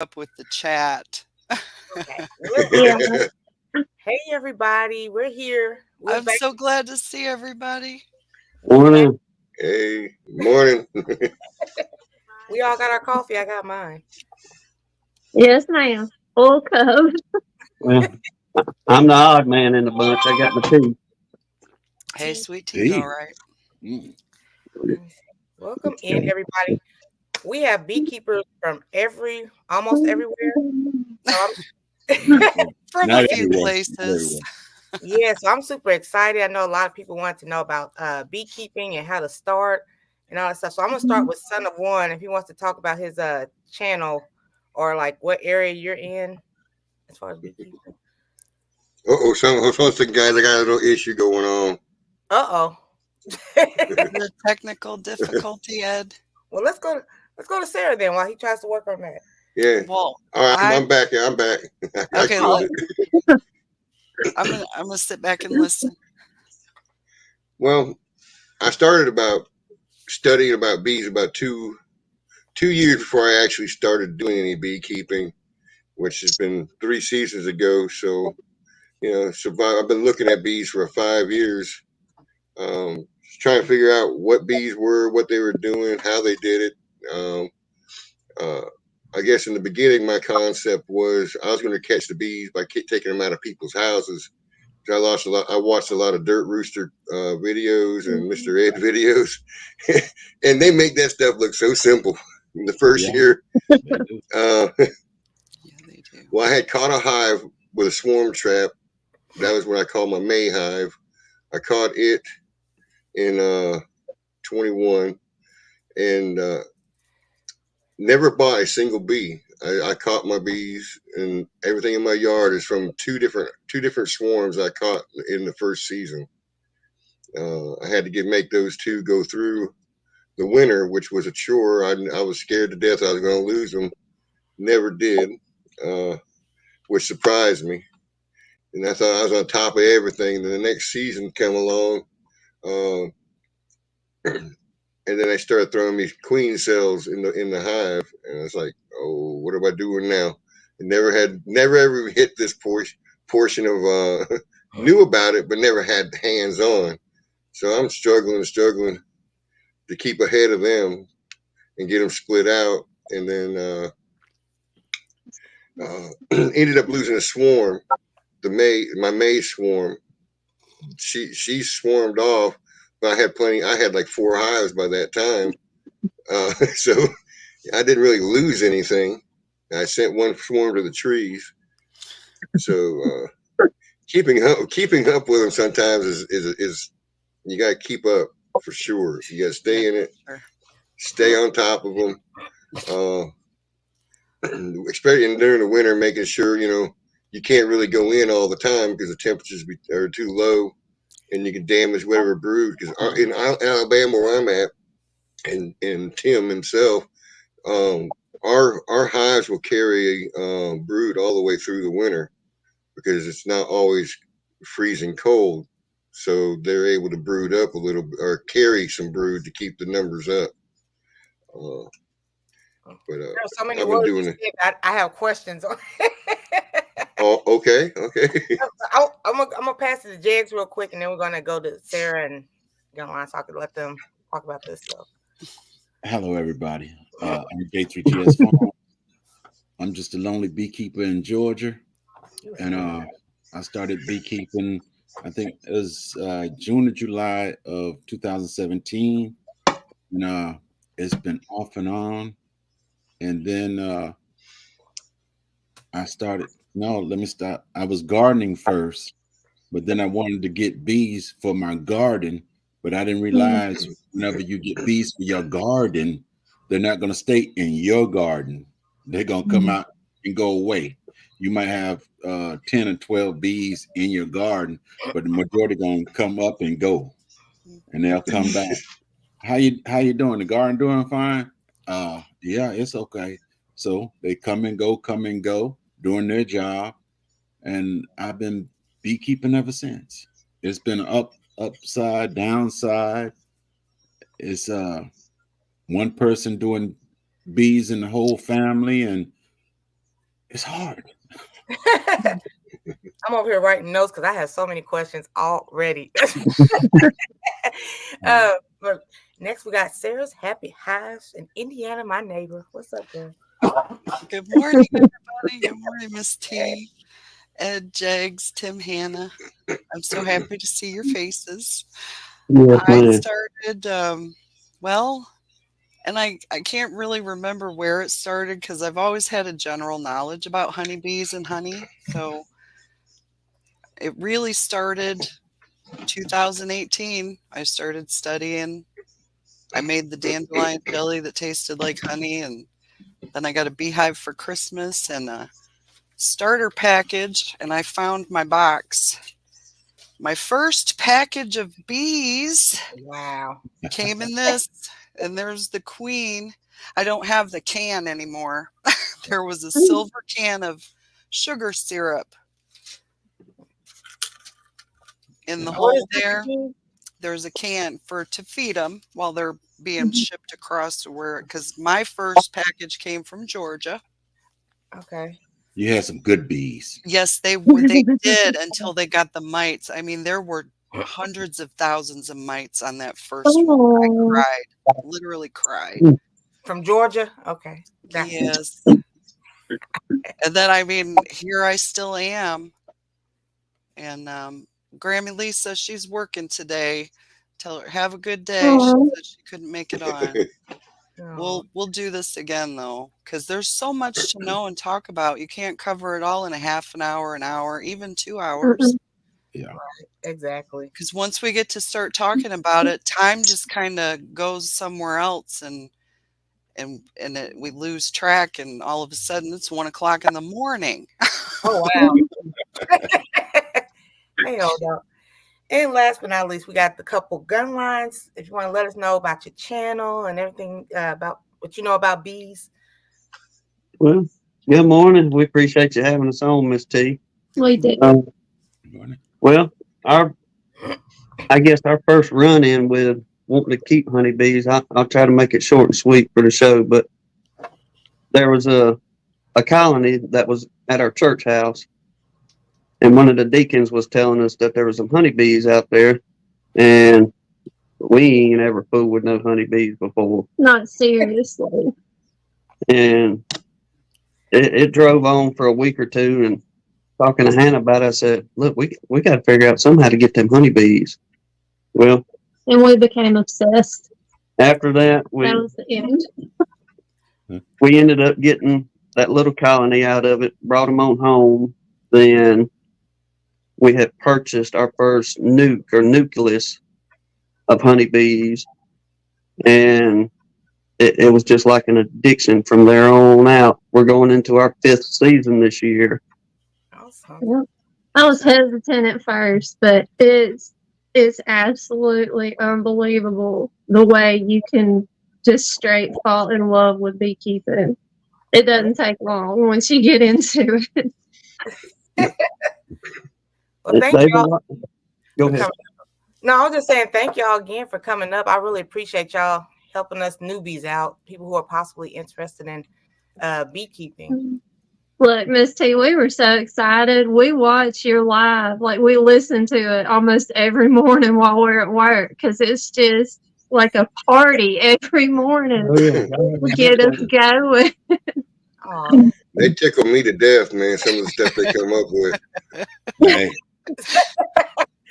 up with the chat. Okay. Well, Yeah. hey everybody, we're here. We're I'm back. so glad to see everybody. We back. Morning. Hey, morning. We all got our coffee. I got mine. Yes, ma'am. Full cup. Well, I'm the odd man in the bunch. I got my tea. Hey, Tea. sweet tea's all Hey. right. Mm. Let me see. Welcome in everybody. We have beekeepers from almost everywhere. So From a Not few everywhere. Not places. everywhere. so I'm super excited. I know a lot of people want to know about beekeeping and how to start and all that stuff. So I'm gonna start with Son of One if he wants to talk about his channel or like what area you're in as far as beekeeping. Hold on a second, guys. I got a little issue going on. Uh-oh. The technical difficulty, Ed. Well, let's go to Sarah then while he tries to work on that. Yeah. Well, All right, I I'm back. I'm back. I okay. killed it. I'm gonna sit back and listen. Well, I started about studying about bees about two years before I actually started doing any beekeeping, which has been 3 seasons ago. So I've been looking at bees for 5 years, just trying to figure out what bees were, what they were doing, how they did it. Um, uh, I guess in the beginning, my concept was I was going to catch the bees by taking them out of people's houses. I lost a lot. I watched a lot of Dirt Rooster videos and Mr. Ed videos, and they make that stuff look so simple. In the first Yeah, year, they do. uh, Yeah, they do. well, I had caught a hive with a swarm trap. That was what I call my May hive. I caught it in 21 and never bought a single bee. I caught my bees, and everything in my yard is from two different swarms I caught in the first season. I had to make those two go through the winter, which was a chore. I was scared to death I was going to lose them. Never did, uh, which surprised me. And I thought I was on top of everything. Then the next season came along, uh, and then I started throwing these queen cells in the hive, and I was like, "Oh, what am I doing now?" And never ever hit this portion of knew about it, but never had hands on. So I'm struggling to keep ahead of them and get them split out, and then ended up losing a swarm. My May swarm, she swarmed off, but I had plenty. I had like 4 hives by that time, so I didn't really lose anything. I sent one swarm to the trees, so keeping up with them sometimes is you got to keep up for sure. You got to Yeah, stay in it, sure. stay on top of them. Uh, Especially during the winter, making sure you can't really go in all the time because the temperatures are too low, and you can damage whatever brood. Because in Alabama, where I'm at, and Tim himself, um, our hives will carry brood all the way through the winter because it's not always freezing cold. So they're able to brood up a little or carry some brood to keep the numbers up. Uh, but There's so many I've been words you doing it. said. I have questions on. Oh, okay, okay. I'm gonna pass it to Jags real quick, and then we're gonna go to Sarah and get online so I can let them talk about this stuff. Hello, everybody. I'm J3TS Farm. I'm just a lonely beekeeper in Georgia, You was and saying I started beekeeping. I think it was June or July of 2017, and it's been off and on. And then I started. No, let me stop. I was gardening first, but then I wanted to get bees for my garden, but I didn't realize whenever you get bees for your garden, they're not going to stay in your garden. They're going to come out and go away. You might have 10 or 12 bees in your garden, but the majority going to come up and go, and they'll come back. How you doing? The garden doing fine? Yeah, it's okay. So they come and go, doing their job, and I've been beekeeping ever since. It's been upside, downside. It's one person doing bees in the whole family, and It's hard. I'm over here writing notes because I have so many questions already. But next we got Sarah's Happy Hives in Indiana, my neighbor. What's up, girl? Good morning, everybody. Good morning, Miss T, Ed, Jags, Tim, Hannah. I'm so happy to see your faces. Yes, I ma'am. started, well, and I can't really remember where it started because I've always had a general knowledge about honeybees and honey. So it really started 2018. I started studying. I made the dandelion jelly that tasted like honey, and then I got a beehive for Christmas and a starter package, and I found my box. My first package of bees Wow. came in this, and there's the queen. I don't have the can anymore. There was a silver can of sugar syrup in the What is hole this there. again? There's a can to feed them while they're being shipped across to where, because my first package came from Georgia. Okay. You had some good bees. Yes, they did until they got the mites. I mean, there were hundreds of thousands of mites on that first one. I Oh. cried, literally cried. From Georgia? Okay. Gotcha. Yes. And then, I mean, here I still am. And Grammy Lisa, she's working today. Tell her, have a good day. She Aw. said she couldn't make it on. Oh, We'll do this again though, because there's so much to know and talk about. You can't cover it all in a half an hour, even 2 hours. Yeah. exactly. Because once we get to start talking about it, time just kind of goes somewhere else, and we lose track, and all of a sudden it's 1 o'clock in the morning. Oh wow. Hey, hold up. And last but not least, we got the couple gun lines. If you want to let us know about your channel and everything about what you know about bees. Well, good morning. We appreciate you having us on, Miss T. Oh. Um, Good morning. well, I guess our first run in with wanting to keep honeybees, I'll try to make it short and sweet for the show, but there was a colony that was at our church house, and one of the deacons was telling us that there was some honeybees out there, and we ain't ever fooled with no honeybees before. Not seriously. And it drove on for a week or two, and talking to Hannah about it, I said, look, we got to figure out somehow to get them honeybees. Well, And we became obsessed. after that, That was the end. we ended up getting that little colony out of it, brought them on home. Then we had purchased our first nucleus of honeybees, and it was just like an addiction from there on out. We're going into our 5th season this year. Awesome. I was hesitant at first, but it's absolutely unbelievable the way you can just straight fall in love with beekeeping. It doesn't take long once you get into it. Well, thank They've y'all. Go ahead. No, I was just saying thank y'all again for coming up. I really appreciate y'all helping us newbies out, people who are possibly interested in beekeeping. Look, Miss T, we were so excited. We watch your live, like we listen to it almost every morning while we're at work, because it's just like a party every morning. Oh, yeah. Get us going. Aw. They tickle me to death, man. Some of the stuff they come up with. Hey.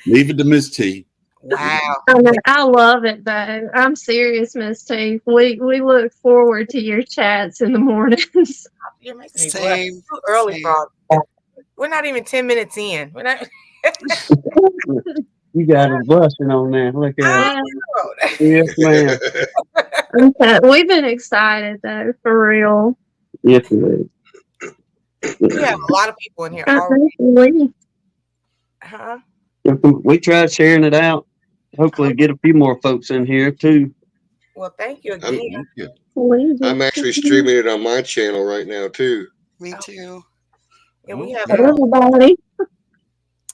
Leave it to Miss T. Wow. I love it though. I'm serious, Miss T. We look forward to your chats in the mornings. You're making me blush. Same. It's too early Same. for all. We're not even 10 minutes in. We're not. You got it blushing on there. Look at it. Yeah, Yes, ma'am. we've been excited though, for real. Yes, ma'am. We have a lot of people in here already. We- Huh? We tried sharing it out. Hopefully, get a few more folks in here too. Well, thank you I'm- again. I'm actually streaming it on my channel right now too. Me too. Yeah, we have. Everybody.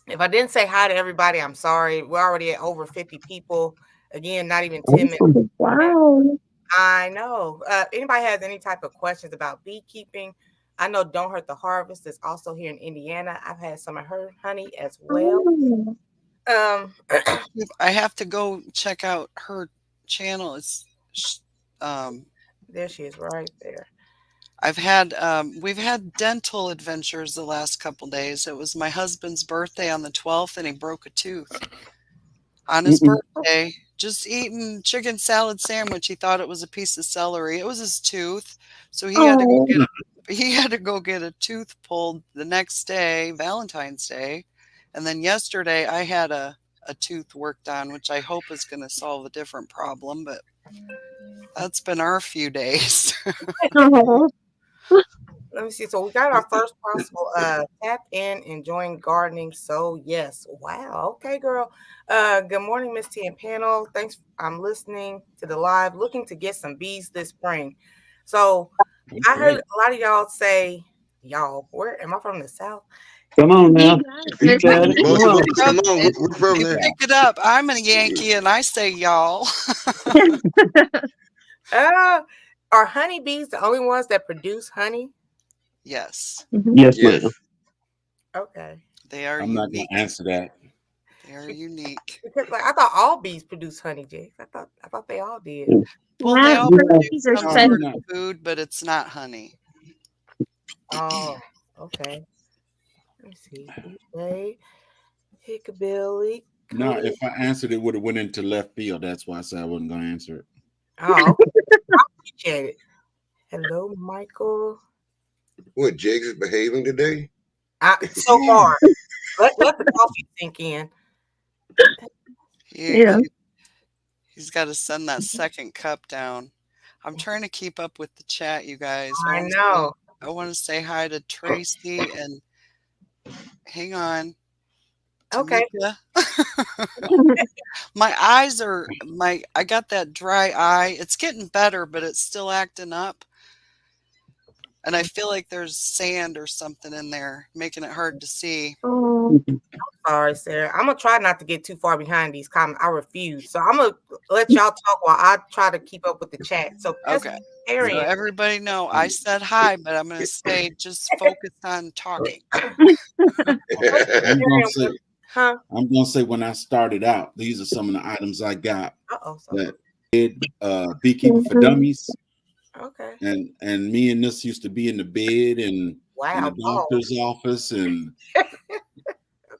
If I didn't say hi to everybody, I'm sorry. We're already at over 50 people. Again, not even 10 minutes. Wow. I know. Anybody has any type of questions about beekeeping, I know Don't Hurt the Harvest is also here in Indiana. I've had some of her honey as well. Oh, Um, I have to go check out her channel. Um, there she is right there. we've had dental adventures the last couple days. It was my husband's birthday on the 12th, and he broke a tooth on his birthday. Just eating chicken salad sandwich. He thought it was a piece of celery. It was his tooth, so he had to go get a tooth pulled the next day, Valentine's Day, and then yesterday I had a tooth worked on, which I hope is going to solve a different problem. But that's been our few days. oh. Let me see. So we got our first possible tap in enjoying gardening. So yes. Wow. Okay, girl. Good morning, Miss T and panel. Thanks. I'm listening to the live, looking to get some bees this spring. So I heard a lot of y'all say, y'all, where am I from the South? Come on now. You There's got it. Most Come of on. us, come on, we're from You there. pick it up. I'm a Yankee, and I say y'all. Are honeybees the only ones that produce honey? Yes, Yes, Yes. ma'am. Okay. they are I'm not going unique. to answer that. They are unique. Because like I thought all bees produce honey, Jake. I thought they all did. Well, they all Yeah. Bees produce are some No, safe. sort no. of food, but it's not honey. Oh, okay. Let me see. DJ, Hickabilly. No, Cody. if I answered it, would have went into left field. That's why I said I wasn't going to answer it. Oh, okay. I appreciate it. Hello, Michael. What, Jakes is behaving today? So far, let the coffee sink in. Yeah. He's got to send that second cup down. I'm trying to keep up with the chat, you guys. I know. I want to say hi to Tracy and hang on. Okay. Tamika. My eyes I got that dry eye. It's getting better, but it's still acting up. And I feel like there's sand or something in there, making it hard to see. Oh, Sorry, Sarah. I'm gonna try not to get too far behind these comments. I refuse. So I'm gonna let y'all talk while I try to keep up with the chat. So Okay. So Arian, everybody know I said hi, but I'm going to say just focus on talking. I'm going to say, huh? I'm going to say when I started out, these are some of the items I got Uh-oh. that did Beekeeper for Dummies. Okay. And me and this used to be in the bed and in Wow. the doctor's office, and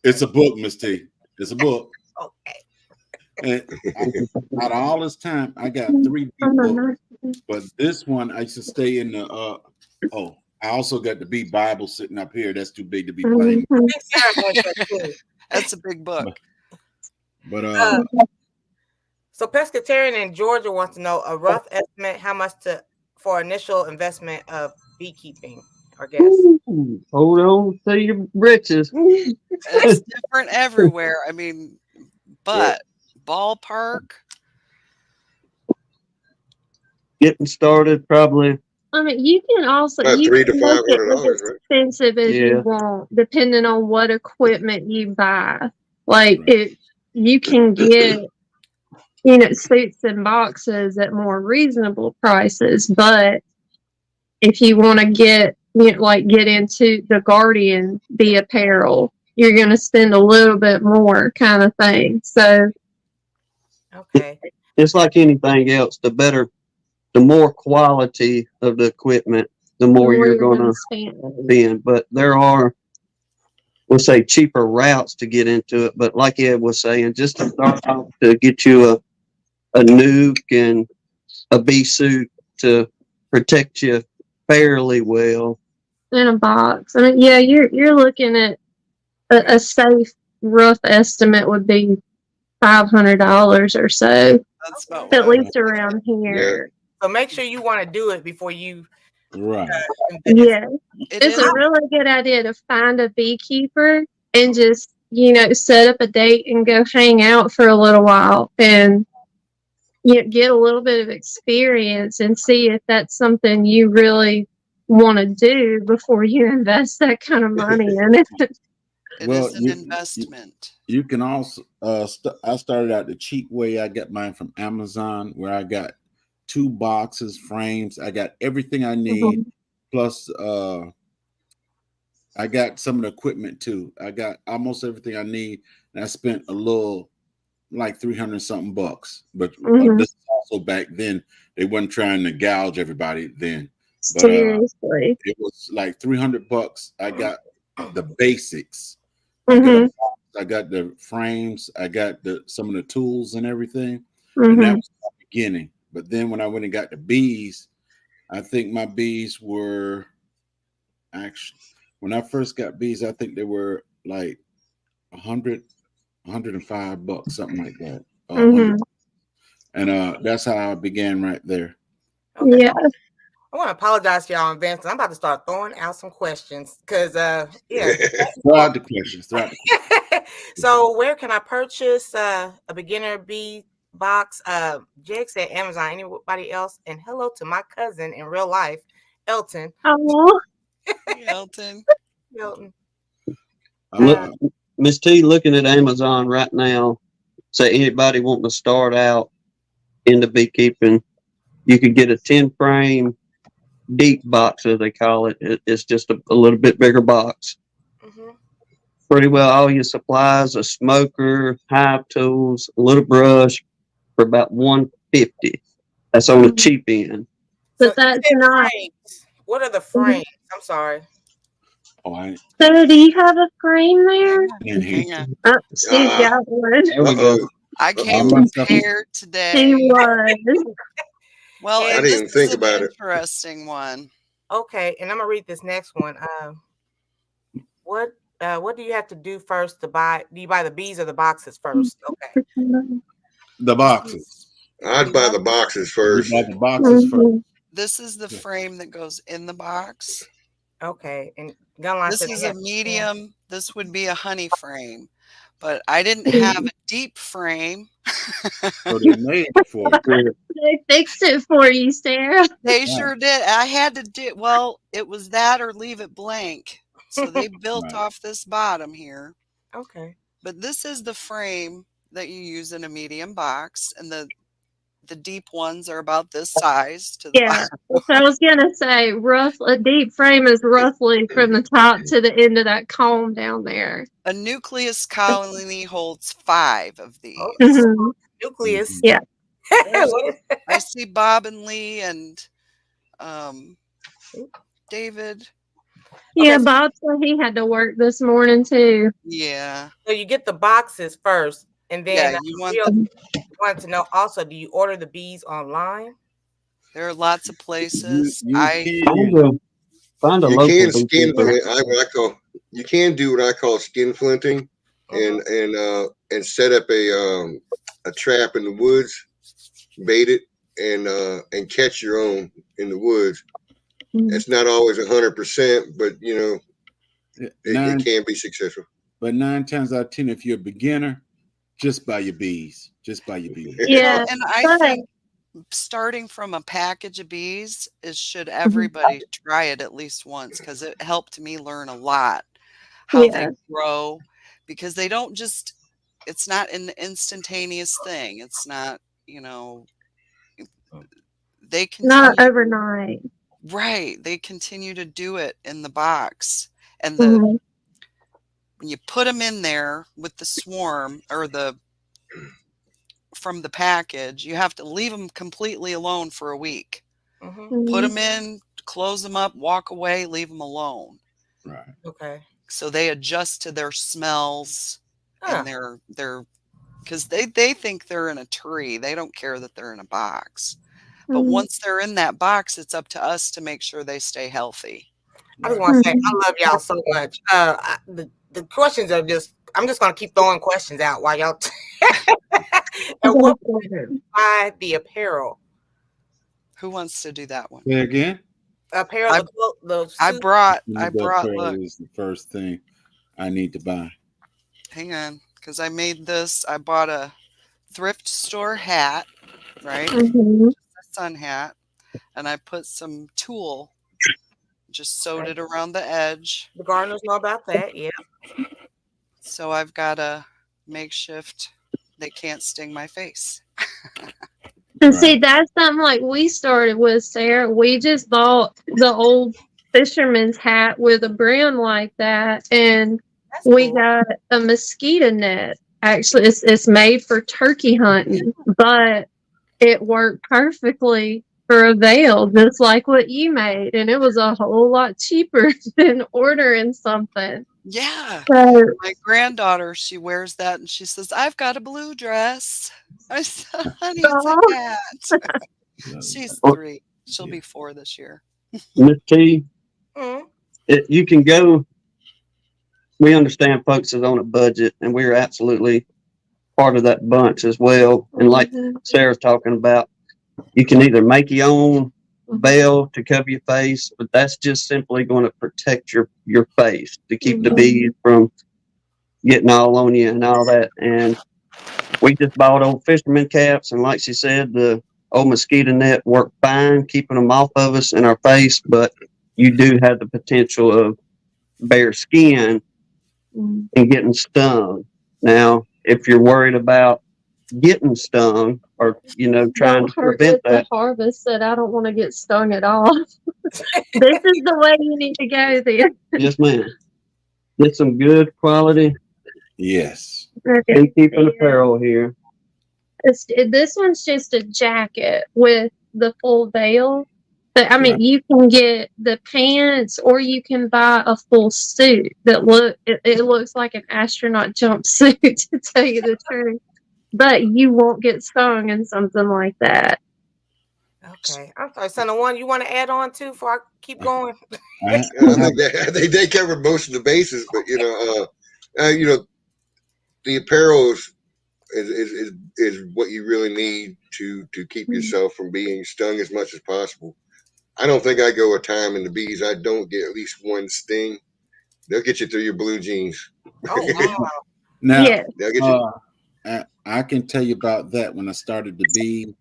it's a book, Miss T. It's a book. Okay. And out of all this time, I got 3 bee books, but this one I used to stay in the. I also got the Bee Bible sitting up here. That's too big to be playing. I think Sarah has that too. That's a big book. But So Pescatarian in Georgia wants to know a rough estimate how much for initial investment of beekeeping, I guess. Hold on to your britches. It's different everywhere. I mean, but ballpark. Getting started, probably. I mean, you can also About you $300 to can make it as $500, right? expensive as you Yeah. want, depending on what equipment you buy. Like you can get, suits and boxes at more reasonable prices, but if you want to get into the Guardian bee apparel, you're going to spend a little bit more, kind of thing. So Okay. It's like anything else. The more quality of the equipment, the more you're going to spend. But there are, we'll say, cheaper routes to get into it. But like Ed was saying, just to start off, to get you a nuke and a bee suit to protect you fairly well. In a box. I mean, yeah, you're looking at a safe rough estimate would be $500 or so, That's about at what least around here. So make sure you want to do it before you right. Yeah, it it's is. a really good idea to find a beekeeper and just set up a date and go hang out for a little while and get a little bit of experience and see if that's something you really want to do before you invest that kind of money in it. It Well, is an investment. You can also I started out the cheap way. I got mine from Amazon, where I got 2 boxes, frames. I got everything I need, plus I got some of the equipment too. I got almost everything I need, and I spent a little like 300 something bucks. But Mhm. this is also back then. They weren't trying to gouge everybody then. But Seriously. it was like 300 bucks. I got the basics. I got Mhm. a box, I got the frames, I got some of the tools and everything. And that Mhm. was the beginning. But then when I went and got the bees, I think my bees were actually, when I first got bees, I think they were like 105 bucks, something like that. 100. Mhm. And that's how I began right there. Okay. Yeah. I want to apologize to y'all in advance. I'm about to start throwing out some questions because, yeah. Throw out the questions. Throw out the So, where can I purchase a beginner bee box? Jake said Amazon. Anybody else? And hello to my cousin in real life, Elton. Oh. Hey, Elton. Elton. Look, Miss T, looking at Amazon right now, say anybody wanting to start out into beekeeping, you could get a 10 frame deep box, as they call it. It's just a little bit bigger box. Mm-hmm. Pretty well all your supplies, a smoker, hive tools, a little brush for about $150. That's on the cheap end. So But that's you said not. frames. What are the frames? I'm sorry. Oh, I So, do you have a frame there? Hang on. Oh, Steve Ah, got one. There we go. I came Uh-oh. prepared He today. was. Well, I and didn't this even is think an about it. interesting one. Okay, and I'm gonna read this next one. What do you have to do first to buy? Do you buy the bees or the boxes first? Okay. the boxes. I'd buy the boxes first. You buy the boxes first. Mhm. This is the frame that goes in the box. Okay. And Gunline This said is they a have medium. This would be a honey frame. But I didn't have a deep frame. So they made it for you. They fixed it for you, Sarah. They sure did. I had to do, well, it was that or leave it blank. So they built Right. off this bottom here. Okay. But this is the frame that you use in a medium box, and the deep ones are about this size to the Yeah. bottom. So I was gonna say, a deep frame is roughly from the top to the end of that comb down there. A nucleus colony holds 5 of these. Oh, Mhm. nucleus. Yeah. What is- I see Bob and Lee and David. Yeah, so- Bob said he had to work this morning too. Yeah. So you get the boxes first, and then Yeah, you want we want to know also, do you order the bees online? there are lots of places. You Find a You local can skin beekeeper. you can do what I call skin flinting and set up a trap in the woods, bait it and catch your own in the woods. Mhm. It's not always 100%, but you know it can be successful. But 9 times out of 10, if you're a beginner, just buy your bees. Just buy your bees. Yeah. Well, and I but- think starting from a package of bees should everybody try it at least once, because it helped me learn a lot how they Yeah. grow, because they don't just, it's not an instantaneous thing. It's not, they Not continue, overnight. right, they continue to do it in the box. And Mhm. when you put them in there with the swarm or from the package, you have to leave them completely alone for a week. Mm-hmm. Put them in, close them up, walk away, leave them alone. Right. Okay. So they adjust to their smells and their because they think they're in a tree. They don't care that they're in a box. But Mhm. once they're in that box, it's up to us to make sure they stay healthy. I just want to say I love y'all so much. The questions are I'm just gonna keep throwing questions out while y'all. And what buy the apparel? Who wants to do that one? Say again. Apparel. I brought Apparel look, is the first thing I need to buy. hang on, because I made this. I bought a thrift store hat, right? Mhm. A sun hat, and I put some tulle, just sewed it around the edge. The gardeners know about that. Yeah. So I've got a makeshift. They can't sting my face. And see, that's something like we started with, Sarah. We just bought the old fisherman's hat with a brim like that, and That's we cool. got a mosquito net. Actually, it's made for turkey hunting, but it worked perfectly for a veil, just like what you made, and it was a whole lot cheaper than ordering something. Yeah. So, My granddaughter, she wears that and she says, I've got a blue dress. I said, honey, it's a oh, hat. She's Well, 3. She'll be 4 this year. Miss T, Mhm. you can go. We understand folks is on a budget, and we're absolutely part of that bunch as well. And like mhm, Sarah's talking about, you can either make your own veil to cover your face, but that's just simply going to protect your face to keep the mhm, bees from getting all on you and all that. And we just bought old fisherman caps, and like she said, the old mosquito net worked fine, keeping them off of us and our face. But you do have the potential of bare skin mhm. and getting stung. Now, if you're worried about getting stung or trying Don't to hurt prevent with the that, harvest that I don't want to get stung at all. This is the way you need to go there. yes, ma'am. Get some good quality Yes. Okay. beekeeping apparel here. This one's just a jacket with the full veil. But I mean, Right. you can get the pants, or you can buy a full suit that it looks like an astronaut jumpsuit, to tell you the truth. But you won't get stung in something like that. Okay. I'm sorry, son of one. You want to add on too before I keep going? I I think that they covered most of the bases, but the apparel is what you really need to keep yourself from being stung as much as possible. I don't think I go a time in the bees I don't get at least one sting. They'll get you through your blue jeans. Oh wow. now Yeah. They'll get you. I can tell you about that. When I started the bee,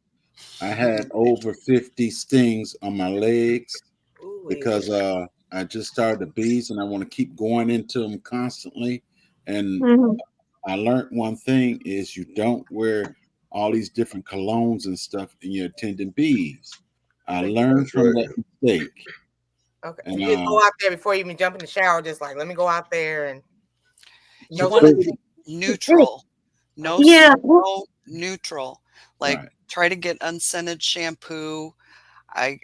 I had over 50 stings on my legs Ooh-wee. because I just started the bees and I want to keep going into them constantly. And Mhm. I learned one thing is you don't wear all these different colognes and stuff in your attending bees. I learned That's from right. that mistake. Okay. And You just go out there before you even jump in the shower, just like let me go out there and You no want to sting. think neutral. No Yeah. smell, neutral. Like right. try to get unscented shampoo. I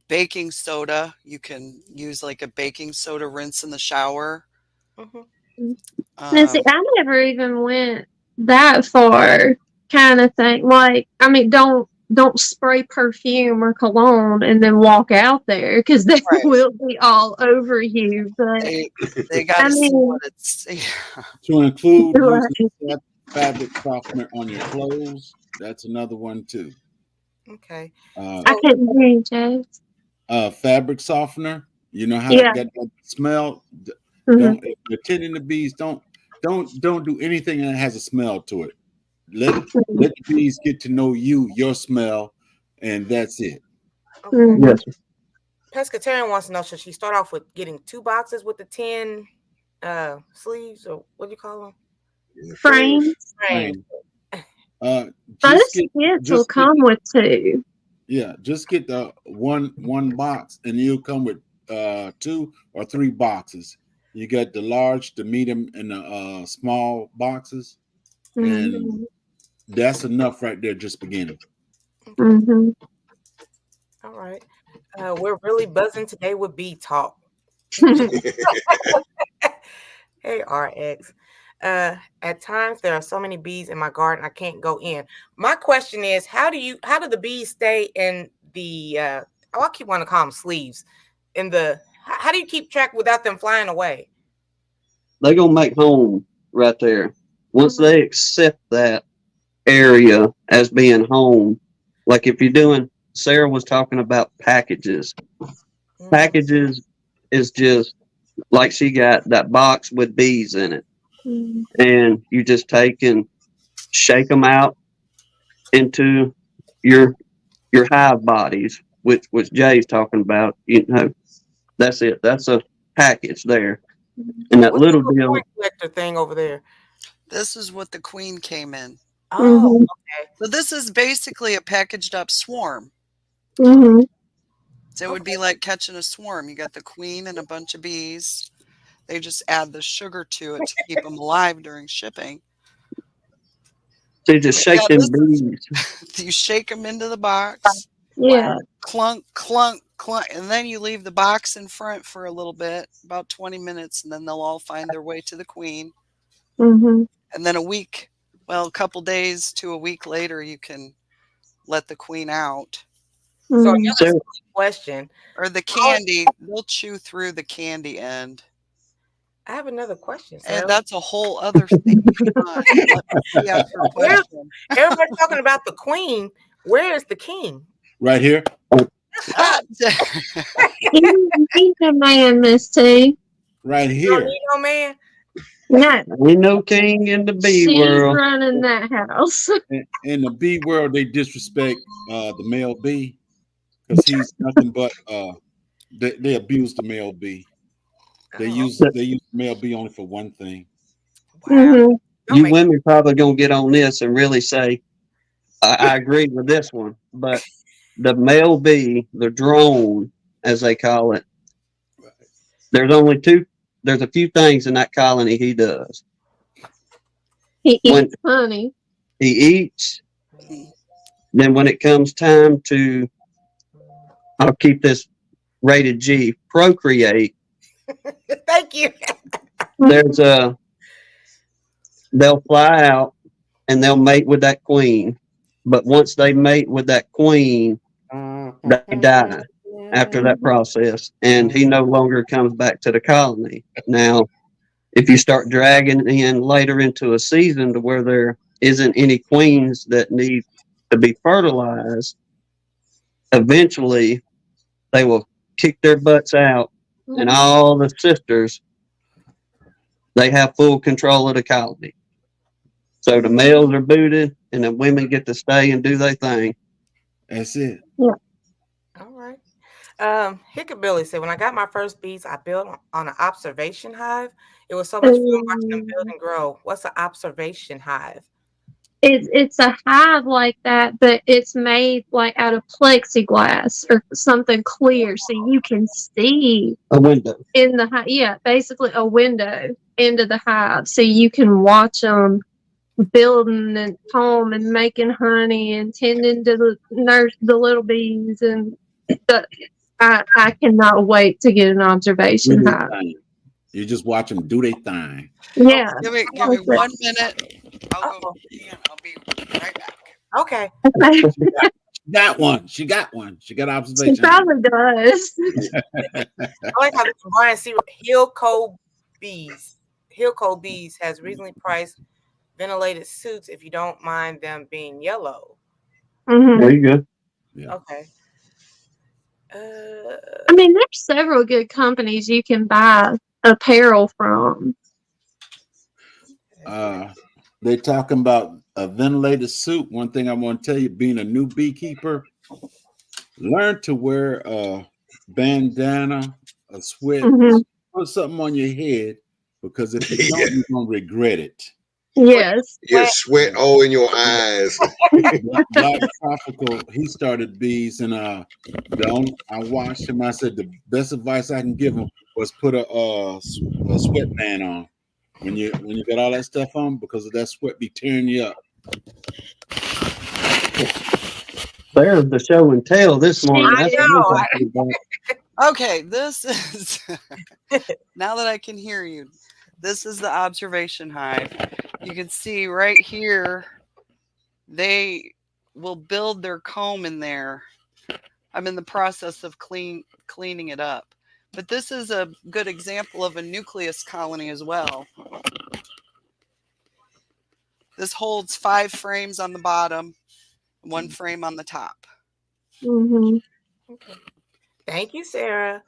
baking soda. You can use like a baking soda rinse in the shower. Mhm. Now, see, I never even went that far, kind of thing. Like, I mean, don't spray perfume or cologne and then walk out there, because they Right. will be all over you. But They got I to see mean, what it's. To include right. using fabric softener on your clothes, that's another one too. Okay. Uh, I couldn't hear you, James. fabric softener. You know how Yeah. that smell. Mhm. Don't if you're tending the bees. Don't do anything that has a smell to it. Let the bees get to know you, your smell, and that's it. Okay. Mhm. Yes, Pescatarian wants to know, should she start off with getting 2 boxes with the 10 sleeves, or what do you call them? Frames. Frames. Just Most get kits will just get come with 2. just get the one box, and you'll come with 2 or 3 boxes. You got the large, the medium, and the small boxes, and Mhm. that's enough right there, just beginning. Okay. Mhm. All right. We're really buzzing today with bee talk. Hey, RX. At times there are so many bees in my garden I can't go in. My question is, how do the bees stay in the I keep wanting to call them sleeves. How do you keep track without them flying away? they're gonna make home right there. Once Mhm. they accept that area as being home, like if you're doing, Sarah was talking about packages. Mhm. Packages is just like she got that box with bees in it, Mhm. and you just take and shake them out into your hive bodies, which Jay's talking about. That's it. That's a package there, and that What's the little little deal. coin collector thing over there? This is what the queen came in. Oh, Mhm. okay. So this is basically a packaged up swarm. Mhm. So it would be like catching a swarm. You got the queen and a bunch of bees. They just add the sugar to it to keep them alive during shipping. So you just shake Yeah, them this bees. You shake them into the box, Yeah. clunk, clunk, clunk, and then you leave the box in front for a little bit, about 20 minutes, and then they'll all find their way to the queen. Mm-hmm. And then a couple days to a week later, you can let the queen out. So Mm-hmm. another So silly question. Or the candy, they'll chew through the candy end. I have another question, And Sarah. that's a whole other thing. Hang on, let me ask your question. Everybody's talking about the queen. Where is the king? Right here. He's a man, Miss T. Right You don't here. need no man. No, ain't no king in the bee she's world. running that house. In the bee world, they disrespect the male bee because he's nothing but they abuse the male bee. They Oh, use the male bee only for one thing. wow. Mm-hmm. Don't You make- women probably gonna get on this and really say, I agree with this one, but the male bee, the drone, as they call it, there's a few things in that colony he does. He When- eats honey. He eats, then when it comes time to, I'll keep this rated G, procreate, Thank you. they'll fly out and they'll mate with that queen. But once they mate with that queen, they die after that process, and he no longer comes back to the colony. Now, if you start dragging in later into a season to where there isn't any queens that need to be fertilized, eventually they will kick their butts out, and all the sisters, they have full control of the colony. So the males are booted, and the women get to stay and do their thing. That's it. All right. Hickabilly said, when I got my first bees, I built on an observation hive. It was so much fun watching them build and grow. What's an observation hive? It's a hive like that, but it's made like out of plexiglass or something clear, so you can see A window. in the hive. Yeah, basically a window into the hive, so you can watch them building and comb and making honey and tending to nurse the little bees. And I cannot wait to get an observation Do their hive. thing. You just watch them do their thing. Yeah. Give me 1 minute. I'll go. I'll be right back. Okay. Got one. She got one. She got She observation. probably does. I like how Brian C. Hillco Bees. Hillco Bees has reasonably priced ventilated suits if you don't mind them being yellow. Mhm. There you go. Yeah. Okay. I mean, there's several good companies you can buy apparel from. They're talking about a ventilated suit. One thing I want to tell you, being a new beekeeper, learn to wear a bandana, a sweat, Mhm. put something on your head, because if you don't, you're gonna regret it. Yes. You sweat all in your eyes. Black Tropical, he started bees, and I watched him. I said the best advice I can give him was put a sweatband on when you got all that stuff on, because of that sweat be tearing you up. There's the show and tell this morning. I That's know. what I'm talking about. Okay, this is now that I can hear you. This is the observation hive. You can see right here, they will build their comb in there. I'm in the process of cleaning it up. But this is a good example of a nucleus colony as well. This holds 5 frames on the bottom, 1 frame on the top. Hmm. Okay. Thank you, Sarah.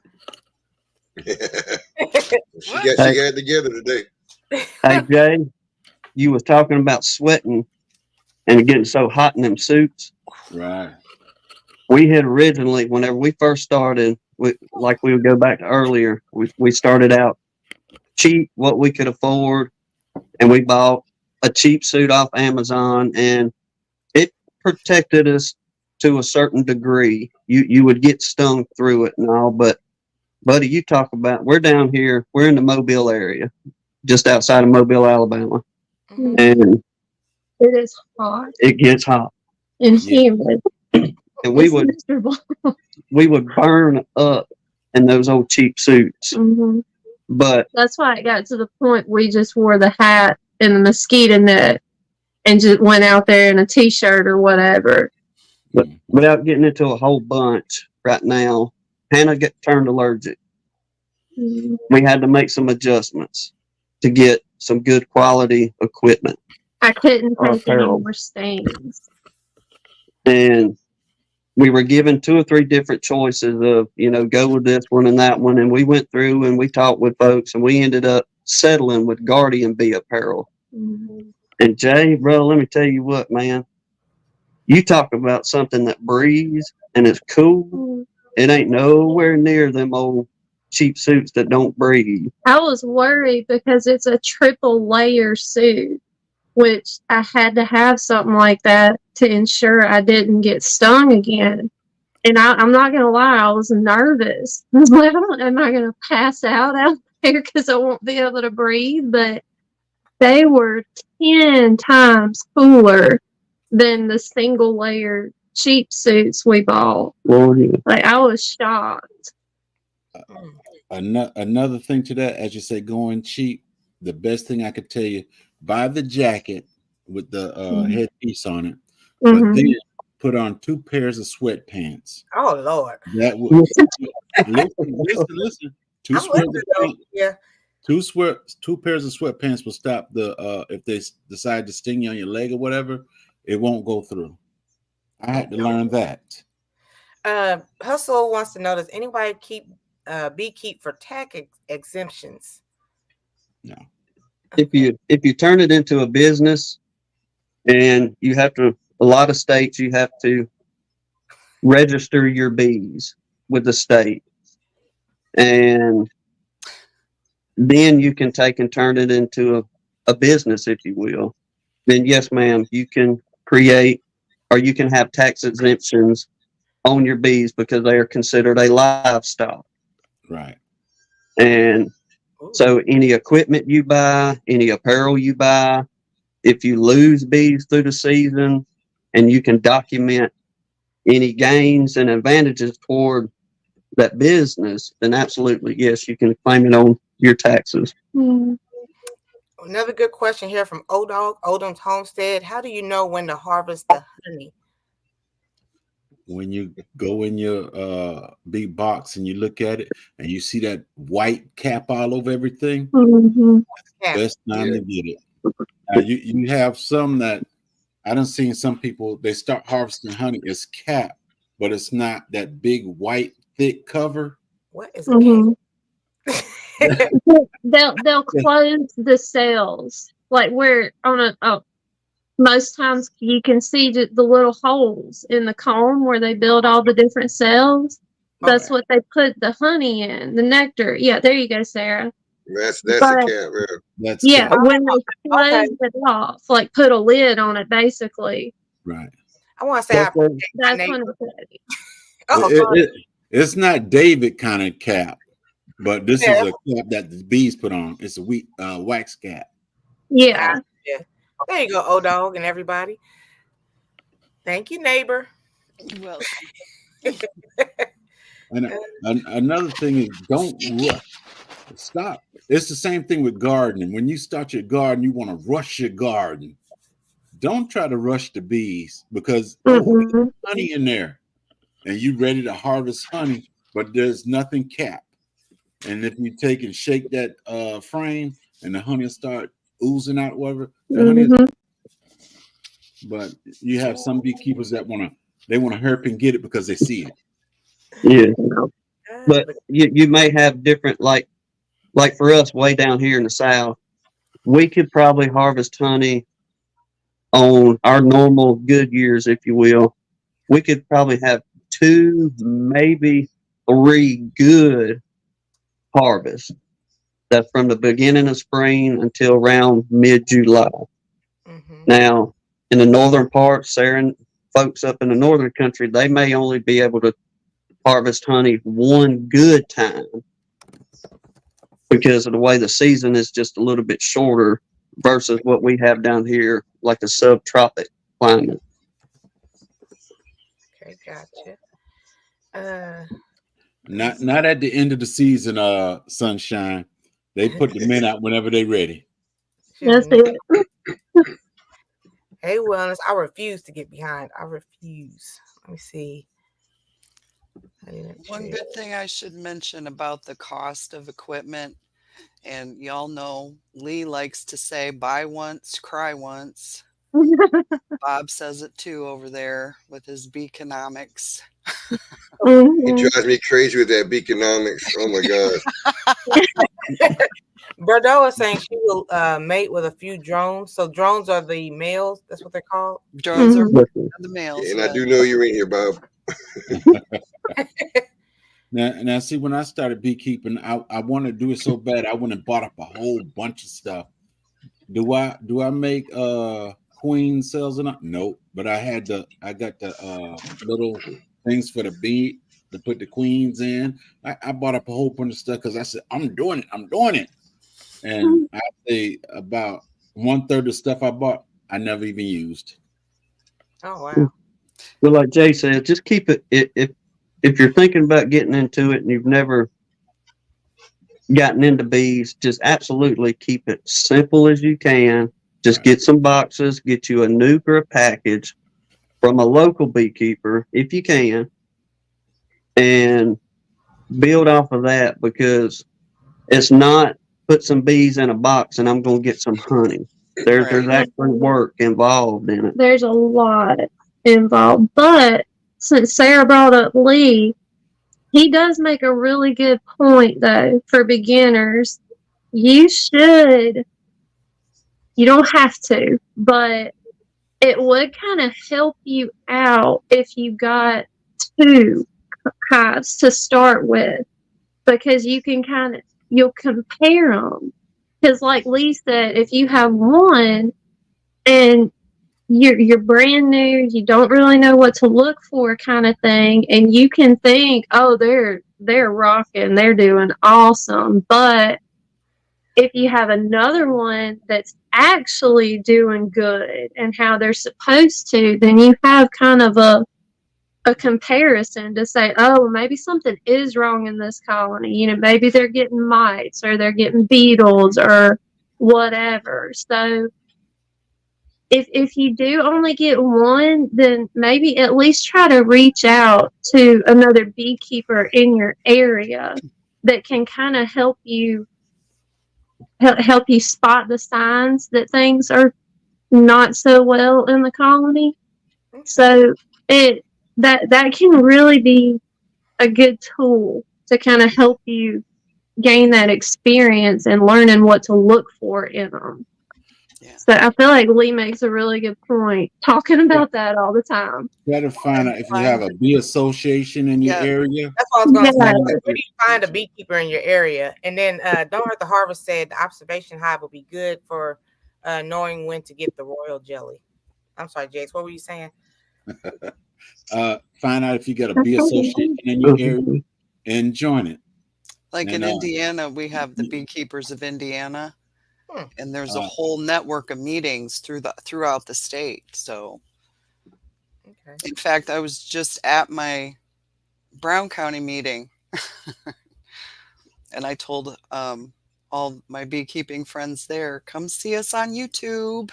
she got it together today. Hey Jay, you was talking about sweating and getting so hot in them suits. Right. We had originally, whenever we first started, like we would go back to earlier, we started out cheap, what we could afford, and we bought a cheap suit off Amazon, and it protected us to a certain degree. You would get stung through it and all, but buddy, you talk about, we're down here, we're in the Mobile area, just outside of Mobile, Alabama, Mhm. and It is hot it gets hot. and Yeah. humid. And we It's would miserable. burn up in those old cheap suits. hmm But That's why it got to the point we just wore the hat and the mosquito net and just went out there in a t-shirt or whatever. But without getting into a whole bunch right now, Hannah got turned allergic. Mhm. We had to make some adjustments to get some good quality equipment. I couldn't Or take any apparel. more stains. And we were given 2 or 3 different choices of, go with this one and that one. And we went through and we talked with folks and we ended up settling with Guardian Bee Apparel. Mhm. And Jay, bro, let me tell you what, man. You talk about something that breathes and is cool. It ain't nowhere near them old cheap suits that don't breathe. I was worried because it's a triple layer suit, which I had to have something like that to ensure I didn't get stung again. And I'm not going to lie, I was nervous. I was like, am I going to pass out there because I won't be able to breathe? But they were 10 times cooler than the single layer cheap suits we bought. Lord, yeah. Like, I was shocked. Another thing to that, as you say, going cheap, the best thing I could tell you, buy the jacket with the headpiece on it, but Mhm. then put on 2 pairs of sweatpants. Oh Lord. That would listen. Two I'm listening though. sweatpants, Yeah. two pairs of sweatpants will stop the if they decide to sting you on your leg or whatever, it won't go through. I had to learn that. Hustle wants to know: does anybody beekeep for tax exemptions? No. If you turn it into a business, and you have to, a lot of states you have to register your bees with the state, and then you can take and turn it into a business, if you will. Then yes, ma'am, you can create, or you can have tax exemptions on your bees because they are considered a livestock. Right. And so any equipment you buy, any apparel you buy, if you lose bees through the season and you can document any gains and advantages toward that business, then absolutely, yes, you can claim it on your taxes. Mhm. Another good question here from Odom's Homestead: how do you know when to harvest the honey? When you go in your bee box and you look at it and you see that white cap all over everything, Mhm. Yeah. best time Yeah. to get it. Now, you have some that I done seen some people, they start harvesting honey, it's capped, but it's not that big white thick cover. What is Mhm. cat? They'll close the cells like where on most times you can see the little holes in the comb where they build all the different cells. That's Okay. what they put the honey in, the nectar. Yeah, there you go, Sarah. That's But a cat, right? That's yeah, cap. when they close Okay. it off, like put a lid on it, basically. Right. I want to say I That's what- appreciate my That's when neighbor. it's Oh, It's not David kind of cap, but this Yeah. is a cap that the bees put on. It's a wax cap. yeah. there you go, O-Dog and everybody. Thank you, neighbor. Well, And another thing is don't rush. Stop. It's the same thing with gardening. When you start your garden, you want to rush your garden. Don't try to rush the bees because Mhm. honey in there and you ready to harvest honey, but there's nothing capped. And if you take and shake that frame and the honey will start oozing out, whatever, the honey is, Mhm. but you have some beekeepers that want to hurry up and get it because they see it. Yeah. But you may have different, like for us way down here in the South, we could probably harvest honey on our normal good years, if you will. We could probably have 2, maybe 3 good harvests. That's from the beginning of spring until around mid-July. Mhm. Now, in the northern part, Sarah folks up in the northern country, they may only be able to harvest honey one good time because of the way the season is just a little bit shorter versus what we have down here, like a subtropic climate. Okay, gotcha. Not at the end of the season, Sunshine. They put the men out whenever they're ready. That's it. Hey, Wellness, I refuse to get behind. I refuse. Let me see. One good thing I should mention about the cost of equipment, and y'all know Lee likes to say buy once, cry once. Bob says it too over there with his Beaconomics. It Mhm. drives me crazy with that Beaconomics. Oh my God. Bordeaux is saying she will mate with a few drones. So drones are the males. That's what they're called. Drones are Mhm. the males. And I yeah. do know you're in here, Bob. Now, see, when I started beekeeping, I want to do it so bad. I went and bought up a whole bunch of stuff. Do I make queen cells or not? Nope. But I got the little things for the bee to put the queens in. I bought up a whole bunch of stuff because I said, I'm doing it. And I say about 1/3 of the stuff I bought, I never even used. Oh wow. But like Jay said, just keep it. If you're thinking about getting into it and you've never gotten into bees, just absolutely keep it simple as you can. Just get some boxes, get you a nuke or a package from a local beekeeper if you can, and build off of that, because it's not put some bees in a box and I'm going to get some honey. There's Right. actually work involved in it. There's a lot involved. But since Sarah brought up Lee, he does make a really good point, though, for beginners. You don't have to, but it would kind of help you out if you got 2 hives to start with, because you can you'll compare them. Because like Lee said, if you have one and you're brand new, you don't really know what to look for, kind of thing, and you can think, oh, they're rocking, they're doing awesome. But if you have another one that's actually doing good and how they're supposed to, then you have kind of a comparison to say, oh, maybe something is wrong in this colony. Maybe they're getting mites or they're getting beetles or whatever. So if you do only get one, then maybe at least try to reach out to another beekeeper in your area that can kind of help you spot the signs that things are not so well in the colony. So that can really be a good tool to kind of help you gain that experience and learning what to look for in them. Yeah. So I feel like Lee makes a really good point talking about that all the time. You got to find out if you have a bee association in your Yeah. area. That's what I was going to say. Yeah. Like, where do you find a beekeeper in your area? And then Don't Hurt the Harvest said the observation hive will be good for knowing when to get the royal jelly. I'm sorry, Jace, what were you saying? Find out if you got a bee association in your area and join it. Like in And, Indiana, we have the Beekeepers of Indiana, and there's a whole network of meetings throughout the state. So, Okay. in fact, I was just at my Brown County meeting, and I told all my beekeeping friends there, come see us on YouTube.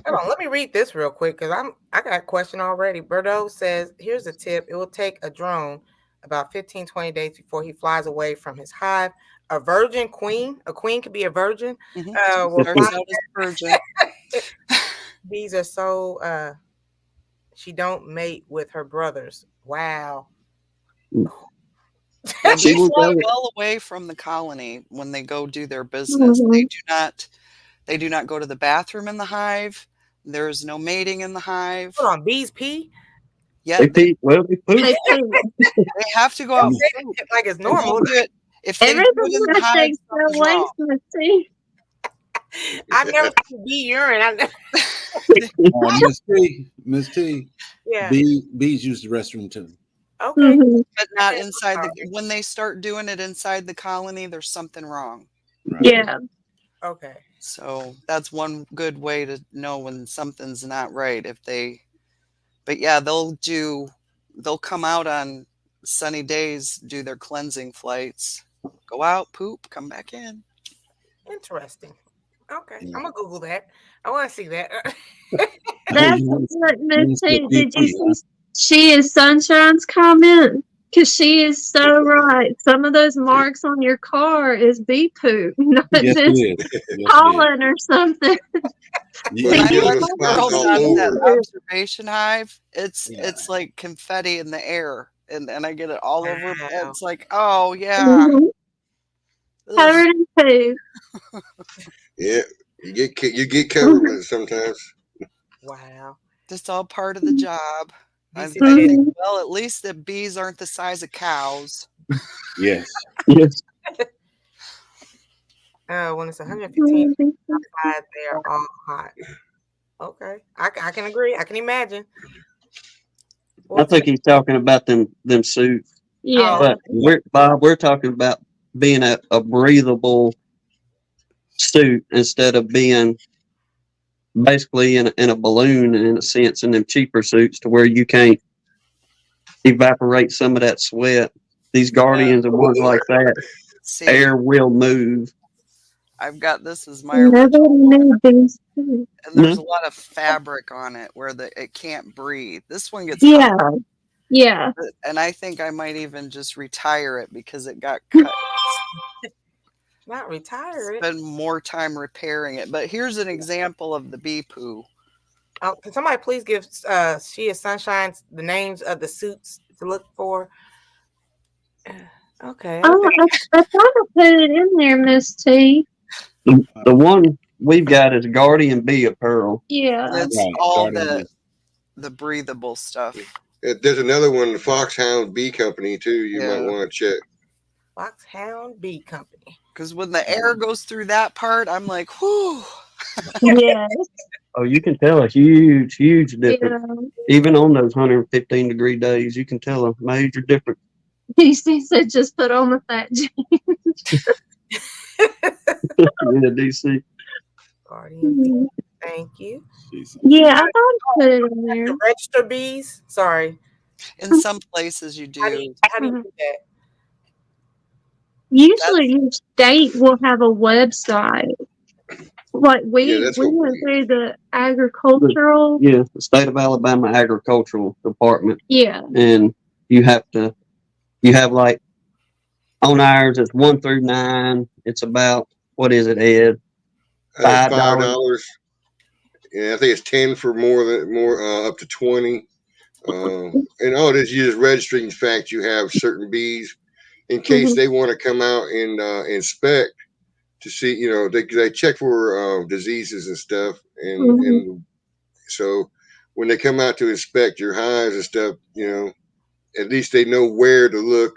Hold on, let me read this real quick because I got a question already. Bordeaux says, here's a tip. It will take a drone about 15-20 days before he flies away from his hive. A virgin queen, a queen could be a virgin. Will Starts fly. out as a virgin. Bees are so she don't mate with her brothers. Wow. And She they will fly go- well away from the colony when they go do their business. Mhm. They do not go to the bathroom in the hive. There is no mating in the hive. Hold on, bees pee? Yeah, They they pee. Well, they poop. They think have to go out and poop. Like it's If normal. you do it- If they do it in everything the I hive, think so something's wrong. waste. I've never seen bee urine. Miss T, Yeah. bees use the restroom too. Okay. Mhm. But not Okay, inside the sorry. when they start doing it inside the colony, there's something wrong. Right. Yeah. Okay. So that's one good way to know when something's not right. But yeah, they'll come out on sunny days, do their cleansing flights, go out, poop, come back in. Interesting. Okay. Yeah. I'm gonna Google that. I want to see that. That's You wanna- what you Miss wanna see a T. bee Did you pee, huh? see? She is Sunshine's comment because she is so right. Some of those marks on your car is bee poop, not Yes, just it is. Yes, it is. pollen or something. You- Well, When you I get let little the spots girls all out of that over. observation hive, Yeah. it's like confetti in the air, and I get it all over. Wow. It's like, oh yeah, Mhm. ugh. Covered in poop. Yeah, you get covered with it sometimes. Wow. Just all part of the job. I DC think, Mhm. well, at least the bees aren't the size of cows. Yes. Yes. When it's 115 Mhm. outside, they are all hot. Okay. I can agree. I can imagine. I What's think he's talking about them suits, Yeah. but we're talking about being a breathable suit instead of being basically in a balloon in a sense in them cheaper suits to where you can't evaporate some of that sweat. These guardians and ones like that, See, air will move. I've got this as my Nobody original one, knew these two. and there's a lot of fabric on it where it can't breathe. This one gets Yeah. hot, Yeah. and I think I might even just retire it because it got cut. not retired? Spend more time repairing it. But here's an example of the bee poo. Oh, can somebody please give She is Sunshine the names of the suits to look for? Okay. Oh, I thought I put it in there, Miss T. The one we've got is Guardian Bee Apparel. Yeah. It's Right. all Guardian the breathable stuff. There's another one, the Foxhound Bee Company too. You might Yeah. want to check. Foxhound Bee Company. Because when the air goes through that part, I'm like, whew. Yes. Oh, you can tell a huge difference. Yeah. Even on those 115-degree days, you can tell a major difference. DC said just put on the fat jeans. Yeah, DC. Guardian Bee. Thank you. Jesus. Yeah, I thought I put it in there. To register bees. Sorry. In some places you How do do. you do that? Usually your state will have a website. Like Yeah, we that's we what went through the agricultural. Yeah, the state of Alabama Agricultural Department, Yeah. and you have like on ours it's 1 through 9. It's about what is it, Ed? I think it's $5. $5. Yeah, I think it's 10 for more up to 20. And all it is, you just registering the fact you have certain bees in case they want to come out and inspect to see, they check for diseases and stuff, and so when they come out to inspect your hives and stuff, at least they know where to look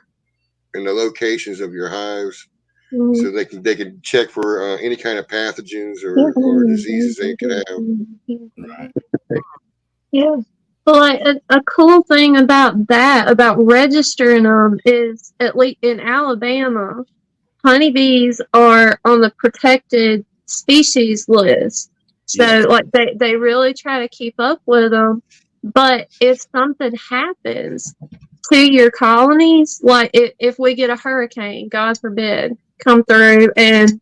in the locations of your hives, so they can check for any kind of pathogens or diseases they could have. Right. Yeah. But like a cool thing about registering them is at least in Alabama, honeybees are on the protected species list. So Yeah. like they really try to keep up with them. But if something happens to your colonies, like if we get a hurricane, God forbid, come through and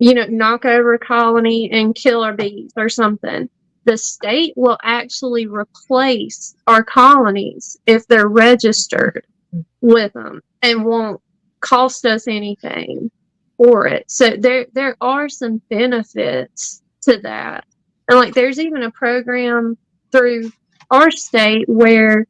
knock over a colony and kill our bees or something, the state will actually replace our colonies if they're registered with them and won't cost us anything for it. So there are some benefits to that. And like there's even a program through our state where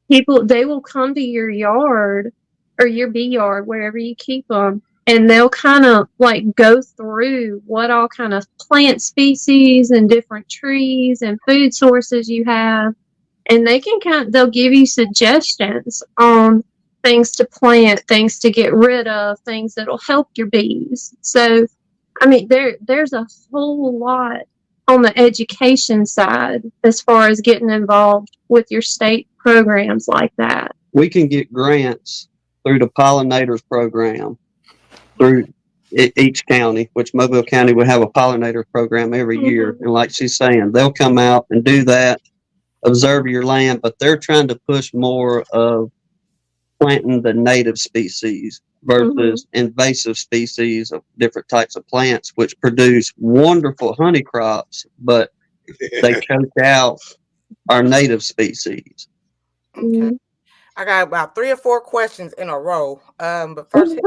they will come to your yard or your bee yard, wherever you keep them, and they'll kind of like go through what all kind of plant species and different trees and food sources you have, and they'll give you suggestions on things to plant, things to get rid of, things that'll help your bees. So I mean there's a whole lot on the education side as far as getting involved with your state programs like that? We can get grants through the pollinators program through each county, which Mobile County would have a pollinator program every year. And like she's saying, they'll come out and do that, observe your land, but they're trying to push more of planting the native species versus invasive species of different types of plants, which produce wonderful honey crops, but they choke out our native species. Okay. I got about 3 or 4 questions in a row. But first,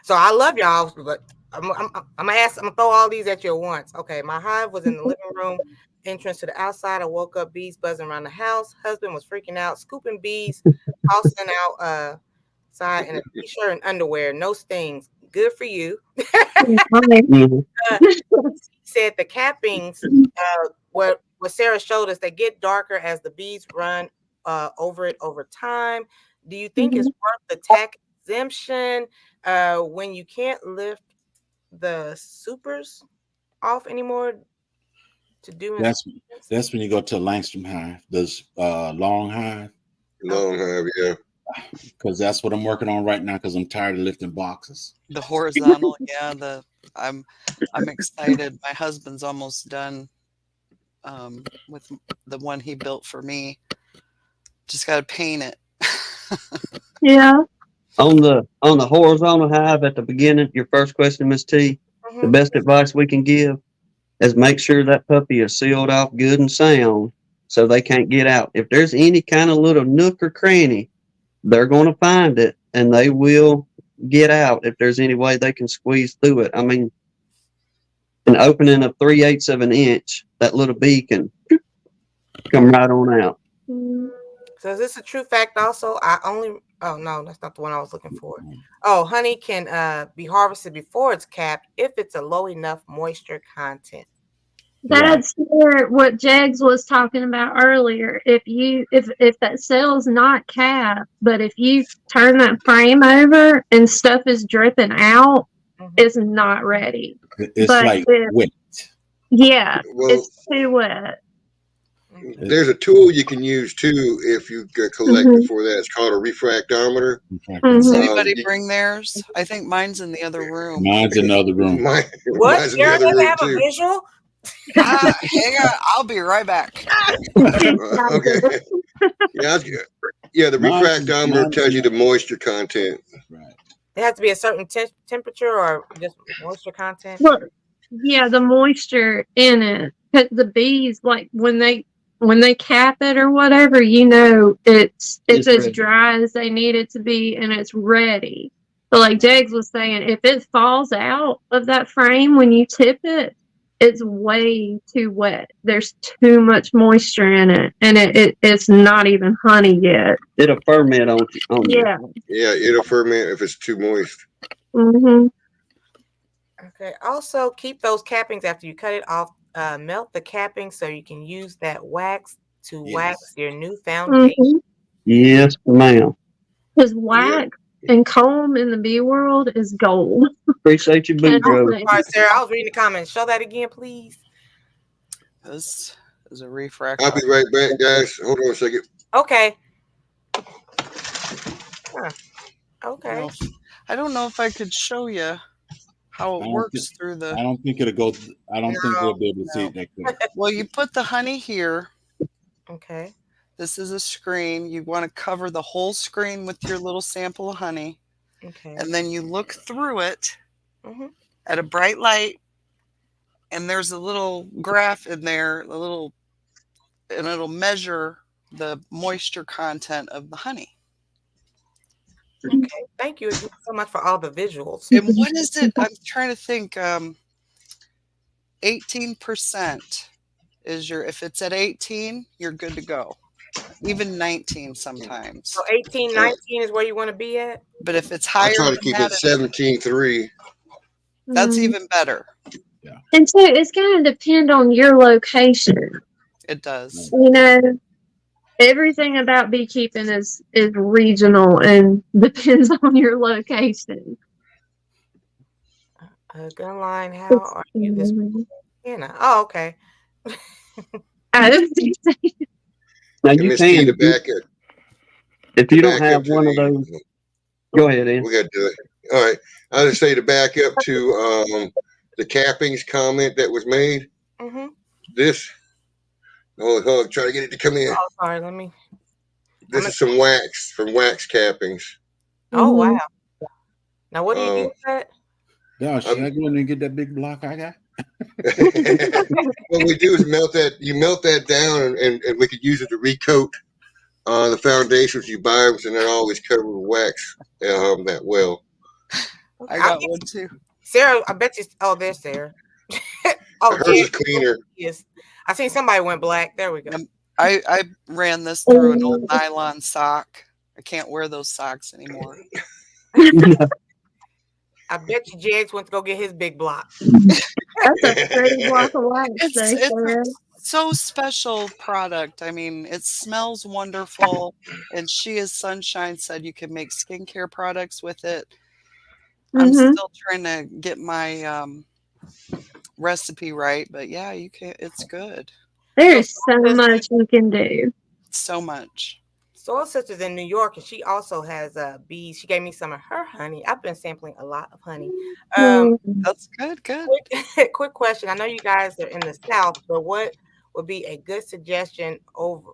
so I love y'all, but I'm gonna throw all these at you at once. Okay, my hive was in the living room, entrance to the outside. I woke up, bees buzzing around the house. Husband was freaking out, scooping bees, tossing out side in a t-shirt and underwear, no stings. Good for you. Said the cappings, what Sarah showed us, they get darker as the bees run over it over time. Do you think it's worth the tax exemption when you can't lift the supers off anymore to do? That's when you go to Langstrom Hive, this long hive. Long hive, yeah. Because that's what I'm working on right now. Because I'm tired of lifting boxes. The horizontal, yeah. I'm excited. My husband's almost done with the one he built for me. Just got to paint it. Yeah. On the horizontal hive at the beginning, your first question, Miss T, the best advice we can give is make sure that puppy is sealed off good and sound so they can't get out. If there's any kind of little nook or cranny, they're going to find it and they will get out if there's any way they can squeeze through it. I mean, an opening of 3/8 of an inch, that little bee can come right on out. So is this a true fact also? Oh no, that's not the one I was looking for. Oh, honey can be harvested before it's capped if it's a low enough moisture content. That's what Jags was talking about earlier. If that cell's not capped, but if you turn that frame over and stuff is dripping out, it's not ready. It's like wet. Yeah, Well, it's too wet. There's a tool you can use too if you collect before that. It's called a refractometer. Does anybody bring theirs? I think mine's in the other room. Mine's in the other room. What? Sarah doesn't have a visual? Hang on, I'll be right back. Okay. Yeah, the refractometer tells you the moisture content. Right. It has to be a certain temperature or just moisture content? Look, yeah, the moisture in it. Because the bees, like when they cap it or whatever, it's as ready. dry as they need it to be and it's ready. But like Jags was saying, if it falls out of that frame when you tip it, it's way too wet. There's too much moisture in it, and it's not even honey yet. It'll ferment on you. Yeah. Yeah, it'll ferment if it's too moist. Okay. Also, keep those cappings after you cut it off. Melt the capping so you can use that wax to wax your new foundation. Yes, ma'am. Because wax and comb in the bee world is gold. Appreciate you, Boudreaux. All right, Sarah, I was reading the comments. Show that again, please. This is a refractor. I'll be right back, guys. Hold on a second. Okay. Okay. I don't know if I could show you how it works through the. I don't think it'll go. I don't think we'll be able to see it that quick. Well, you put the honey here. Okay. This is a screen. You want to cover the whole screen with your little sample of honey. Okay. And then you look through it at a bright light, and there's a little graph in there, and it'll measure the moisture content of the honey. Okay. Thank you so much for all the visuals. And what is it? I'm trying to think. 18% is if it's at 18, you're good to go. Even 19 sometimes. So 18, 19 is where you want to be at? But if it's higher, I try to keep it 17.3. That's even better. Yeah. And so it's going to depend on your location. It does. Everything about beekeeping is regional and depends on your location. Gunline, how are you this week? Oh, okay. I don't think so. Now And you Miss T, can, if to you don't back have up to one of those, go ahead, Ed. we got to do it. All right. I'll just say to back up to the cappings comment that was made. Mm-hmm. This, try to get it to come in. Oh, sorry. Let me. This is some wax from Wax Cappings. Oh, Mhm. wow. Now, what do you do with that? Yeah, should I go in and get that big block I got? What we do is you melt that down, and we could use it to recoat the foundations you buy them, so they're always covered with wax that well. Okay. I got one too. Sarah, I bet you. Oh, there's Sarah. Oh, Hers Jen. is cleaner. Yes. I seen somebody went black. There we go. I ran this through an old nylon sock. I can't wear those socks anymore. I bet you Jags went to go get his big block. That's a pretty block of wax, though, It's Sarah. so special product. I mean, it smells wonderful. And She is Sunshine said you can make skincare products with it. I'm Mhm. still trying to get my recipe right, but yeah, you can. It's good. There's so much you can do. So much. Soul Sisters in New York, and she also has bees. She gave me some of her honey. I've been sampling a lot of honey. That's good. Good. Quick question. I know you guys are in the South, but what would be a good suggestion for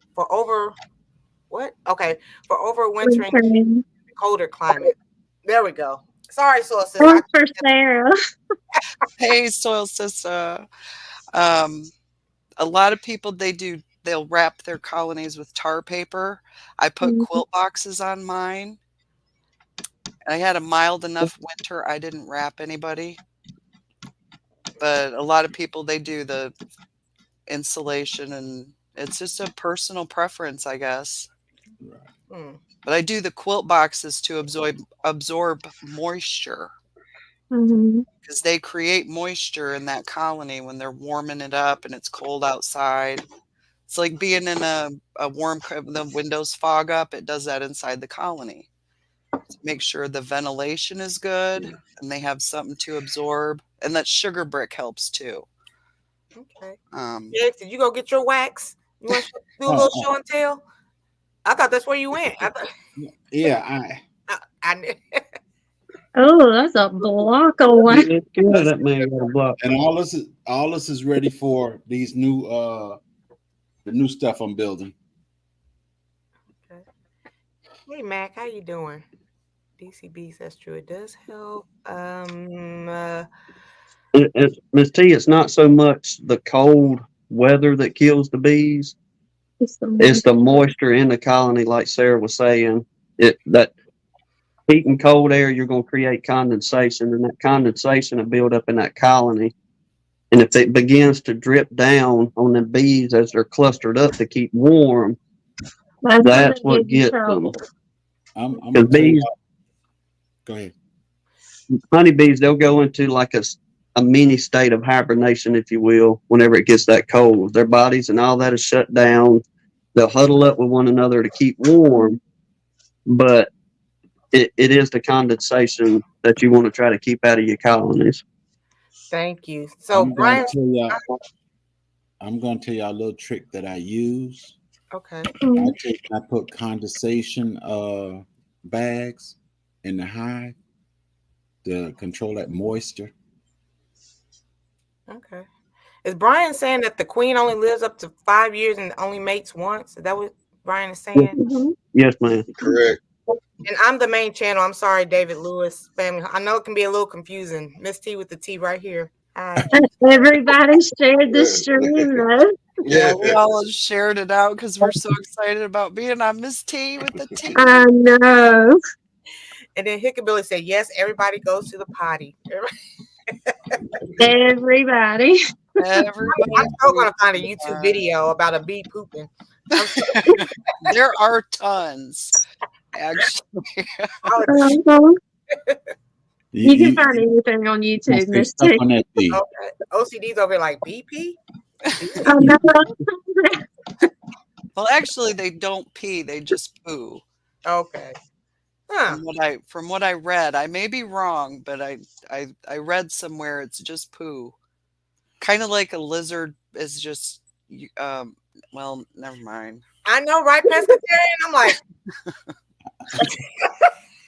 overwintering Returning. colder climate? There we go. Sorry, Soul Sisters. Or for Sarah. Hey, Soil Sister. A lot of people they'll wrap their colonies with tar paper. I put Mhm. quilt boxes on mine. I had a mild enough winter. I didn't wrap anybody. But a lot of people they do the insulation, and it's just a personal preference, I guess. Right. Hmm. But I do the quilt boxes to absorb moisture, Mhm. because they create moisture in that colony when they're warming it up and it's cold outside. It's like being in a warm, the windows fog up. It does that inside the colony to make sure the ventilation is good and they have something to absorb. And that sugar brick helps too. Okay. Um, Jags, did you go get your wax? You want to do a little show and tell? I thought that's where you went. Yeah, Oh, that's a block of wax. Yeah, good. That man got a block. and all this is ready for these new the new stuff I'm building. Okay. Hey Mac, how you doing? DCB says true. It does help. Miss T, it's not so much the cold weather that kills the bees. It's the moisture in the colony, like Sarah was saying. That heat and cold air, you're going to create condensation, and that condensation will build up in that colony. And if it begins to drip down on the bees as they're clustered up to keep warm, that's what gets them. I'm Because gonna tell bees, y'all- go ahead. honeybees, they'll go into like a mini state of hibernation, if you will, whenever it gets that cold. Their bodies and all that is shut down. They'll huddle up with one another to keep warm, but it is the condensation that you want to try to keep out of your colonies. Thank you. So I'm Brian, gonna tell y'all a little trick that I use. okay. I put condensation bags in the hive to control that moisture. Okay. Is Brian saying that the queen only lives up to 5 years and only mates once? Is that what Brian is saying? Mhm. Yes, ma'am. Correct. And I'm the main channel. I'm sorry, David Lewis family. I know it can be a little confusing. Miss T with the T right here. Hi. Everybody shared the stream, though. yeah, we all shared it out because we're so excited about being on Miss T with the T. I know. And then Hickabilly said, yes, everybody goes to the potty. Everybody. Everybody. I'm still going to find a YouTube video about a bee pooping. There are tons, actually. Uh-huh. You can find anything on YouTube, Miss Stuff T. on that bee. Okay. OCD's over here like BP? I know. Well, actually, they don't pee; they just poo. Okay. Huh. From what I read, I may be wrong, but I read somewhere it's just poo. kind of like a lizard is just, well, never mind. I know, right, pescatarian? I'm like,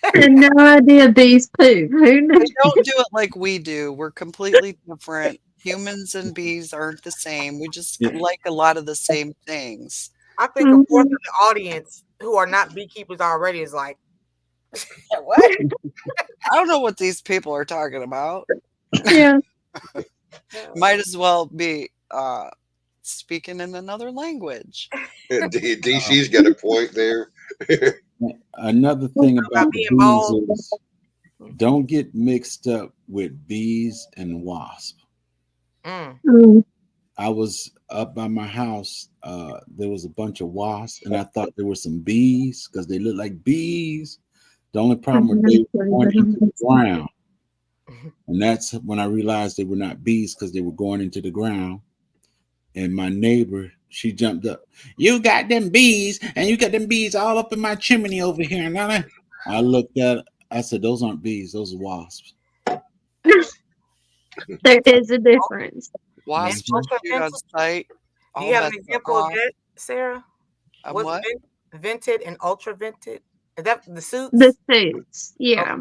I had no idea bees poop. Who They knew? don't do it like we do. We're completely different. Humans and bees aren't the same. We just Yeah. like a lot of the same things. I think a fourth of the audience who are not beekeepers already is like, what? I don't know what these people are talking about. Yeah. Might as well be speaking in another language. DC's got a point there. Another thing about the being bold. bees is don't get mixed up with bees and wasps. Mm. Mm. I was up by my house. There was a bunch of wasps, and I thought there were some bees because they looked like bees. The only problem was they were going into the ground. And that's when I realized they were not bees because they were going into the ground. And my neighbor, she jumped up. You got them bees, and you got them bees all up in my chimney over here. And I looked at it. I said, those aren't bees. Those are wasps. There is a difference. Wasps And shoot on sight. Do All you have an bets are example of off. that, Sarah? What? Vented and ultra vented? Is that the suits? The suits. Yeah.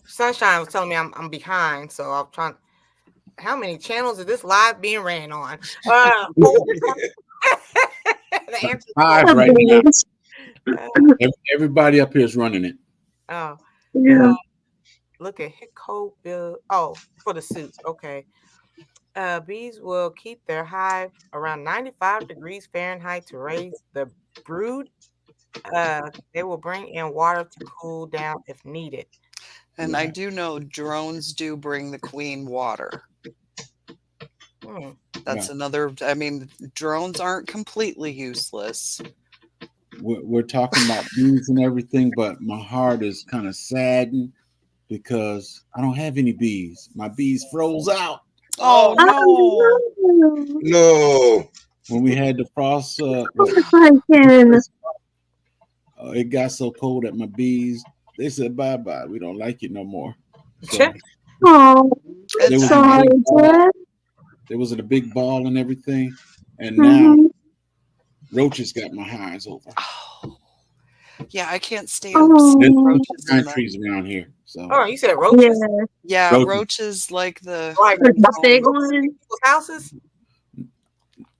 Sunshine was telling me I'm behind, so I'm trying. How many channels is this live being ran on? The answer is Five four. right now. Bees. Everybody up here is running it. Oh, Yeah. look at Hicko Bill. Oh, for the suits. Okay. Bees will keep their hive around 95 degrees Fahrenheit to raise the brood. They will bring in water to cool down if needed. And I do know drones do bring the queen water. Hmm. That's another. I mean, drones aren't completely useless. We're talking about bees and everything, but my heart is kind of saddened because I don't have any bees. My bees froze out Oh no! Oh, no. No. when we had the frost. Heartbreaking. It got so cold that my bees, they said bye-bye. We don't like it no more. So Oh, there It's was, sorry, Dad. there was a big ball and everything, and now Mhm. roaches got my hives over. Oh. Yeah, I can't stand Oh. There's roaches in pine the, trees around here, so Oh, you said roaches? Yeah. yeah, Roaches. roaches like the Like The big roaches in one. people's houses?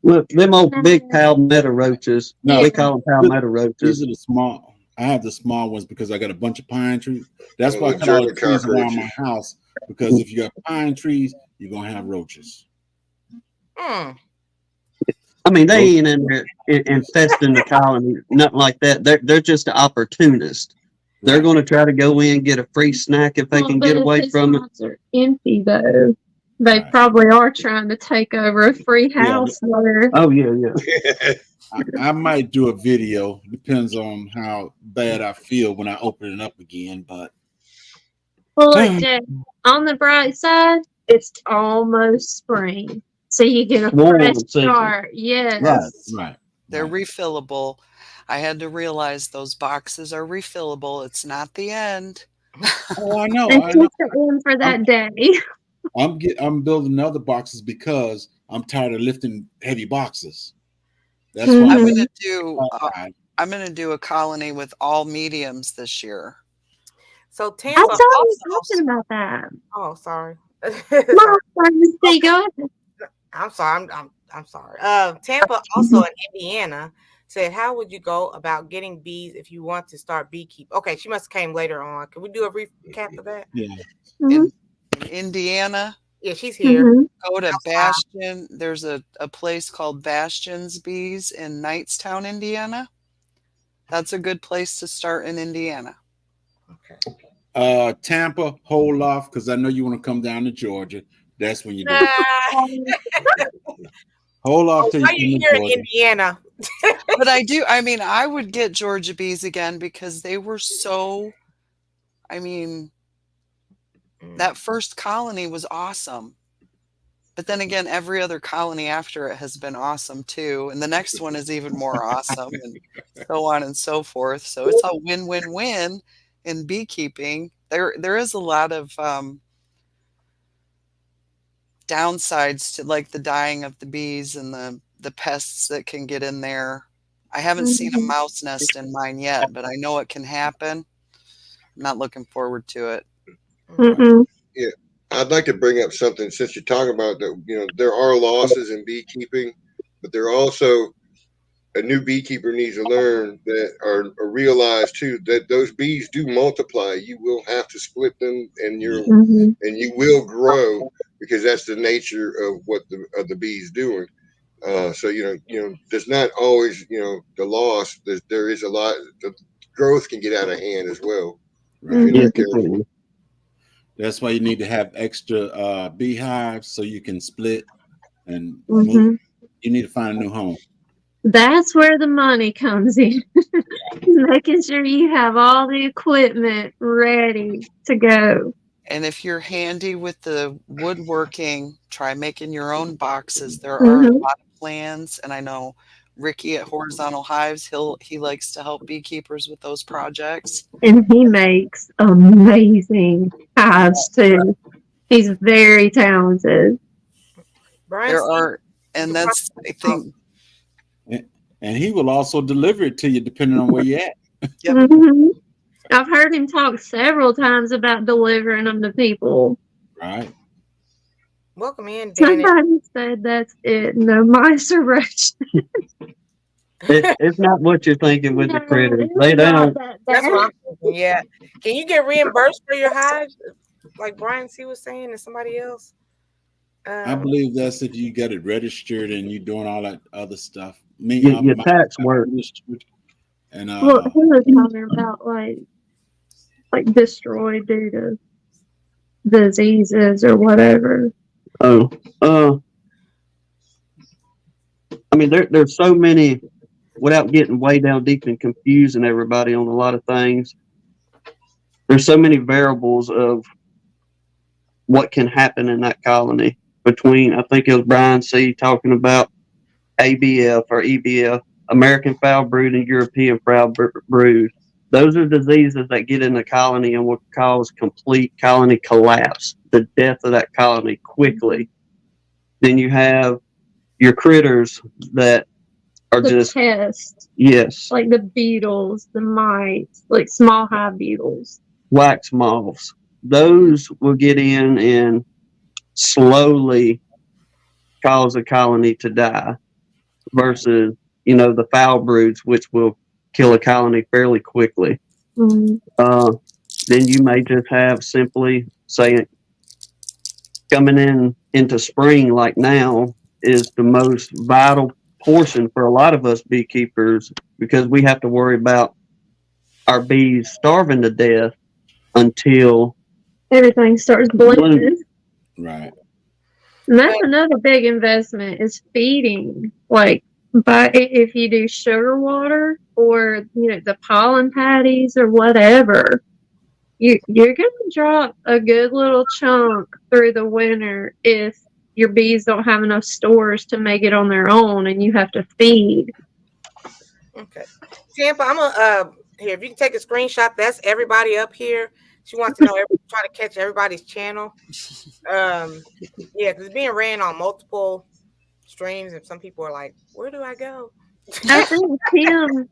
Look, them old big palmetto roaches. No. We call them palmetto roaches. these are the small. I have the small ones because I got a bunch of pine trees. That's Oh, why I the cut all the German trees around my cockroaches. house, because if you got pine trees, you're gonna have roaches. Hmm. I mean, they ain't in there infesting the colony, nothing like that. They're just an opportunist. They're going to try to go in, get a free snack if they Well, can but get if away his from it. house are empty, though, they Right. probably are trying to take over a free Yeah, house there. Oh yeah, yeah. I might do a video. Depends on how bad I feel when I open it up again. But Well, look, Jay, on the bright side, it's almost spring. So you get a Swarm fresh season. start. Yes. right, they're right. refillable. I had to realize those boxes are refillable. It's not the end. Oh, I know. And I know. just in for that day. I'm building other boxes because I'm tired of lifting heavy boxes. That's Mhm. why I'm I'm gonna do. outside. I'm gonna do a colony with all mediums this year. So I Tampa saw you also. talking about that. Oh, sorry. Mom, see, go ahead. I'm sorry. I'm sorry. Tampa also in Indiana said, "How would you go about getting bees if you want to start beekeeping?" Okay, she must have came later on. Can we do a recap of that? Yeah. Mhm. In Indiana, Yeah, she's here. Mhm. go to Outside. Bastion. There's a place called Bastion's Bees in Knightstown, Indiana. That's a good place to start in Indiana. Okay. Tampa, hold off because I know you want to come down to Georgia. That's when you do it. Ah, Hold off till you why come you to here in Georgia. Indiana? But I do. I mean, I would get Georgia bees again because they were so. I mean, that first colony was awesome. But then again, every other colony after it has been awesome too. And the next one is even more awesome, and so on and so forth. So it's a win-win-win in beekeeping. There is a lot of downsides to like the dying of the bees and the pests that can get in there. I haven't seen a mouse nest in mine yet, but I know it can happen. I'm not looking forward to it. Mm-mm. Yeah, I'd like to bring up something since you're talking about that. There are losses in beekeeping, but there are also a new beekeeper needs to learn that or realize too that those bees do multiply. You will have to split them, and Mm-hmm. you will grow because that's the nature of what the bees doing. So there's not always the loss. There is a lot. The growth can get out of hand as well. Right. If you're Yeah, not careful. completely. That's why you need to have extra beehives so you can split and Mm-hmm. move. You need to find a new home. That's where the money comes in. Making sure you have all the equipment ready to go. And if you're handy with the woodworking, try making your own boxes. There are a Mm-hmm. lot of plans, and I know Ricky at Horizontal Hives, he likes to help beekeepers with those projects. And he makes amazing hives too. He's very talented. Brian, There Steve, are, and that's, I think, And he will also deliver it to you depending on where you're at. Yep. Mm-hmm. I've heard him talk several times about delivering them to people. Right. welcome in, Danny. Somebody said that's it. No mice are rushing. It's not what you're thinking with the No, critters. it's They not don't. that That's what bad. I'm thinking. Yeah. Can you get reimbursed for your hives, like Brian C was saying, and somebody else? I believe that's if you get it registered and you're doing all that other stuff. Me, Your tax work. And Well, he was talking about like destroyed due to diseases or whatever. Oh, I mean, there's so many. Without getting way down deep and confusing everybody on a lot of things, there's so many variables of what can happen in that colony. Between, I think it was Brian C. talking about ABF or EBF, American foul brood and European foul brood. Those are diseases that get in the colony and will cause complete colony collapse, the death of that colony quickly. Then you have your critters that are The just, pests, yes, like the beetles, the mites, like small hive beetles. wax moths. Those will get in and slowly cause a colony to die versus, the foul broods, which will kill a colony fairly quickly. Mm. Then you may just have simply saying coming into spring like now is the most vital portion for a lot of us beekeepers because we have to worry about our bees starving to death until Everything starts blooming. right. And that's another big investment is feeding. Like, but if you do sugar water or the pollen patties or whatever, you're gonna drop a good little chunk through the winter if your bees don't have enough stores to make it on their own, and you have to feed. Okay. Tampa, I'm gonna here. If you can take a screenshot, that's everybody up here. She wants to know try to catch everybody's channel. Yeah, because it's being ran on multiple streams, and some people are like, "Where do I go?" I think Tim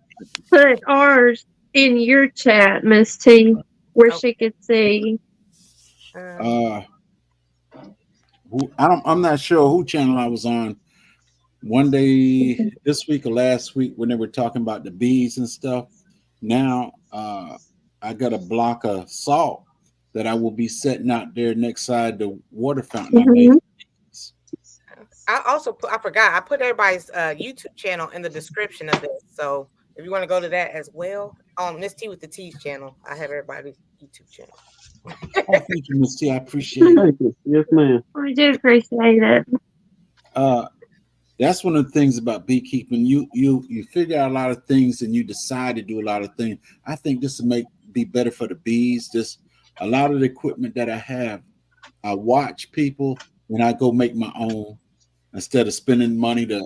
put ours in your chat, Miss T, where she could see. I'm not sure who channel I was on one day this week or last week when they were talking about the bees and stuff. Now I got a block of salt that I will be setting out there next side the water fountain. Mm-hmm. I forgot. I put everybody's YouTube channel in the description of this. So if you want to go to that as well, on Miss T with the T's channel, I have everybody's YouTube channel. Oh, thank you, Miss T. I appreciate it. Thank you. Yes, ma'am. I do appreciate it. That's one of the things about beekeeping. You figure out a lot of things and you decide to do a lot of things. I think this will be better for the bees. Just a lot of the equipment that I have, I watch people when I go make my own instead of spending money to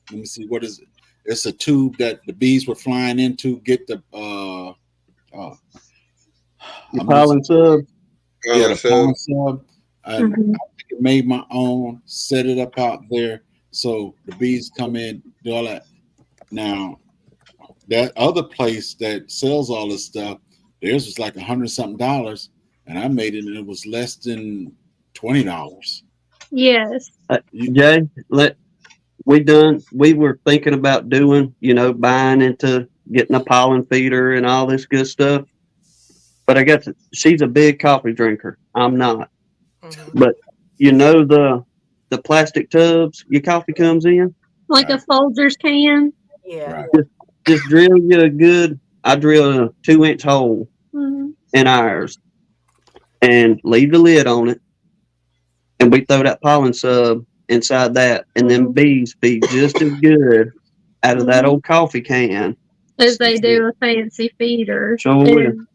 let me see, what is it? It's a tube that the bees were flying into, get the Pollen sub. pollen sub. I made my own, set it up out there so the bees come in, do all that. Now, that other place that sells all this stuff, theirs was like $100 something, and I made it and it was less than $20. Yes. Jay, we were thinking about doing, buying into getting a pollen feeder and all this good stuff. But she's a big coffee drinker. I'm not. Mhm. But the plastic tubs your coffee comes in? Like a Folgers can. Yeah. Right. Just drill you I drill a 2-inch hole Mhm. in ours and leave the lid on it. And we throw that pollen sub inside that. And them bees be just as good out of that old coffee can. As they do a fancy feeder. Sure will. And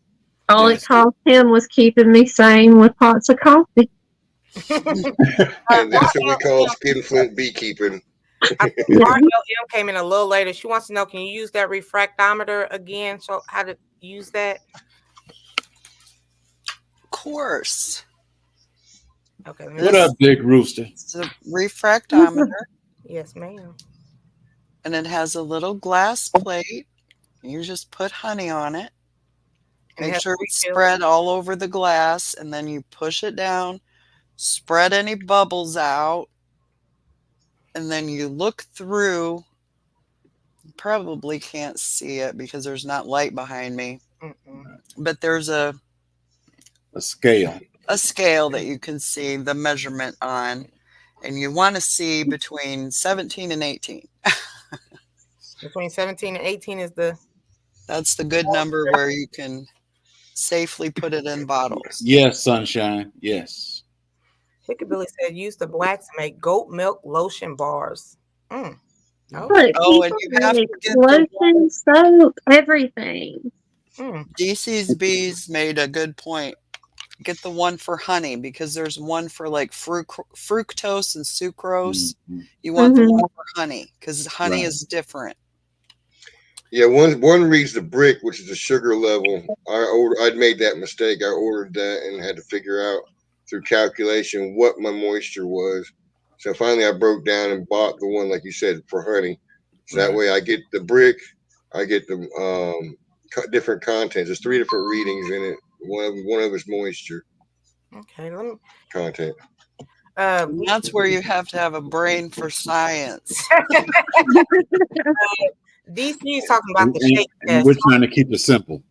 all Yes. it cost him was keeping me sane with pots of coffee. And that's what we call skinflint beekeeping. RLM came in a little later. She wants to know, can you use that refractometer again? So how to use that? Of course. Okay. What up, Big Rooster? It's a refractometer, Yes, ma'am. and it has a little glass plate. You just put honey on it. And it Make has sure to it's refill. spread all over the glass, and then you push it down, spread any bubbles out, and then you look through. You probably can't see it because there's not light behind me, Mm-mm. but there's a scale. scale that you can see the measurement on, and you want to see between 17 and 18. Between 17 and 18 is the. That's the good number where you can safely put it in bottles. Yes, Sunshine. Yes. Hickabilly said use the blacks to make goat milk lotion bars. Oh. But Oh, and people you have to make get the lotion, soap, everything. DC's Bees made a good point. Get the one for honey because there's one for like fructose and sucrose. Mhm. You want the Mhm. one for honey because honey Right. is different. Yeah, one reads the brick, which is the sugar level. I'd made that mistake. I ordered that and had to figure out through calculation what my moisture was. So finally, I broke down and bought the one, like you said, for honey. So that Right. way, I get the brick, I get the different contents. There's 3 different readings in it. One of it's moisture Okay. Let me. content. And that's where you have to have a brain for science. DC is talking about the And- shake and test. we're trying to keep it simple.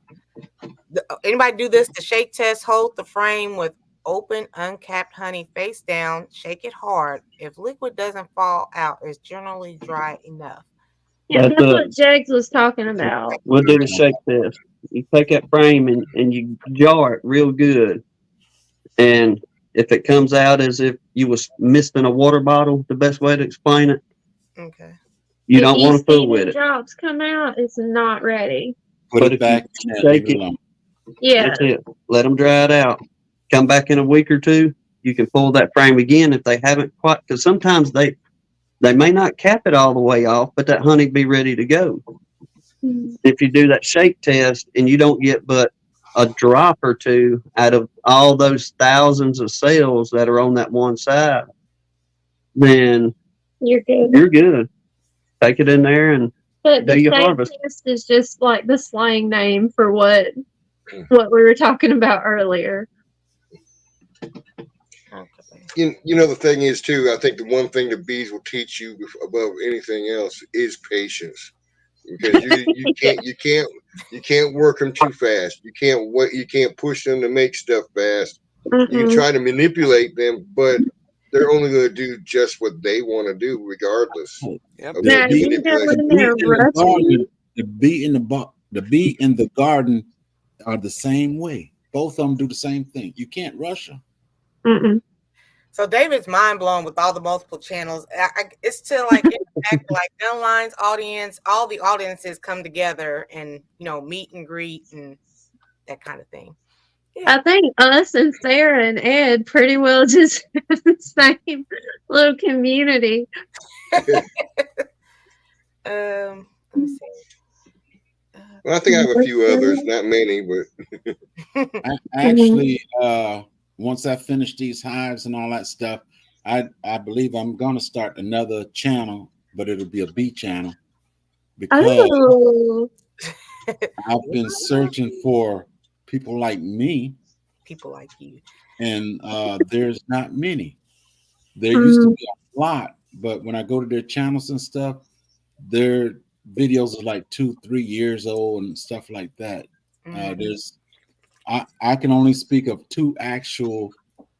Anybody do this? The shake test, hold the frame with open, uncapped honey face down, shake it hard. If liquid doesn't fall out, it's generally dry enough. Yeah, That's that's what Jags was talking about. We'll do the shake test. You take that frame and you jar it real good. And if it comes out as if you was misting a water bottle, the best way to explain it, Okay. you If don't want to see fool with the it. drops come out, it's not ready. Put But it if back you and shake leave it it- alone. Yeah. That's it. Let them dry it out. Come back in a week or two. You can pull that frame again if they haven't quite, because sometimes they may not cap it all the way off, but that honey be ready to go. Mhm. If you do that shake test and you don't get but a drop or two out of all those thousands of cells that are on that one side, then You're good. you're good. Take it in there and But do the your shake harvest. test is just like the slang name for what we were talking about earlier. Okay. You know the thing is too. I think the one thing the bees will teach you above anything else is patience, because you can't work them too fast. You can't push them to make stuff fast. You can Mhm. try to manipulate them, but they're only going to do just what they want to do, regardless Yep. of The Now, what bee- you go manipulation. in The bee there in the rushing. garden, the bee in the garden are the same way. Both of them do the same thing. You can't rush them. Mm-mm. So David's mind blown with all the multiple channels. It's to like impact like Line's audience, all the audiences come together and meet and greet and that kind of thing. I think us and Sarah and Ed pretty well just have the same little community. Let me see. Well, I think I have a few others, not many, but Actually, once I finish these hives and all that stuff, I believe I'm gonna start another channel, but it'll be a bee channel because Oh, I've been searching for people like me, People like you. and there's not many. There used to mm, be a lot, but when I go to their channels and stuff, their videos are like 2-3 years old and stuff like that. Mhm. There's I can only speak of 2 actual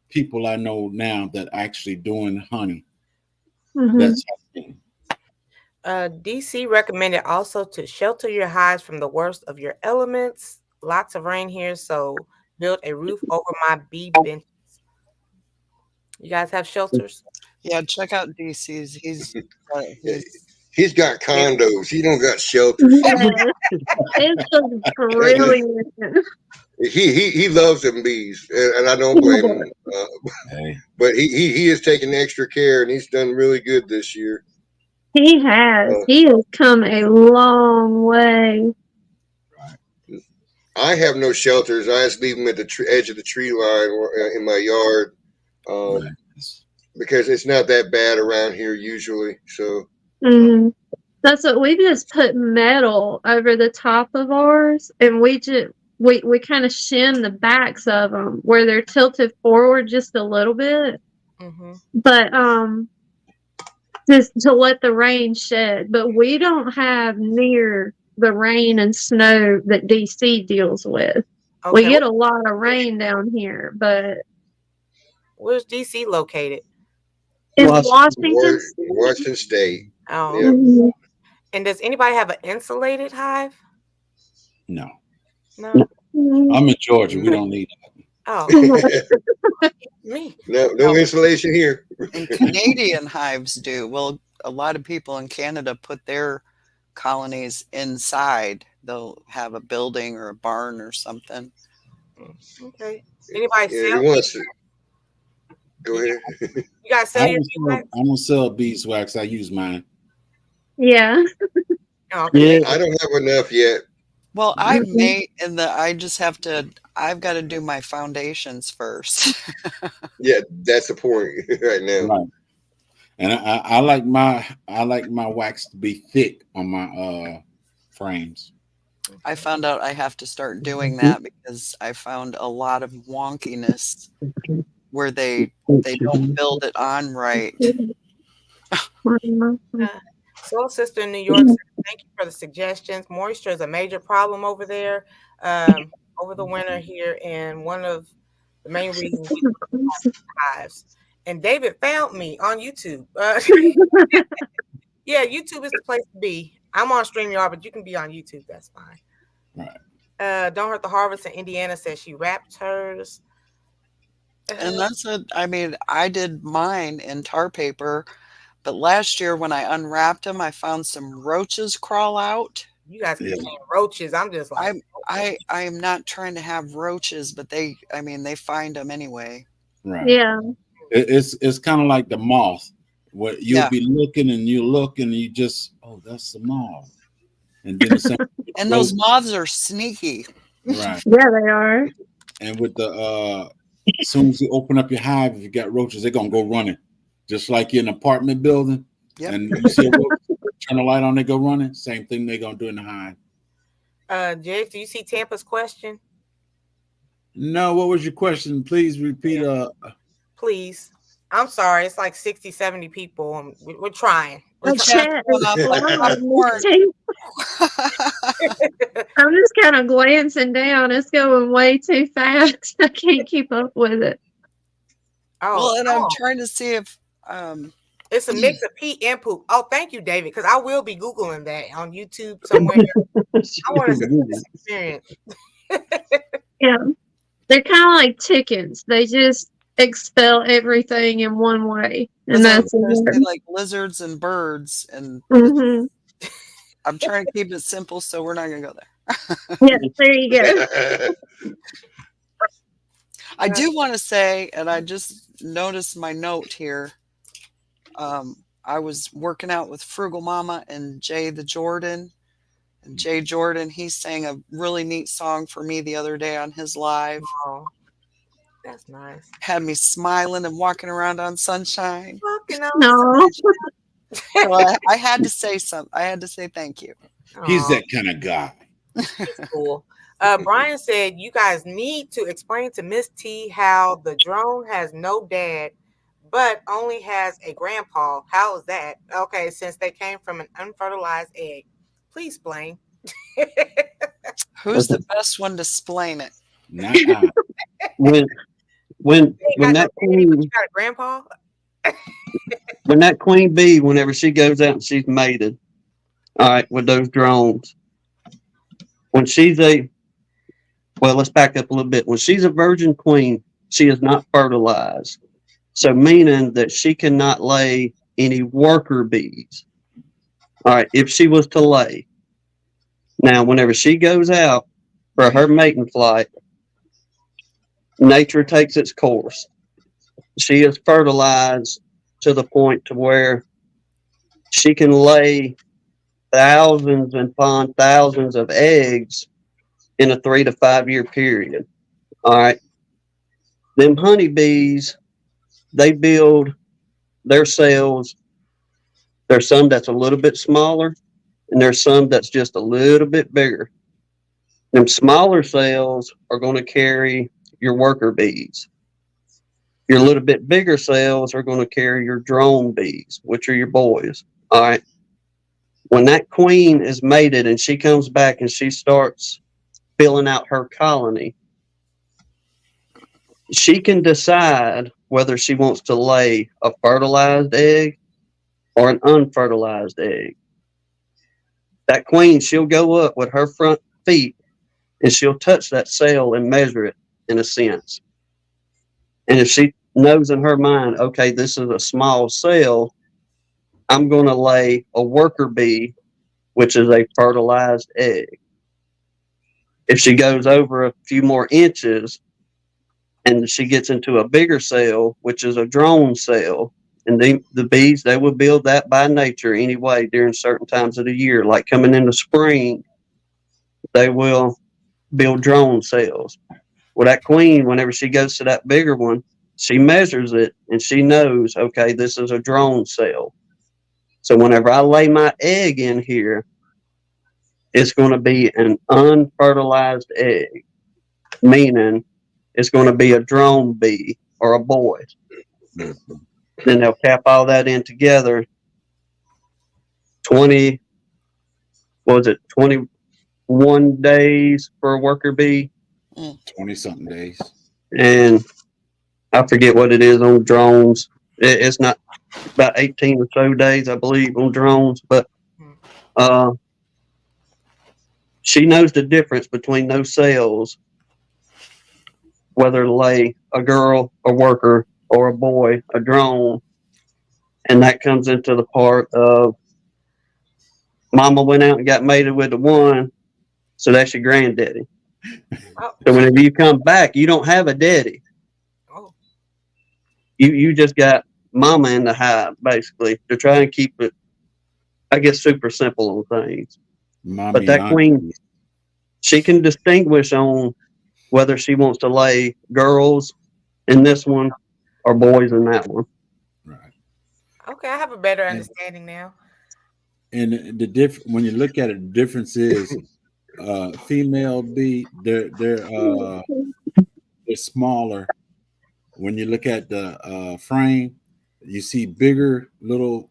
people I know now that actually doing honey. mhm. That's hunting. DC recommended also to shelter your hives from the worst of your elements. Lots of rain here, so build a roof over my bee benches. You guys have shelters? Yeah, check out DC's. Yeah, He's he's got Very condos. He don't got shelters. Yes, it's just brilliant. He loves them bees, and I don't blame him. Hey, But he is taking extra care, and he's done really good this year. He has. Uh, He has come a long way. I have no shelters. I just leave them at the edge of the tree line in my yard, right. because it's not that bad around here usually. So Hmm. That's what we just put metal over the top of ours, and we kind of shim the backs of them where they're tilted forward just a little bit, Mm-hmm. but just to let the rain shed. But we don't have near the rain and snow that DC deals with. We Okay, get a lot of rain down here, but where's DC located? in Washington. Washington State. Washington State. Oh, Yeah. Mhm. and does anybody have an insulated hive? No, No. Mhm. I'm in Georgia. We don't need it. Oh, me. No insulation here. and Canadian hives do. Well, a lot of people in Canada put their colonies inside. They'll have a building or a barn or something. Okay. Anybody Yeah, he sell? wants to. Go ahead. You guys I sell your don't sell beeswax. I use mine. Yeah. Oh, okay. Yeah, I don't have enough yet. Well, I Mhm. may I just have to I've got to do my foundations first. Yeah, that's the point right now. Right. And I like my wax to be thick on my frames. I found out I have to start doing that because I found a lot of wonkiness where they don't build it on right. Soul Sister in New York says, thank you for the suggestions. Moisture is a major problem over there, over the winter here, and one of the main reasons we have hives. And David found me on YouTube. Yeah, YouTube is the place to be. I'm on StreamYard, but you can be on YouTube. That's fine. Right. Don't Hurt the Harvest in Indiana says she wrapped hers. And I did mine in tar paper, but last year when I unwrapped them, I found some roaches crawl out. You guys keep Yeah. saying roaches. I'm just like, I am not trying to have roaches, but they find them anyway. Right. Yeah. It's kind of like the moth, where you'll Yeah. be looking and you look and you just, oh, that's the moth, and then the same. And those moths are sneaky. Right. Yeah, they are. And with the as soon as you open up your hive, if you got roaches, they're gonna go running, just like in an apartment building. Yep. And you see a roach, turn the light on, they go running. Same thing they're gonna do in the hive. Jake, do you see Tampa's question? No, what was your question? Please repeat. Please. I'm sorry. It's like 60, 70 people. We're trying. The chat is Popcorn. flowing. I'm just kind of glancing down. It's going way too fast. I can't keep up with it. Well, and I'm Oh, trying to see if it's a mix of pee and poop. Oh, thank you, David, because I will be Googling that on YouTube somewhere. I want to see this experience. Yeah. They're kind of like chickens. They just expel everything in one way. And that's it. like lizards and birds, and Hmm. I'm trying to keep it simple, so we're not going to go there. Yeah, there you go. I do want to say, and I just noticed my note here. I was working out with Frugal Mama and Jay the Jordan. And Jay Jordan, he sang a really neat song for me the other day on his live. Oh. That's nice. Had me smiling and walking around on sunshine. Walking on No. So I had to say something. I had to say thank you. He's Aw, that kind of guy. he's cool. Brian said you guys need to explain to Miss T how the drone has no dad, but only has a grandpa. How is that? Okay, since they came from an unfertilized egg. Please explain. Who's the best one to explain it? Nah. when You ain't got no that daddy, but queen you got a grandpa. when that queen bee, whenever she goes out and she's mated, all right, with those drones, when she's let's back up a little bit. When she's a virgin queen, she is not fertilized. So meaning that she cannot lay any worker bees. All right, if she was to lay. Now, whenever she goes out for her mating flight, nature takes its course. She is fertilized to the point to where she can lay thousands and upon thousands of eggs in a 3 to 5 year period. All right. Them honeybees, they build their cells. There's some that's a little bit smaller, and there's some that's just a little bit bigger. Them smaller cells are going to carry your worker bees. Your little bit bigger cells are going to carry your drone bees, which are your boys. All right. When that queen is mated and she comes back and she starts filling out her colony, she can decide whether she wants to lay a fertilized egg or an unfertilized egg. That queen, she'll go up with her front feet and she'll touch that cell and measure it in a sense. And if she knows in her mind, okay, this is a small cell, I'm going to lay a worker bee, which is a fertilized egg. If she goes over a few more inches and she gets into a bigger cell, which is a drone cell, and the bees, they will build that by nature anyway during certain times of the year, like coming into spring, they will build drone cells. Well, that queen, whenever she goes to that bigger one, she measures it and she knows, okay, this is a drone cell. So whenever I lay my egg in here, it's going to be an unfertilized egg, meaning it's going to be a drone bee or a boy. Mm-hmm. Then they'll cap all that in together. 21 days for a worker bee? 20-something days. And I forget what it is on drones. It's not about 18 or so days, I believe, on drones. But she knows the difference between those cells, whether to lay a girl, a worker, or a boy, a drone. And that comes into the part of mama went out and got mated with the one, so that's your granddaddy. Oh. So whenever you come back, you don't have a daddy. Oh. You just got mama in the hive, basically, to try and keep it, I guess, super simple on things. Mommy, But that queen, she can distinguish on whether she wants to lay girls in this one or boys in that one. Right. Okay, I have a better understanding now. And the when you look at it, the difference is female bee, they're smaller. When you look at the frame, you see bigger little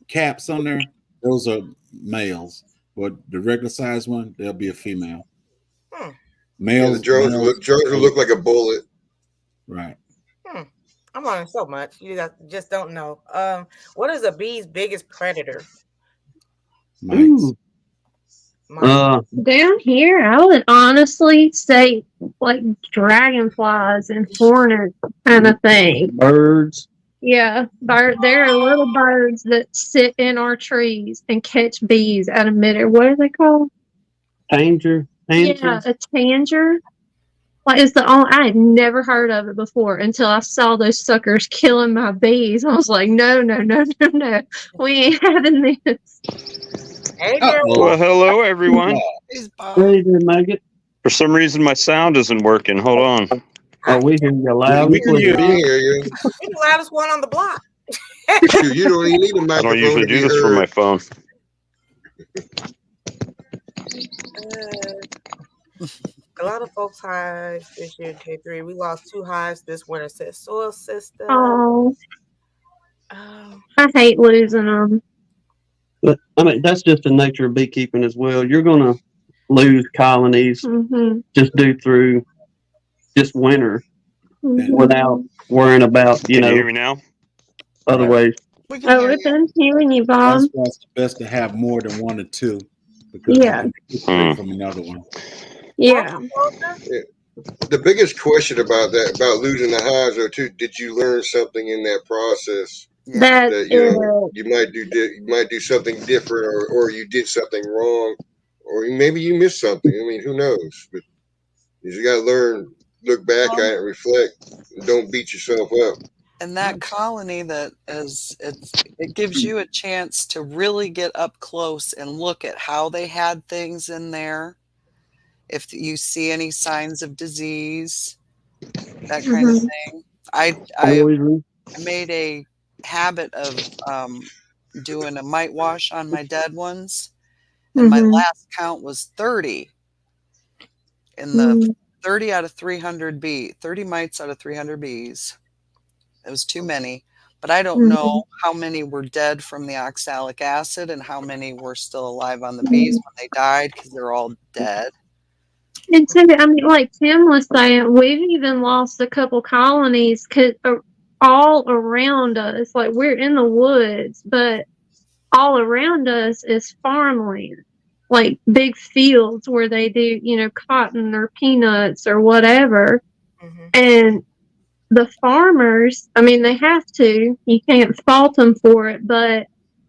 caps on there. Those are males. But the regular size one, they'll be a female. Males. Yeah, the drones will look like a bullet. Right. I'm learning so much. You just don't know. What is a bee's biggest predator? Mites. Down here, I would honestly say like dragonflies and hornets kind of thing. Birds. Yeah, there are little birds that sit in our trees and catch bees out of midair. What are they called? Tanger. Yeah, a tanger. Like it's the only I had never heard of it before until I saw those suckers killing my bees. I was like, no, we ain't having this. Hey, there. Well, hello everyone. He's Bob. Hey there, Maggot. For some reason, my sound isn't working. Hold on. Oh, we hear you loud We and can hear clear. We hear you. You're the loudest one on the block. Shoot, you don't even need a I microphone don't usually to do be this from my heard. phone. A lot of folks hives this year in K3. We lost 2 hives this winter. Says soil system. Oh, Um, I hate losing them. But I mean, that's just the nature of beekeeping as well. You're gonna lose colonies Mm-hmm. just due through just winter Mm-hmm. without worrying about, Can you hear me now? other Right. ways. We can Oh, hear we've you. been hearing you, Bob. That's why it's best to have more than one or two, because Yeah. you can separate from another one. Yeah. Walker? The biggest question about that, about losing the hives, though, too, did you learn something in that process Yeah. That that you might do something different, or you did something wrong, or maybe you missed something. I mean, who knows? But you got to learn, look back at it, and reflect. And don't beat yourself up. And that colony that is, it gives you a chance to really get up close and look at how they had things in there. If you see any signs of disease, that kind of thing. I Poison. made a habit of doing a mite wash on my dead ones, and my last count was 30 in the 30 out of 300 bee, 30 mites out of 300 bees. It was too many, but I don't know how many were dead from the oxalic acid and how many were still alive on the bees when they died, because they're all dead. And too, I mean, like Tim was saying, we've even lost a couple colonies all around us. Like we're in the woods, but all around us is farmland, like big fields where they do, cotton or peanuts or whatever. Mm-hmm. And the farmers, I mean, they have to. You can't fault them for it, but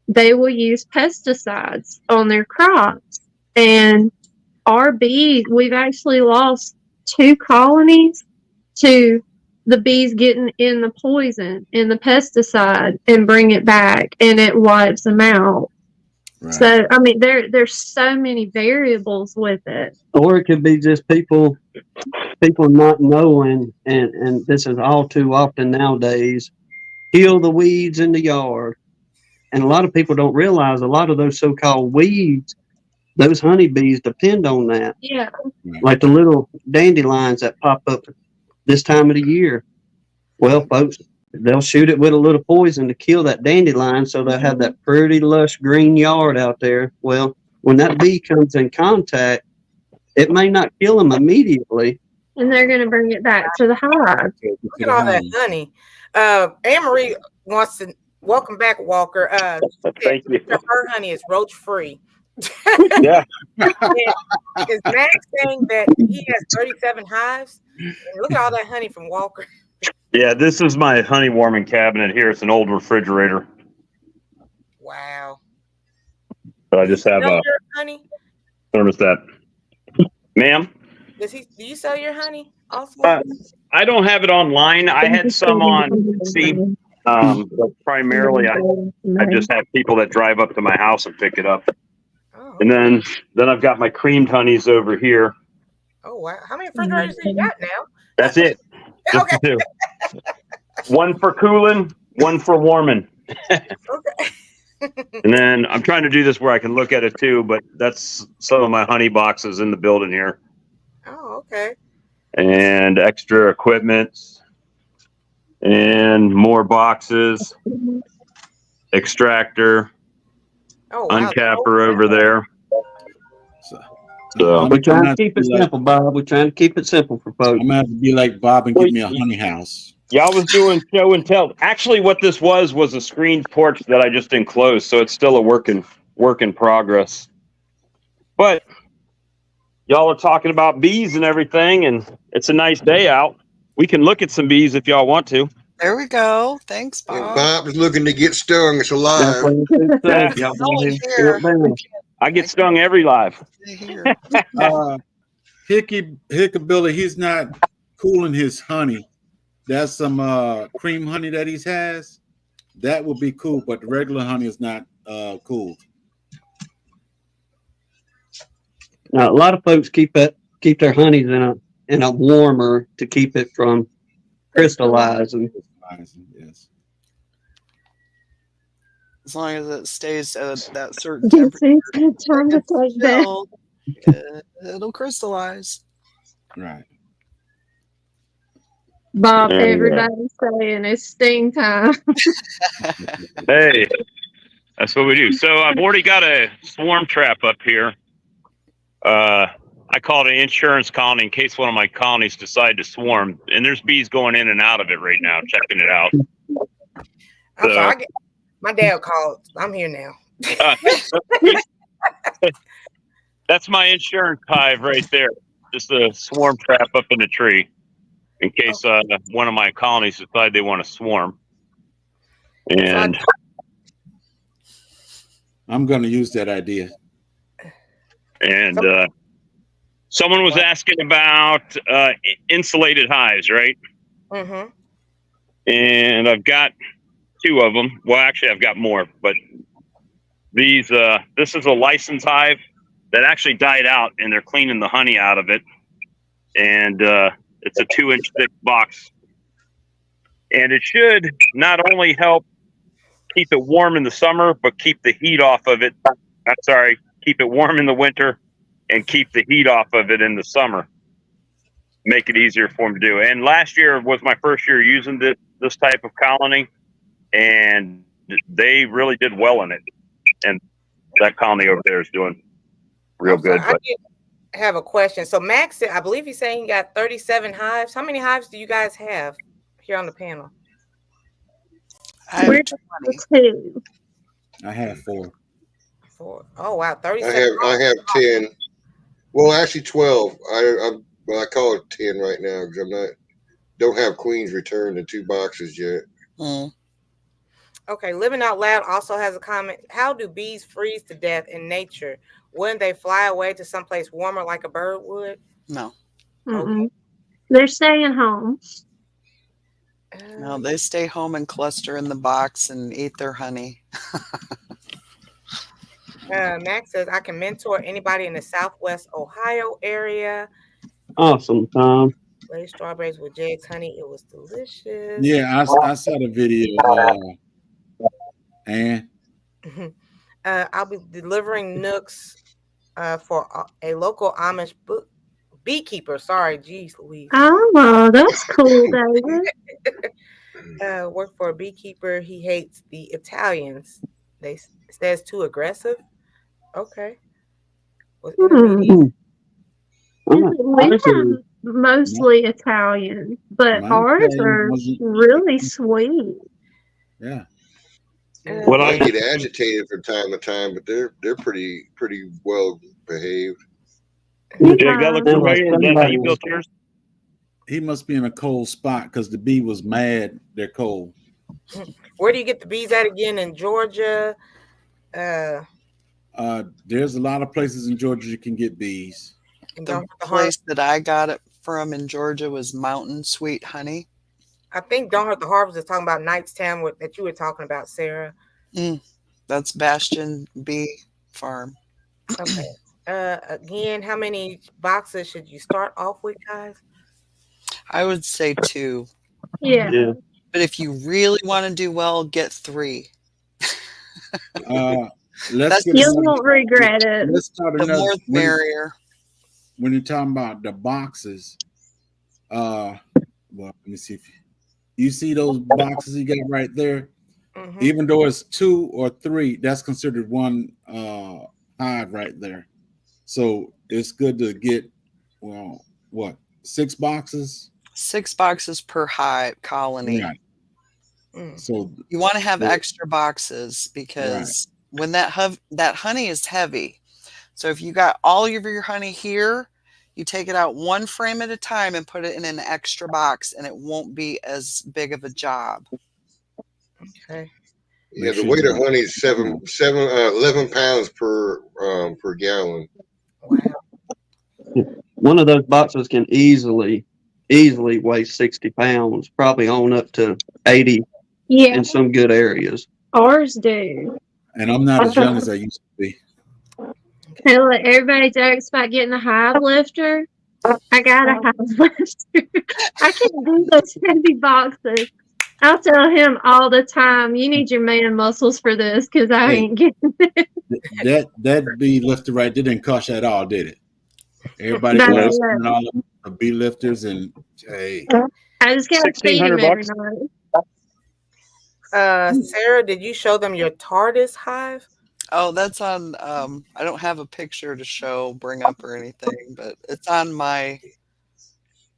they will use pesticides on their crops. And our bees, we've actually lost 2 colonies to the bees getting in the poison, in the pesticide, and bring it back, and it wipes them out. Right. So, I mean, there's so many variables with it. Or it could be just people not knowing, and this is all too often nowadays, kill the weeds in the yard. And a lot of people don't realize a lot of those so-called weeds, those honeybees depend on that. Yeah. Like the little dandelions that pop up this time of the year. Well, folks, they'll shoot it with a little poison to kill that dandelion, so they'll have that pretty lush green yard out there. Well, when that bee comes in contact, it may not kill them immediately. And they're going to bring it back to the hive. Look at all that honey. Anne-Marie wants to welcome back, Walker. Thank you. Her honey is roach free. Yeah. Is Max saying that he has 37 hives? And look at all that honey from Walker. Yeah, this is my honey warming cabinet here. It's an old refrigerator. Wow. But I just have Sell a your honey? thermostat. Ma'am? Do you sell your honey also? I don't have it online. I had some on Etsy, but primarily I just have people that drive up to my house and pick it up. Oh, And then I've got my creamed honeys over here. oh wow. How many refrigerators do you got now? That's it. Just Okay. the 2. One for cooling, one for warming. Okay. And then I'm trying to do this where I can look at it too, but that's some of my honey boxes in the building here. Oh, okay. And extra equipment and more boxes, extractor, Oh, wow. uncapper over there. So We're trying to keep it simple, Bob. We're trying to keep it simple for folks. I'm gonna have to be like Bob and get me a honey house. y'all was doing show and tell. Actually, what this was a screened porch that I just enclosed, so it's still a work in progress. But y'all are talking about bees and everything, and it's a nice day out. We can look at some bees if y'all want to. There we go. Thanks, If Bob. Bob's looking to get stung, it's That's alive. what it says. Yeah. Y'all No one need to here. shut down. I get stung every live. Here. Hickabilly, he's not cooling his honey. That's some cream honey that he has. That would be cool, but the regular honey is not cooled. Now, a lot of folks keep their honeys in in a warmer to keep it from crystallizing. Yes. As long as it stays at that certain Yes, temperature, it's good time to it's take that. chill, it'll crystallize. Right. Bob, Yeah. everybody's saying it's sting time. Hey, that's what we do. So I've already got a swarm trap up here. I call it an insurance colony in case one of my colonies decide to swarm. And there's bees going in and out of it right now, checking it out. I'm sorry. My dad called. I'm here now. That's my insurance hive right there. Just a swarm trap up in the tree in case one of my colonies decide they want to swarm. And I'm going to use that idea. And someone was asking about insulated hives, right? Mm-hmm. And I've got 2 of them. Well, actually, I've got more, but these this is a licensed hive that actually died out, and they're cleaning the honey out of it. And it's a 2-inch thick box, and it should not only help keep it warm in the summer, but keep the heat off of it. I'm sorry, keep it warm in the winter and keep the heat off of it in the summer. Make it easier for them to do. And last year was my first year using this type of colony, and they really did well in it. And that colony over there is doing real good. I did have a question. So Max, I believe he's saying he got 37 hives. How many hives do you guys have here on the panel? I We're have 20. 2. I have 4. 4. Oh wow, I 37. have 10. Well, actually 12. I call it 10 right now because don't have queens returned in 2 boxes yet. Mm. Okay, Living Out Loud also has a comment. How do bees freeze to death in nature? Wouldn't they fly away to someplace warmer like a bird would? No, Mm-mm. They're staying home. no, they stay home and cluster in the box and eat their honey. Max says, I can mentor anybody in the Southwest Ohio area. Awesome, Tom. Lady strawberries with Jake's honey. It was delicious. Yeah, I saw the video. And I'll be delivering nooks for a local Amish beekeeper. Sorry, geez, Louise. Oh, that's cool, David. Work for a beekeeper. He hates the Italians. They says too aggressive. Okay. With intermediate. We have mostly Italian, but Mine ours Italian are wasn't- really sweet. yeah. What I I get agitated from time to time, but they're pretty well behaved. Jake, that looks familiar. Is that how you built yours? He must be in a cold spot because the bee was mad. They're cold. Where do you get the bees at again? In Georgia? There's a lot of places in Georgia you can get bees. And The Don't Hurt the place Harvest. that I got it from in Georgia was Mountain Sweet Honey. I think Don't Hurt the Harvest is talking about Knightstown that you were talking about, Sarah. That's Bastion Bee Farm. Okay. Again, how many boxes should you start off with, guys? I would say 2, Yeah. Yeah. but if you really want to do well, get 3. Let's get You another- won't regret it. Let's start The another. more the merrier. When you're talking about the boxes, well, let me see if you see those boxes you got right there. Mhm. Even though it's 2 or 3, that's considered one hive right there. So it's good to get 6 boxes. 6 boxes per hive colony. Right. Mm. So You want to have Right. extra boxes because when that honey is heavy. So if you got all of your honey here, you take it out 1 frame at a time and put it in an extra box, and it won't be as big of a job. Okay. Yeah, the weight of honey is 11 pounds per gallon. Wow. One of those boxes can easily weigh 60 pounds, probably on up to 80 Yeah, in some good areas. ours do. and I'm not as young as I used to be. Hey, look, everybody jokes about getting a hive lifter. I gotta have Lester. I can't do those heavy boxes. I'll tell him all the time, you need your man muscles for this because I Hey. ain't getting That bee lifter right there didn't cost you at all, did it? Everybody that. go out Yes. and all the bee lifters and hey, I just gotta feed him 1,600 every bucks. night. Sarah, did you show them your TARDIS hive? Oh, that's on. I don't have a picture to show, bring up, or anything, but it's on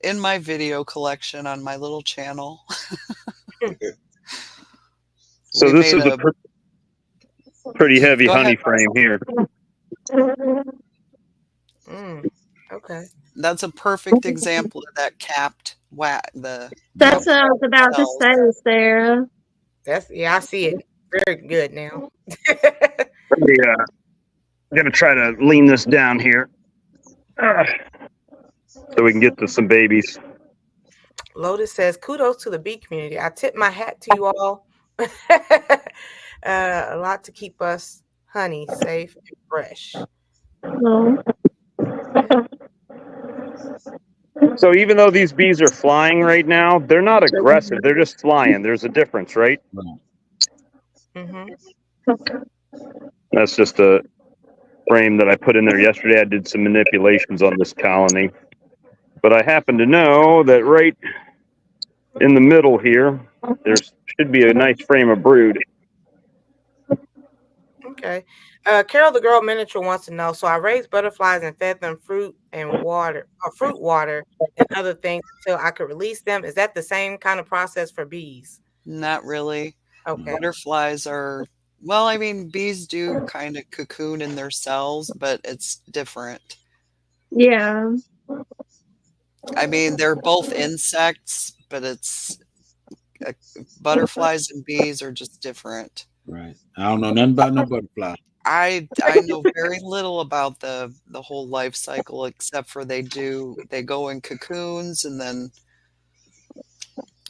in my video collection on my little channel. So We this made is a pretty heavy Go ahead, honey frame here. Okay. That's a perfect example of that capped the That's what I was about to cells. say, Sarah. I see it very good now. Let me, I'm gonna try to lean this down here, so we can get to some babies. Lotus says, kudos to the bee community. I tip my hat to you all. A lot to keep us honey safe and fresh. Well, So even though these bees are flying right now, they're not aggressive. They're just flying. There's a difference, right? Mm-hmm. That's just a frame that I put in there yesterday. I did some manipulations on this colony. But I happen to know that right in the middle here, there should be a nice frame of brood. Okay. Carol the Girl Miniature wants to know, so I raised butterflies and fed them fruit water and other things until I could release them. Is that the same kind of process for bees? Not really. Okay. Butterflies are, well, I mean, bees do kind of cocoon in their cells, but it's different. yeah. I mean, they're both insects, but it's butterflies and bees are just different. right. I don't know nothing about no butterfly. I know very little about the whole life cycle, except for they go in cocoons, and then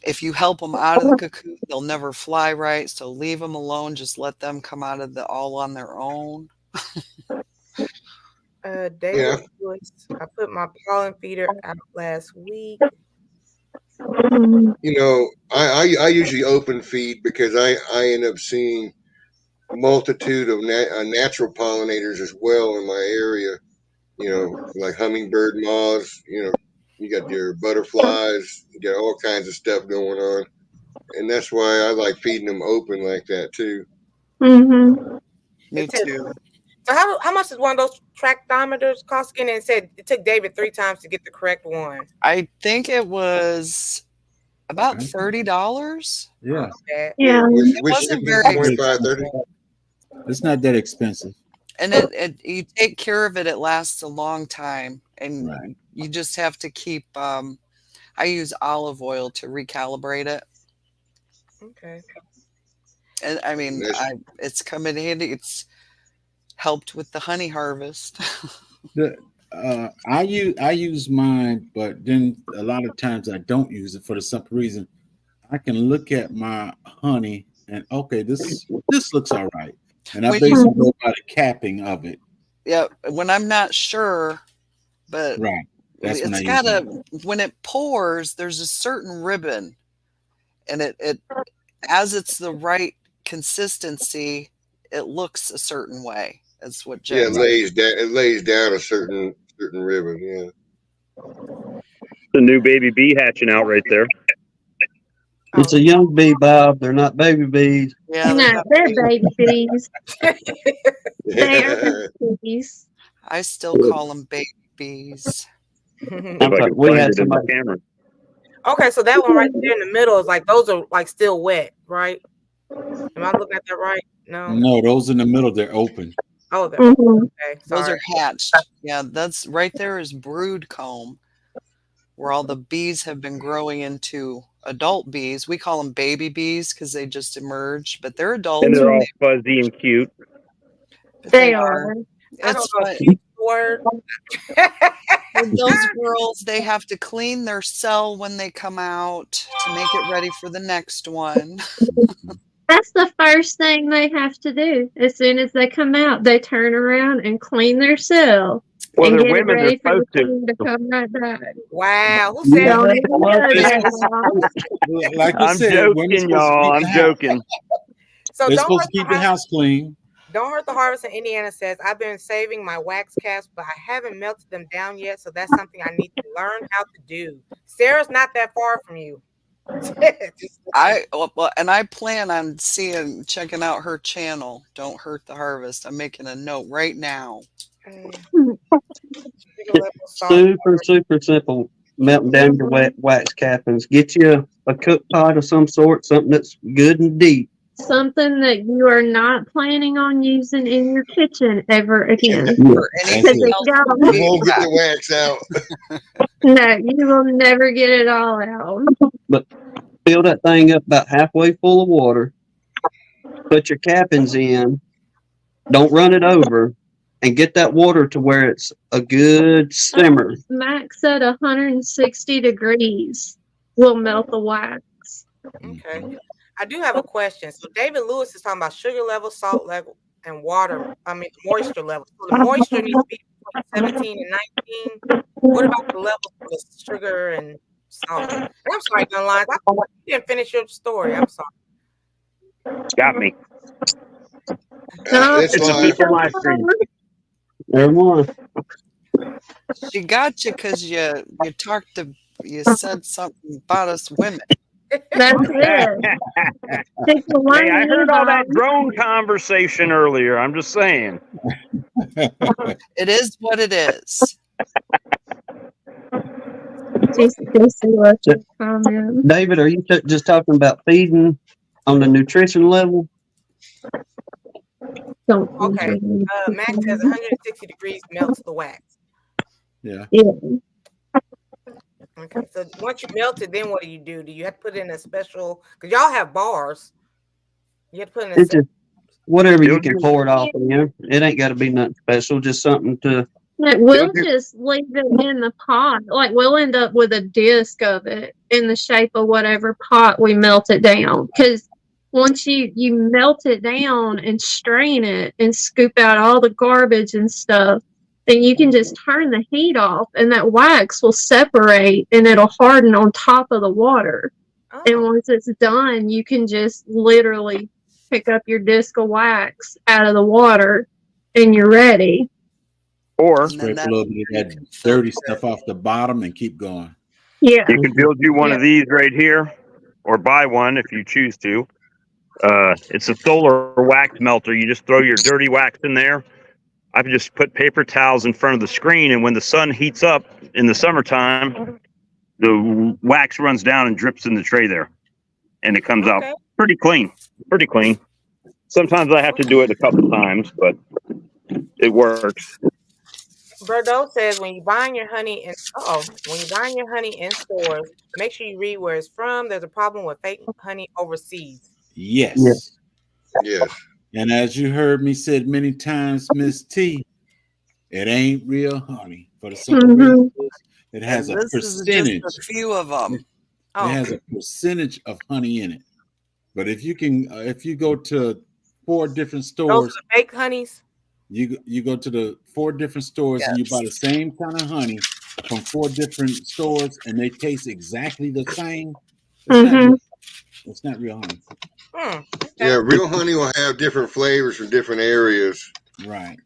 if you help them out of the cocoon, they'll never fly right. So leave them alone. Just let them come out of all on their own. David Lewis, I put my pollen feeder out last week. You know, I usually open feed because I end up seeing a multitude of natural pollinators as well in my area. You know, like hummingbird moths. You know, you got your butterflies. You got all kinds of stuff going on, and that's why I like feeding them open like that too. Mm-hmm. Me too. So how much does one of those tractometers cost again? And it said it took David 3 times to get the correct one. I think it was about $30. Yeah. Yeah. It wasn't very 25, 30. It's not that expensive. And you take care of it, it lasts a long time, and Right. you just have to keep I use olive oil to recalibrate it. Okay. And I mean, it's come in handy. It's helped with the honey harvest. I use mine, but then a lot of times I don't use it for the simple reason I can look at my honey and okay, this looks all right, and I When basically go by the capping of it. Yeah, when I'm not sure, but Right. That's when I it's use gotta when it pours, there's a certain ribbon, and it as it's the right consistency, it looks a certain way. That's what Yeah, Jen it lays down a certain ribbon. Yeah. The new baby bee hatching out right there. It's a young bee, Bob. They're not baby bees. Yeah, No, they're baby bees. They're bees. I still call them baby bees. If I can We find had it in the somebody. camera. Okay, so that one right there in the middle is like those are like still wet, right? Am I looking at that right? No. No, those in the middle, they're open. Oh, they're Mhm. okay. Those Sorry. are hatched. Yeah, that's right there is brood comb, where all the bees have been growing into adult bees. We call them baby bees because they just emerged, but they're adults. And they're all fuzzy and cute. But They are. I don't It's know fun. if you word. With those girls, they have to clean their cell when they come out to make it ready for the next one. That's the first thing they have to do. As soon as they come out, they turn around and clean their cell Well, and they're get it women. They're ready for the supposed to. queen to come right back. Wow, who Yeah, said Don't that? even go there, y'all. Like we I'm said, women's joking, supposed to y'all. keep I'm the house. joking. So They're don't supposed hurt to keep the the harvest. house clean. Don't hurt the harvest in Indiana says I've been saving my wax caps, but I haven't melted them down yet. So that's something I need to learn how to do. Sarah's not that far from you. And I plan on checking out her channel. Don't hurt the harvest. I'm making a note right now. super simple. Melting down your wax cappings. Get you a cook pot of some sort, something that's good and deep. Something that you are not planning on using in your kitchen ever again. Or anything it. else. You won't get the wax out. No, you will never get it all out. But fill that thing up about halfway full of water. Put your cappings in. Don't run it over. And get that water to where it's a good simmer. Max at 160 degrees will melt the wax. Okay. I do have a question. So David Lewis is talking about sugar level, salt level, and water. I mean moisture level. So the moisture needs to be between 17 and 19. What about the levels of the sugar and salt? And I'm sorry, Dunlines. You didn't finish your story. I'm sorry. Got me. No, It's It's a live. people live stream. Everyone. She got you because you said something about us women. that's it. People Hey, I learn heard all that about drone conversation earlier. I'm just saying. It is what it is. comment. David, are you just talking about feeding on the nutrition level? Don't Okay. Max says 160 degrees melts the wax. Yeah. Yeah. Okay. So once you melt it, then what do? Do you have to put in a special? Because y'all have bars. You have to put in a It's just whatever you can pour it off in there. It ain't got to be nothing special. Just something to. Like, we'll just leave it in the pot. Like, we'll end up with a disc of it in the shape of whatever pot we melt it down. Because once you melt it down and strain it and scoop out all the garbage and stuff, then you can just turn the heat off and that wax will separate and it'll harden on top of the water. Oh. And once it's done, you can just literally pick up your disc of wax out of the water and you're ready. Or Scrape a little bit of that dirty stuff off the bottom and keep going. Yeah. you can build you one of these right here, or buy one if you choose to. It's a solar wax melter. You just throw your dirty wax in there. I've just put paper towels in front of the screen, and when the sun heats up in the summertime, the wax runs down and drips in the tray there, and it comes out pretty clean. Pretty clean. Sometimes I have to do it a couple times, but it works. Bordeaux says when you're buying your honey in stores, make sure you read where it's from. There's a problem with fake honey overseas. Yes. Yes. And as you heard me said many times, Miss T, it ain't real honey. For the simple reason it has a percentage. Is just a few of them. It has a percentage of honey in it. But if you go to 4 different stores, those are the fake honeys. You go to the 4 different stores and you buy the same kind of honey from 4 different stores and they taste exactly the same. It's not real honey. Yeah, real honey will have different flavors from different areas. Right.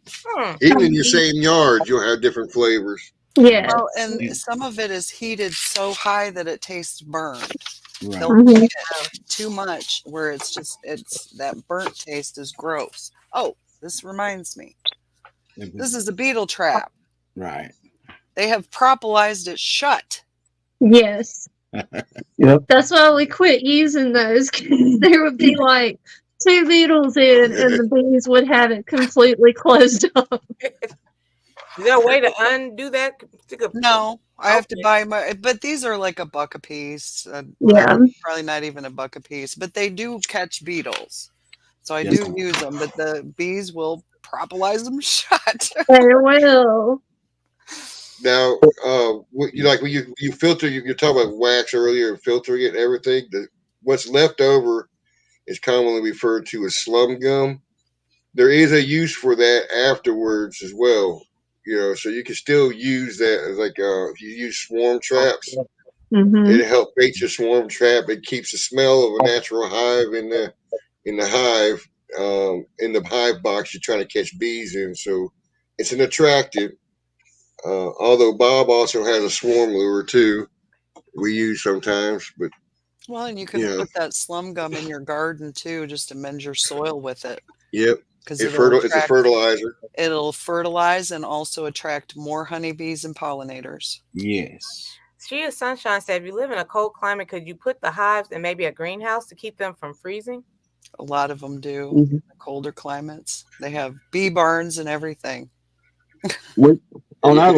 Even in your same yard, you'll have different flavors. Yeah. Well, and some of it is heated so high that it tastes burned. Right. They'll heat it too much where it's that burnt taste is gross. Oh, this reminds me. This is a beetle trap. Right. They have propolized it shut. Yes. Yep. That's why we quit using those, because there would be like 2 beetles in and the bees would have it completely closed up. Is there a way to undo that? No, I have to buy but these are like $1 a piece. Probably not even $1 a piece, but they do catch beetles. So I do use them, but the bees will propolize them shut. They will. Now, when you filter, you're talking about wax earlier, filtering it and everything. What's left over It's commonly referred to as slum gum. There is a use for that afterwards as well. So you can still use that as like if you use swarm traps, Mm-hmm. it helps bait your swarm trap. It keeps the smell of a natural hive in the hive, in the hive box you're trying to catch bees in. So it's an attractant. Although Bob also has a swarm lure too, we use sometimes. But Well, and you can put that slum gum in your garden too, just to mend your soil with it. Yep, Because it's a fertilizer. It'll fertilize and also attract more honeybees and pollinators. Yes. She is Sunshine said, if you live in a cold climate, could you put the hives in maybe a greenhouse to keep them from freezing? A lot of them do. Mhm. In colder climates. They have bee barns and everything. On our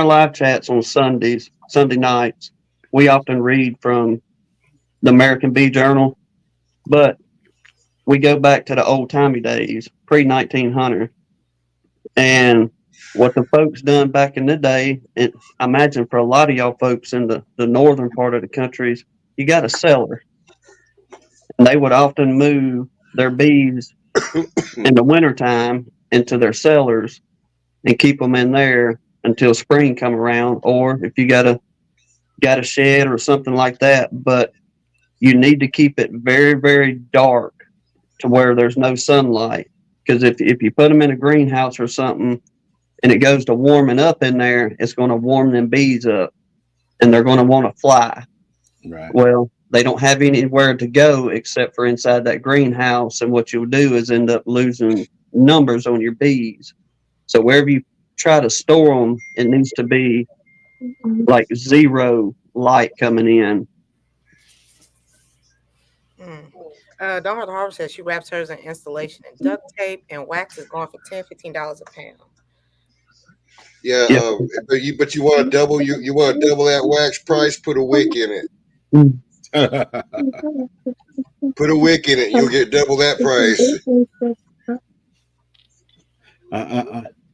live chats on Sunday nights, we often read from the American Bee Journal, but we go back to the old timey days, pre-1900, and what the folks done back in the day. And I imagine for a lot of y'all folks in the northern part of the countries, you got a cellar, and they would often move their bees in the wintertime into their cellars and keep them in there until spring come around, or if you got a shed or something like that. But you need to keep it very, very dark to where there's no sunlight, because if you put them in a greenhouse or something and it goes to warming up in there, it's going to warm them bees up and they're going to want to fly. Right. Well, they don't have anywhere to go except for inside that greenhouse, and what you'll do is end up losing numbers on your bees. So wherever you try to store them, it needs to be like zero light coming in. Don't Hurt the Harbor says she wraps hers in installation and duct tape, and wax is going for $10-15 a pound. Yeah, Yeah. But you want to double you want to double that wax price? Put a wick in it. Put a wick in it. You'll get double that price.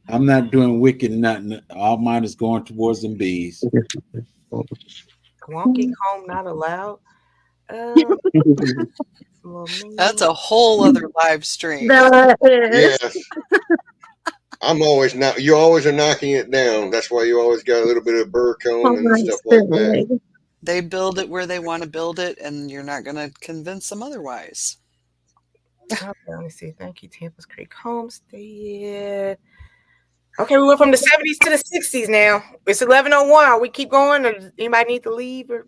I'm not doing wicked nothing. All mine is going towards them bees. Wonky comb not allowed. That's a whole other live stream. That is. Yes. You always are knocking it down. That's why you always got a little bit of burr cone and stuff like that. They build it where they want to build it, and you're not going to convince them otherwise. Okay, let me see. Thank you, Tampa's Creek Homestead. Okay, we went from the 70s to the 60s now. It's 11:01. We keep going, or anybody need to leave? Or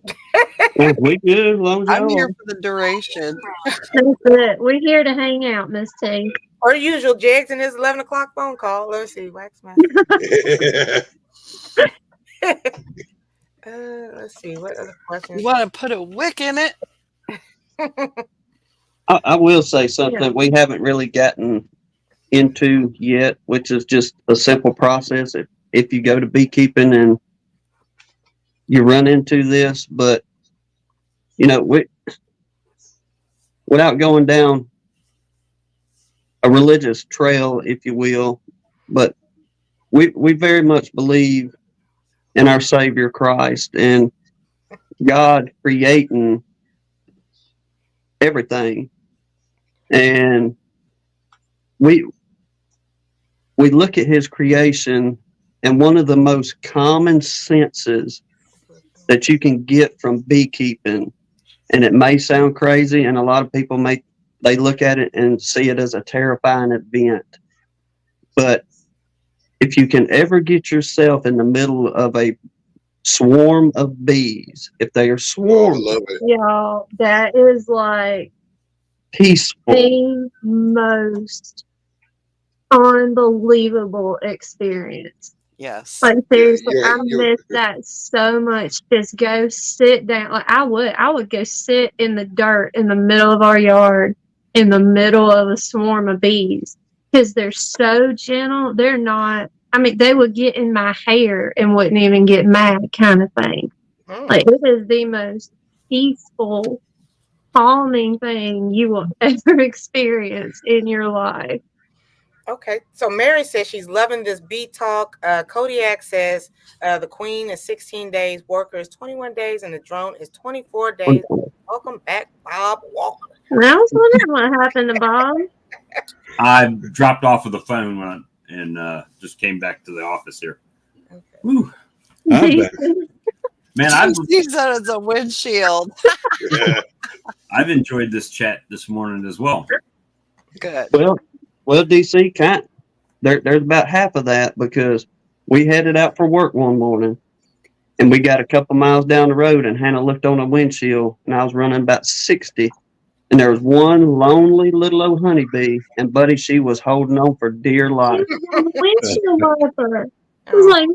We good as long as I'm y'all here are. for the duration. That's it. We're here to hang out, Miss T. or usual, Jags in his 11 o'clock phone call. Let's see, Wax Master. Let's see, what other questions? You want to put a wick in it? I will say something we haven't really gotten into yet, which is just a simple process. If you go to beekeeping and you run into this, but without going down a religious trail, if you will, but we very much believe in our Savior Christ and God creating everything. And we look at his creation, and one of the most common senses that you can get from beekeeping, and it may sound crazy, and a lot of people they look at it and see it as a terrifying event, but if you can ever get yourself in the middle of a swarm of bees, if they are swarming, love it. Y'all, that is like peaceful, the most unbelievable experience. Yes. Like seriously, Yeah, I miss that so much. Just go sit down. Like I would go sit in the dirt in the middle of our yard, in the middle of a swarm of bees, because they're so gentle. They're not. I mean, they would get in my hair and wouldn't even get mad, kind of thing. Like it is the most peaceful, calming thing you will ever experience in your life. Okay, so Mary says she's loving this bee talk. Kodiak says the queen is 16 days, worker is 21 days, and the drone is 24 days. Welcome back, Bob Walker. I was wondering what happened to Bob. I dropped off of the phone and just came back to the office here. Okay. Whew. I'm back. Man, He said it's a windshield. I've enjoyed this chat this morning as well. Good. Well, DC, there's about half of that because we headed out for work one morning and we got a couple miles down the road and Hannah looked on a windshield and I was running about 60 and there was one lonely little old honeybee and buddy, she was holding on for dear life. Windshield wiper. I was like,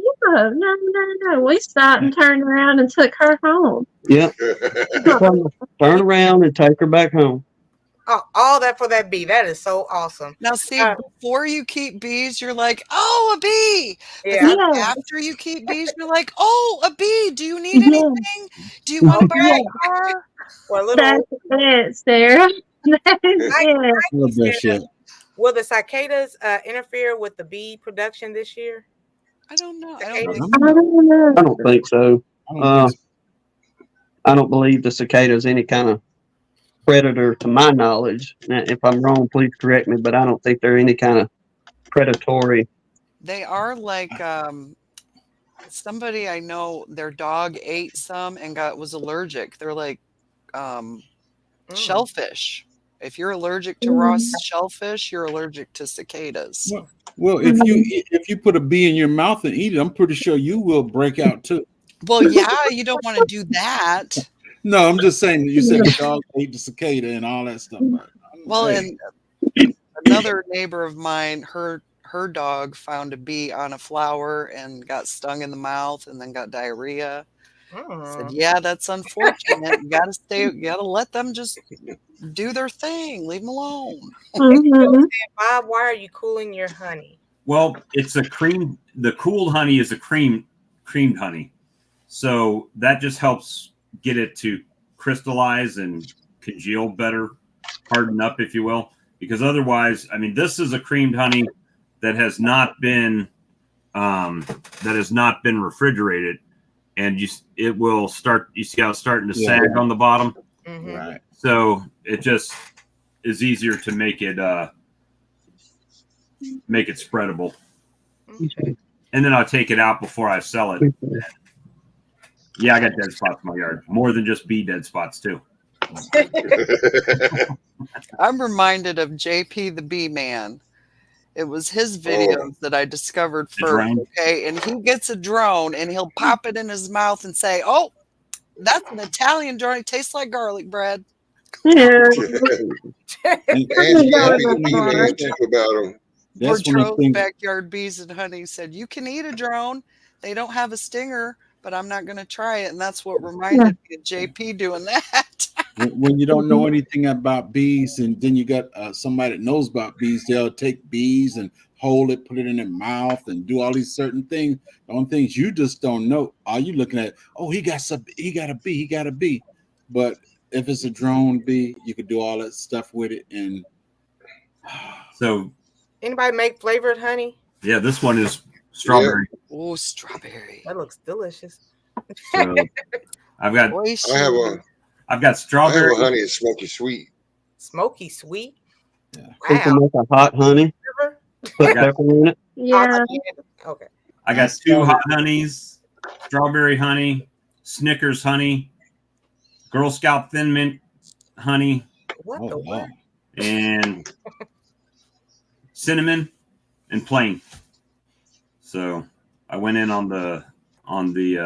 no. We stopped and turned around and took her home. Yep. Turn around and take her back home. Oh, all that for that bee. That is so awesome. Now, see, before you keep bees, you're like, oh, a bee. But Yeah. then Yeah. after you keep bees, you're like, oh, a bee. Do you need anything? Do you want to buy a car? Well, little That's it, Sarah. That's it. Love that shit. will the cicadas interfere with the bee production this year? I don't know. I Cicadas. don't think I don't know. I don't think so. I don't think so. I don't believe the cicada is any kind of predator to my knowledge. Now, if I'm wrong, please correct me, but I don't think they're any kind of predatory. they are like somebody I know, their dog ate some and was allergic. They're like shellfish. If you're allergic to raw shellfish, you're allergic to cicadas. Well, if you put a bee in your mouth and eat it, I'm pretty sure you will break out too. Well, yeah, you don't want to do that. No, I'm just saying. You said the dog ate the cicada and all that stuff. Well, Hey. and another neighbor of mine, her dog found a bee on a flower and got stung in the mouth and then got diarrhea. Said, yeah, that's unfortunate. You gotta let them just do their thing. Leave them alone. Mhm. Bob, why are you cooling your honey? Well, it's a cream. The cooled honey is a creamed honey, so that just helps get it to crystallize and congeal better, harden up, if you will. Because otherwise, I mean, this is a creamed honey that has not been refrigerated, and it will start. You see how it's starting to sag on the bottom. Mhm. Right. So it just is easier to make it spreadable. And then I'll take it out before I sell it. Yeah, I got dead spots in my yard. More than just bee dead spots too. I'm reminded of JP the Bee Man. It was his videos that I discovered The first. drone? Okay, and he gets a drone and he'll pop it in his mouth and say, "Oh, that's an Italian drone. It tastes like garlic bread." Yeah. And And Yeah, happy to be that's there fine. talk about them. that's one of the Portro's things. Backyard Bees and Honey said, "You can eat a drone. They don't have a stinger, but I'm not going to try it." And that's what reminded me of JP doing that. When you don't know anything about bees, and then you got somebody that knows about bees, they'll take bees and hold it, put it in their mouth, and do all these certain things. On things you just don't know. All you looking at, oh, he got a bee. But if it's a drone bee, you could do all that stuff with it. And So Anybody make flavored honey? yeah, this one is strawberry. Oh, strawberry. That looks delicious. So I've got Oyster. I've got I have strawberry. a honey that's smoky sweet. Smoky sweet. Yeah. You can Wow. make a hot honey, River? put pepper in it. Yeah. Okay. I got 2 hot honeys, strawberry honey, Snickers honey, Girl Scout Thin Mint honey, What oh, the wow. what? and cinnamon and plain. So I went in on the honeys.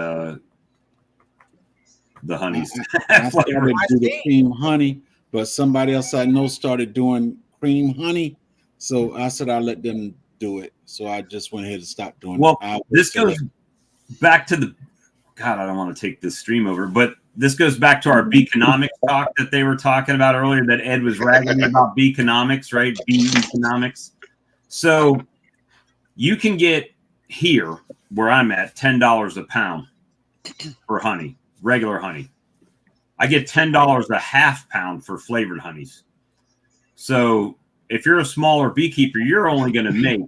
I started to do the cream honey, but somebody else I know started doing cream honey. So I said I'll let them do it. So I just went ahead and stopped doing Well, it. this goes back to God, I don't want to take this stream over, but this goes back to our Beaconomics talk that they were talking about earlier, that Ed was ragging me about Beaconomics, right? Beaconomics. So you can get here where I'm at $10 a pound for honey, regular honey. I get $10 a half pound for flavored honeys. So if you're a smaller beekeeper, you're only going to make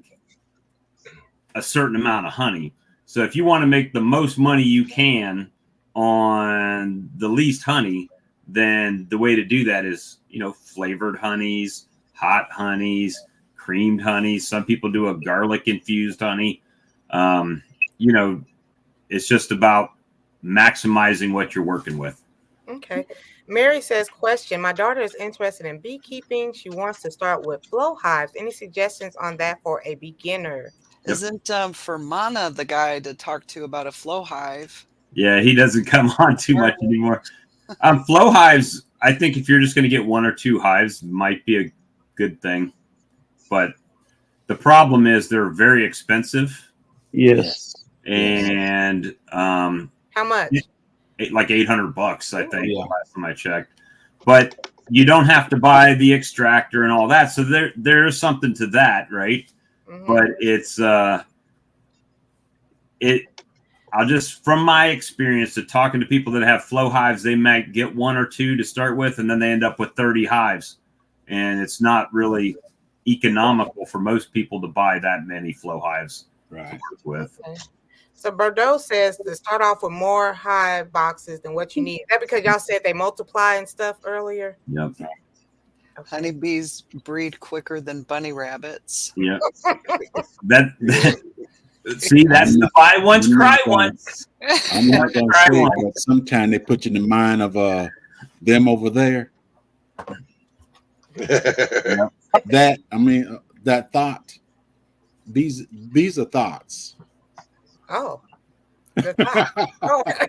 a certain amount of honey. So if you want to make the most money you can on the least honey, then the way to do that is, flavored honeys, hot honeys, creamed honeys. Some people do a garlic infused honey. It's just about maximizing what you're working with. Okay. Mary says, question, my daughter is interested in beekeeping. She wants to start with flow hives. Any suggestions on that for a beginner? Isn't Fermana the guy to talk to about a flow hive? Yeah, he doesn't come on too much anymore. Flow hives, I think if you're just going to get 1 or 2 hives, might be a good thing. But the problem is they're very expensive. Yes. And How much? like $800, I think, last time I checked. But you don't have to buy the extractor and all that. So there's something to that, right? Mm-hmm. But it's I'll just, from my experience of talking to people that have flow hives, they might get 1 or 2 to start with, and then they end up with 30 hives. And it's not really economical for most people to buy that many flow hives to work with. Okay. So Bordeaux says to start off with more hive boxes than what you need. Is that because y'all said they multiply and stuff earlier? Yep. Okay. Honeybees breed quicker than bunny rabbits. Yep. See, that's the buy once, cry once. I'm not gonna say it, but sometimes they put you in the mind of them over there. That that thought. These are thoughts. Oh. Good thought. Oh. Okay.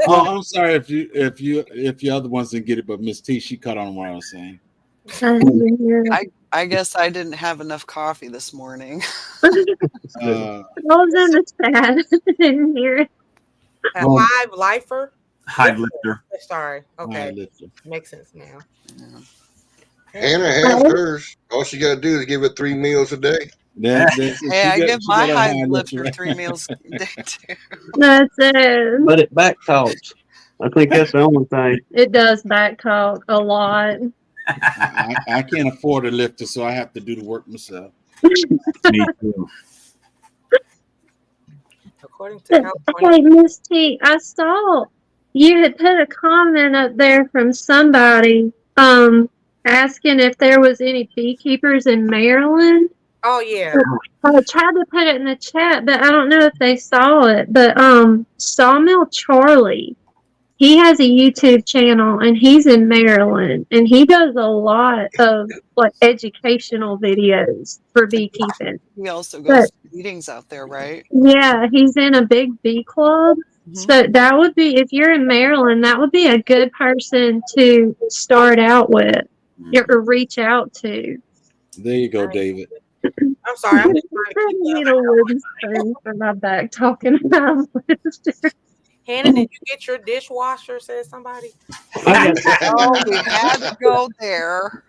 Oh, I'm sorry if you other ones didn't get it, but Miss T, she caught on what I was saying. I guess I didn't have enough coffee this morning. I was in the chat. I didn't hear it. A hive lifer? Hive lifter. Sorry. Okay. Hive lifter. Makes sense now. Hannah has hers. All she got to do is give it 3 meals a day. Hey, I give my hive lifter 3 meals a day too. That's it. But it back talks. I think that's the only thing. It does back talk a lot. I can't afford a lifter, so I have to do the work myself. Me too. According to California. Hey, Miss T, I saw you had put a comment up there from somebody asking if there was any beekeepers in Maryland. Oh yeah. I tried to put it in the chat, but I don't know if they saw it. But Sawmill Charlie, he has a YouTube channel and he's in Maryland and he does a lot of like educational videos for beekeeping. He also goes to meetings out there, right? Yeah, he's in a big bee club. Mm-hmm. So that would be, if you're in Maryland, that would be a good person to start out with or reach out to. There you go, David. I'm sorry. I'm just trying I to need a wooden spoon for my back talking about this. Hannah, did you get your dishwasher? Says somebody. Oh, we had to go there.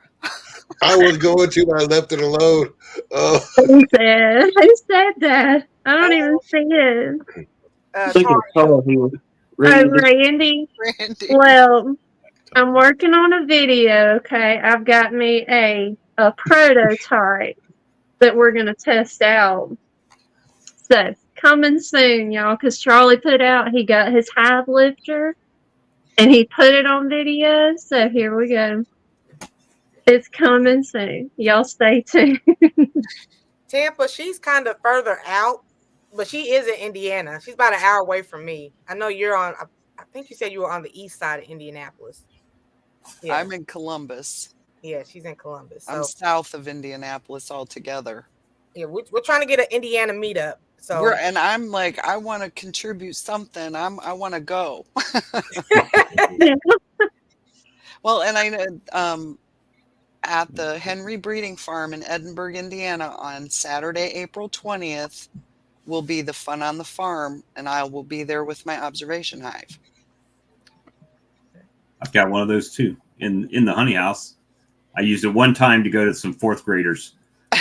I was going to, I left it alone. Oh, Who said that? I don't even see it. I think I saw he was Oh, Randy. Randy. Well, I'm working on a video, okay? I've got me a prototype that we're going to test out. So, coming soon, y'all, because Charlie put out, he got his hive lifter, and he put it on video, so here we go. It's coming soon. Y'all stay tuned. Tampa, she's kind of further out, but she is in Indiana. She's about an hour away from me. I know you're on, I think you said you were on the east side of Indianapolis. Yeah. I'm in Columbus. Yeah, she's in Columbus. So, I'm south of Indianapolis altogether. yeah, we're trying to get an Indiana meetup. So And I'm like, I want to contribute something. I want to go. Well, and I know at the Henry Breeding Farm in Edinburgh, Indiana, on Saturday, April 20th, will be the Fun on the Farm, and I will be there with my observation hive. I've got one of those too in the honey house. I used it one time to go to some 4th graders,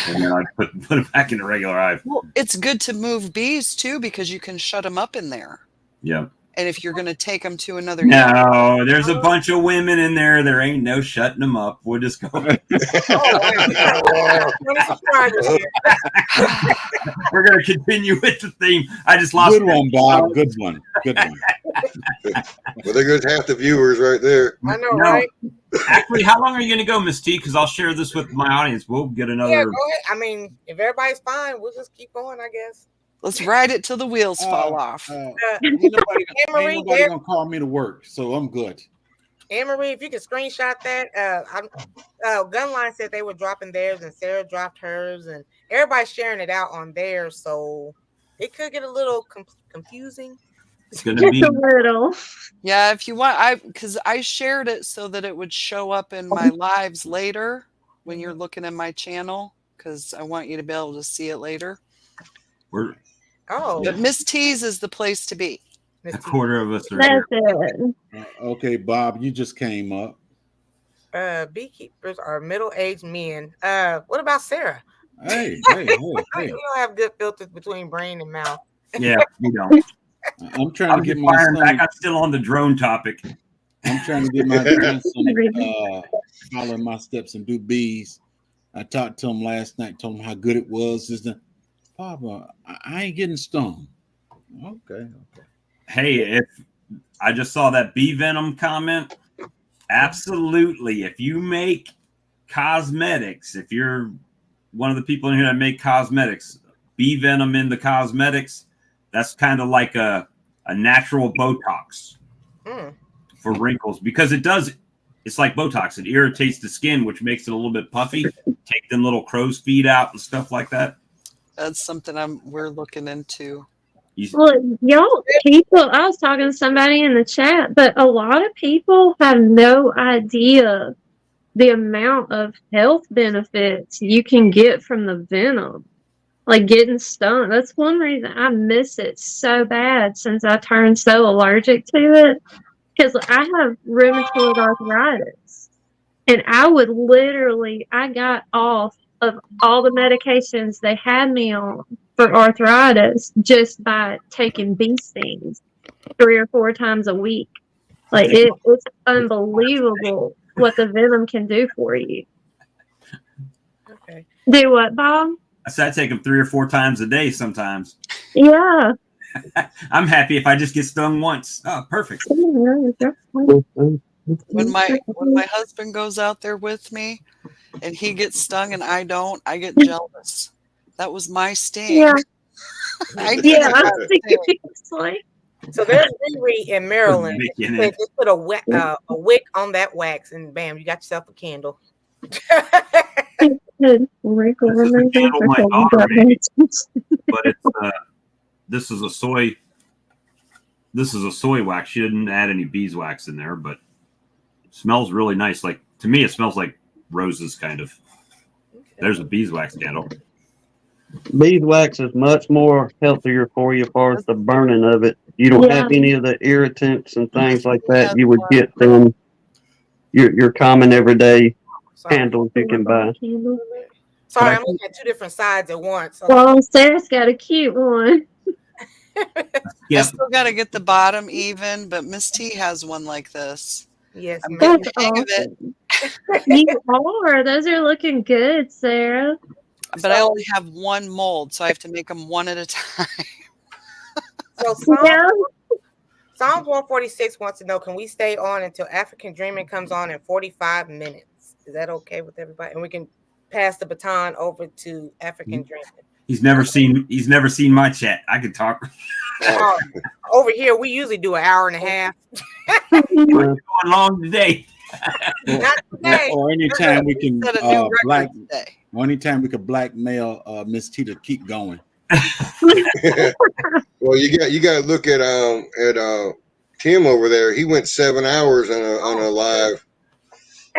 and then I put it back in the regular hive. Well, it's good to move bees too because you can shut them up in there. Yeah. And if you're going to take them to another No, there's a bunch of women in there. There ain't no shutting them up. We'll just go. Oh, wow. 20 subscribers here. We're going to continue with the theme. I just lost. Good one, Bob. Good one. Good one. Well, there goes half the viewers right there. I know, No. right? Actually, how long are you going to go, Miss T? Because I'll share this with my audience. We'll get another. Yeah, go ahead. I mean, if everybody's fine, we'll just keep going, I guess. Let's ride it till the wheels fall off. Ain't Anne nobody Marie, gonna call me to work, so I'm good. Anne Marie, if you can screenshot that, Gunline said they were dropping theirs, and Sarah dropped hers, and everybody's sharing it out on theirs, so it could get a little confusing. It's going to Just be. a little. Yeah, if you want, because I shared it so that it would show up in my lives later when you're looking at my channel, because I want you to be able to see it later. We're Oh, But Miss T's is the place to be. Miss a T. quarter of us are That's here. it. Okay, Bob, you just came up. Beekeepers are middle-aged men. What about Sarah? Hey. You don't have good filters between brain and mouth. Yeah, you don't. I'm trying I'll to get get my firing back. son. I'm still on the drone topic. I'm trying to get my grandson follow my steps and do bees. I talked to him last night, told him how good it was. He said, Papa, I ain't getting stung. Okay. Hey, if I just saw that bee venom comment, absolutely. If you make cosmetics, if you're one of the people in here that make cosmetics, bee venom in the cosmetics, that's kind of like a natural Botox for wrinkles, because it's like Botox. It irritates the skin, which makes it a little bit puffy. Take them little crow's feet out and stuff like that. That's something we're looking into. Well, y'all people, I was talking to somebody in the chat, but a lot of people have no idea the amount of health benefits you can get from the venom. Like getting stung. That's one reason I miss it so bad since I turned so allergic to it. Because I have rheumatoid arthritis. And I got off of all the medications they had me on for arthritis just by taking bee stings 3 or 4 times a week. Like it's unbelievable what the venom can do for you. Okay. Do what, Bob? I said I take them 3 or 4 times a day sometimes. Yeah. I'm happy if I just get stung once. Oh, perfect. When my husband goes out there with me and he gets stung and I don't, I get jealous. That was my sting. Yeah. I did Yeah. that sting. Seriously. So there's Riri in Maryland. Making They it. just put a wick on that wax, and bam, you got yourself a candle. Good wrinkle This is the remover candle for my cold daughter made. buttons. But it's this is a soy wax. She didn't add any beeswax in there, but it smells really nice. Like, to me, it smells like roses, kind of. There's a beeswax candle. Beeswax is much more healthier for you as far as the burning of it. You don't Yeah. have any of the irritants and things like that you would get from your common everyday Sorry, candles you can buy. Candle. Sorry, I'm looking at 2 different sides at once. Well, Sarah's got a cute one. I Yep. still got to get the bottom even, but Miss T has one like this. Yes, I'm ma'am. getting That's the hang of it, awesome. You are. Those are looking good, Sarah. but I only have one mold, so I have to make them one at a time. So Yeah. Psalms 146 wants to know, can we stay on until African Dreaming comes on in 45 minutes? Is that okay with everybody? And we can pass the baton over to African Dreaming. He's never seen my chat. I could talk. Over here, we usually do an hour and a half. Going long today. Not today. Or anytime we can Set a new record today. anytime we could blackmail Miss T to keep going. Well, you got to look at Tim over there. He went 7 hours on a live.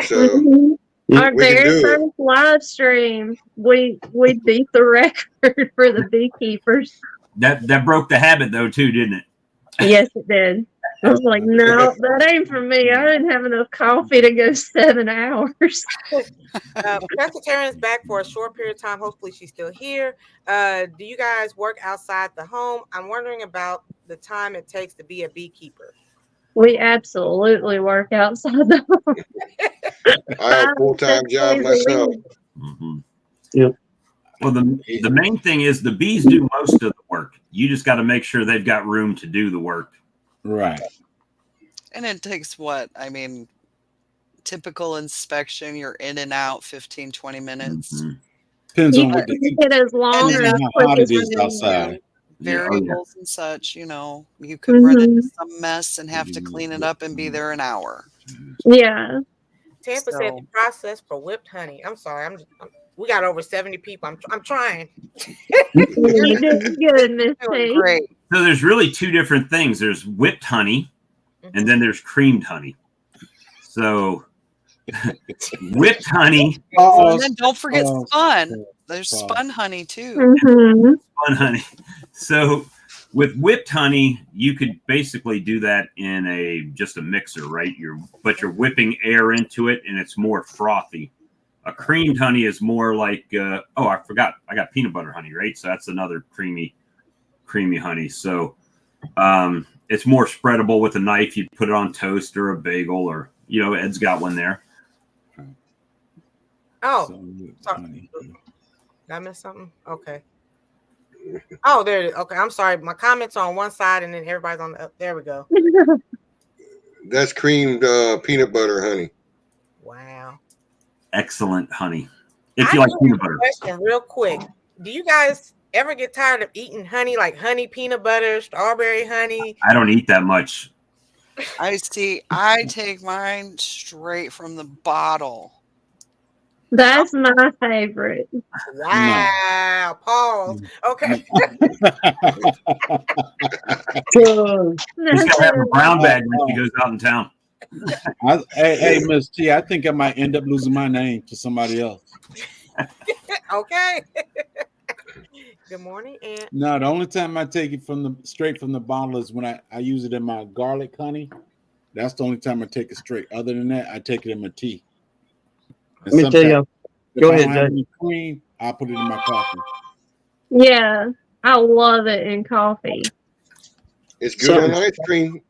So Our we can very do it. first live stream, we beat the record for the beekeepers. That broke the habit though too, didn't it? Yes, it did. I was like, no, that ain't for me. I didn't have enough coffee to go 7 hours. Pescatarian is back for a short period of time. Hopefully she's still here. Do you guys work outside the home? I'm wondering about the time it takes to be a beekeeper. We absolutely work outside the home. I have a full-time job myself. Mhm. Yep. Well, the main thing is the bees do most of the work. You just got to make sure they've got room to do the work. Right. And it takes what? I mean, typical inspection, you're in and out 15, 20 minutes. Mhm. Depends You on what can the make it as long And or then as how quick hot as it is you need. outside. Yeah, oh, yeah. Variables and such, you know, you could run into some mess and have to clean it up and be there an hour. Yeah. Tampa said So- the process for whipped honey. I'm sorry. We got over 70 people. I'm trying. You did good, Miss Doing T. great. So there's really two different things. There's whipped honey, and then there's creamed honey. So whipped honey, And then don't forget oh, spun. There's oh. spun honey too. Mm-hmm. spun honey. So with whipped honey, you could basically do that in just a mixer, right? But you're whipping air into it, and it's more frothy. A creamed honey is more like I forgot, I got peanut butter honey, right? So that's another creamy honey. So it's more spreadable with a knife. You put it on toast or a bagel, or Ed's got one there. Oh, So, sorry. honey. Did I miss something? Okay. Oh, there it is. Okay, I'm sorry. My comments are on one side and then everybody's on the there we go. That's creamed peanut butter honey. Wow. Excellent honey. If I you like do peanut have a butter. question real quick. Do you guys ever get tired of eating honey, like honey peanut butter, strawberry honey? I don't eat that much. I take mine straight from the bottle. That's my favorite. Wow. Pause. Okay. He's got to have a brown bag when he goes out in town. Hey, Miss T, I think I might end up losing my name to somebody else. Okay. Good morning, Aunt. No, the only time I take it straight from the bottle is when I use it in my garlic honey. That's the only time I take it straight. Other than that, I take it in my tea. And Let me tell you. if Go I ahead, don't have Jay. any cream, I'll put it in my coffee. Yeah, I love it in coffee. It's good on ice cream.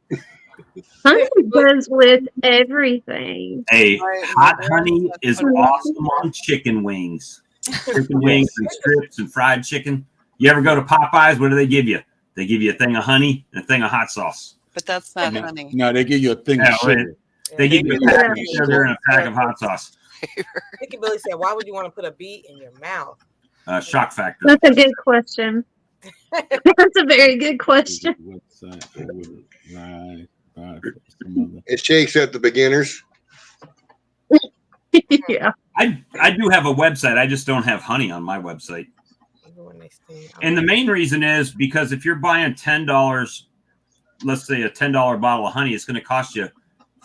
Honey goes with everything. Hey, Right, hot my honey grandson is put it on awesome on chicken wings. Chicken wings and strips and fried chicken. You ever go to Popeyes? What do they give you? They give you a thing of honey and a thing of hot sauce. But that's not No, honey. no, they give you a thing Yeah, of sugar. They give you a pack of sugar and a pack of hot sauce. Nicky Billy said, why would you want to put a bee in your mouth? Shock factor. That's a good question. That's a very good question. It shakes at the beginners. Yeah. I do have a website. I just don't have honey on my website. Even when they sting. And the main reason is because if you're buying $10, let's say a $10 bottle of honey, it's going to cost you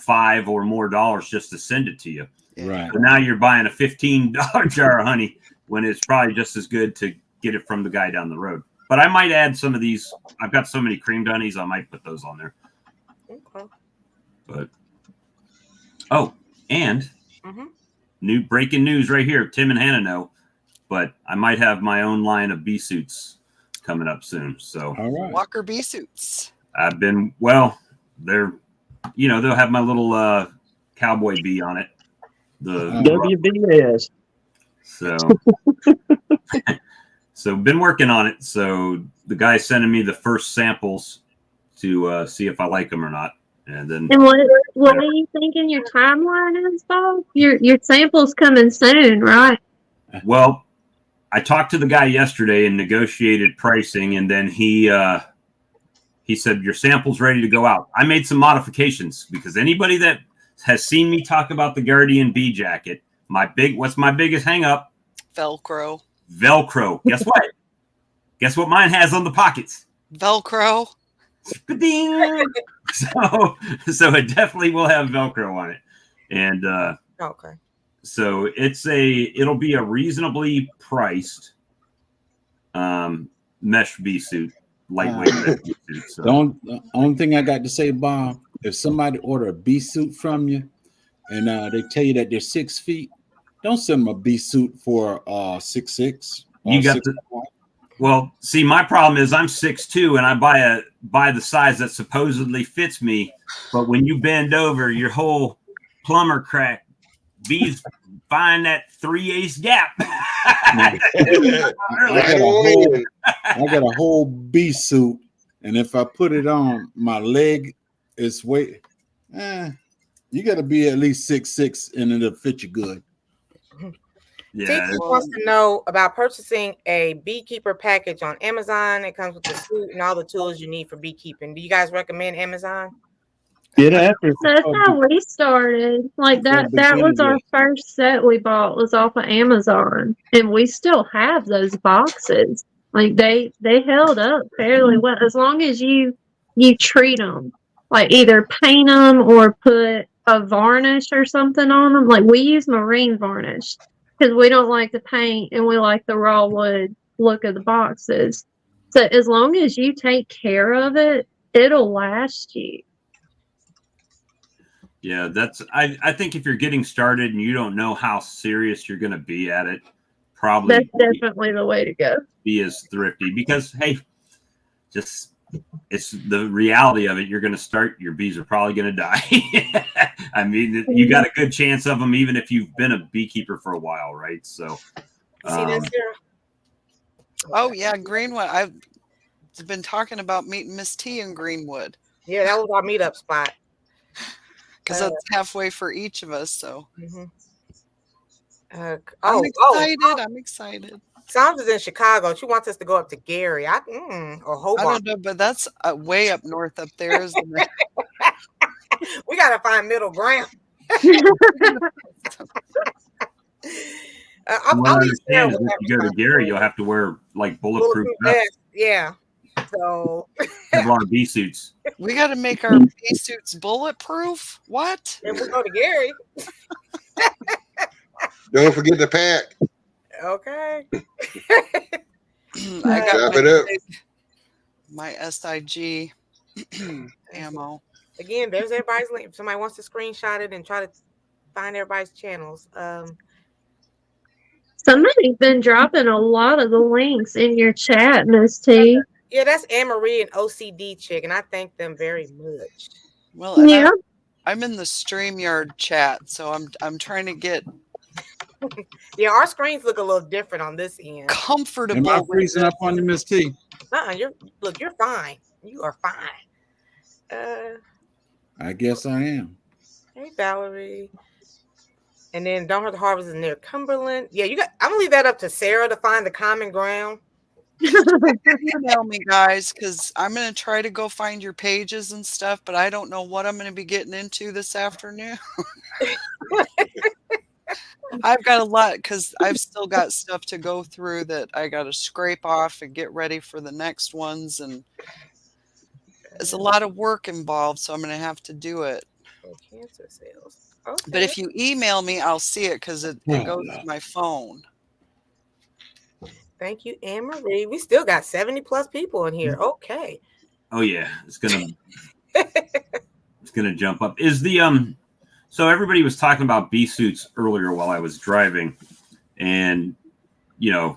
$5 or more just to send it to you. Right. So now you're buying a $15 jar of honey when it's probably just as good to get it from the guy down the road. But I might add some of these. I've got so many creamed honeys, I might put those on there. Okay. But and Mhm. new breaking news right here. Tim and Hannah know, but I might have my own line of bee suits coming up soon. So All right. Walker bee suits. I've been they're they'll have my little cowboy bee on it. The WBS. So been working on it. So the guy's sending me the first samples to see if I like them or not. And then And what are you thinking your timeline is, Bob? Your sample's coming soon, right? well, I talked to the guy yesterday and negotiated pricing, and then he said your sample's ready to go out. I made some modifications because anybody that has seen me talk about the Guardian Bee jacket, what's my biggest hang up? Velcro. Velcro. Guess what? Guess what mine has on the pockets? Velcro. Ding. So it definitely will have Velcro on it. And Okay. so it'll be a reasonably priced mesh bee suit. lightweight red bee suit. So. The only thing I got to say, Bob, if somebody order a bee suit from you and they tell you that they're 6 feet, don't send them a bee suit for 6'6". You got the well. See, my problem is I'm 6'2" and I buy the size that supposedly fits me, but when you bend over, your whole plumber crack. Bees find that 3/8 gap. I got a whole bee suit, and if I put it on, my leg is weight. You got to be at least 6'6", and it'll fit you good. Yeah. Tiki wants to know about purchasing a beekeeper package on Amazon. It comes with the suit and all the tools you need for beekeeping. Do you guys recommend Amazon? After That's how we started. Like that was our first set we bought was off of Amazon. And we still have those boxes. Like they held up fairly well as long as you treat them. Like either paint them or put a varnish or something on them. Like we use marine varnish because we don't like the paint and we like the raw wood look of the boxes. So as long as you take care of it, it'll last you. Yeah, that's I think if you're getting started and you don't know how serious you're going to be at it, probably That's definitely the way to go. Be as thrifty because hey, just it's the reality of it. You're going to start, your bees are probably going to die. I mean, you got a good chance of them even if you've been a beekeeper for a while, right? So, See this here? Oh yeah, Greenwood. I've been talking about meeting Miss T in Greenwood. Yeah, that was our meetup spot. Because that's halfway for each of us. So I'm excited. Psalms is in Chicago. She wants us to go up to Gary. Or Hobart. I don't know, but that's way up north up there, isn't it? We gotta find middle ground. What I understand is if you go to Gary, you'll have to wear like bulletproof vests. Yeah. So have a lot of bee suits. We got to make our bee suits bulletproof. What? If we go to Gary. Don't forget the pack. Okay. I got it up. My SIG ammo. Again, there's everybody's link. If somebody wants to screenshot it and try to find everybody's channels. Somebody's been dropping a lot of the links in your chat, Miss T. Yeah, that's Anne-Marie and OCD Chick, and I thank them very much. Well, yeah, I'm in the StreamYard chat, so I'm trying to get yeah, our screens look a little different on this end. comfortable. Am I freezing up on you, Miss T? You're fine. You are fine. I guess I am. Hey, Valerie. And then Don't Hurt the Harvest is near Cumberland. Yeah, I'm gonna leave that up to Sarah to find the common ground. Email me, guys, because I'm going to try to go find your pages and stuff, but I don't know what I'm going to be getting into this afternoon. I've got a lot because I've still got stuff to go through that I got to scrape off and get ready for the next ones. And there's a lot of work involved, so I'm going to have to do it. Cancer sales. Okay. But if you email me, I'll see it because it goes to my phone. Thank you, Anne-Marie. We still got 70 plus people in here. Okay. Oh yeah, it's gonna jump up. Is the so everybody was talking about bee suits earlier while I was driving, and yeah,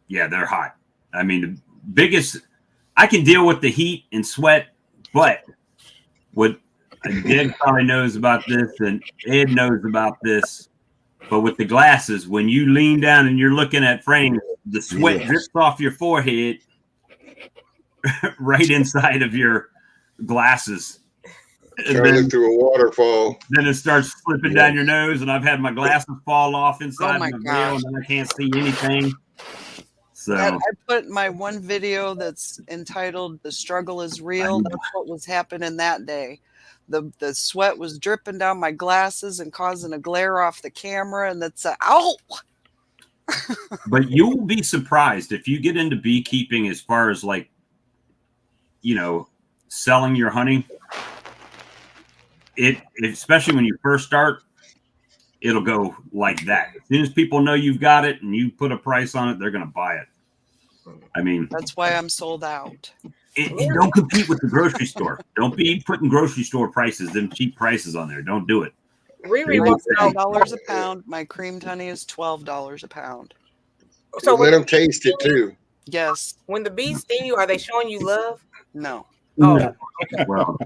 they're hot. I mean, the biggest I can deal with the heat and sweat, but what Ed probably knows about this, and Ed knows about this. But with the glasses, when you lean down and you're looking at frames, the sweat drips off your forehead right inside of your glasses. Trying to look through a waterfall. Then it starts slipping down your nose, and I've had my glasses fall off inside my veil, and I can't see anything. So I put my one video that's entitled "The Struggle Is Real." That's what was happening that day. The sweat was dripping down my glasses and causing a glare off the camera, and that's ow. But you will be surprised if you get into beekeeping as far as like, selling your honey. Especially when you first start, it'll go like that. As soon as people know you've got it and you put a price on it, they're going to buy it. I mean, that's why I'm sold out. And don't compete with the grocery store. Don't be putting grocery store prices, them cheap prices on there. Don't do it. Riri Mine's wants to know. $10 a pound. My creamed honey is $12 a pound. So Let them taste it too. Yes. when the bees sting you, are they showing you love? No. Oh, No. Well,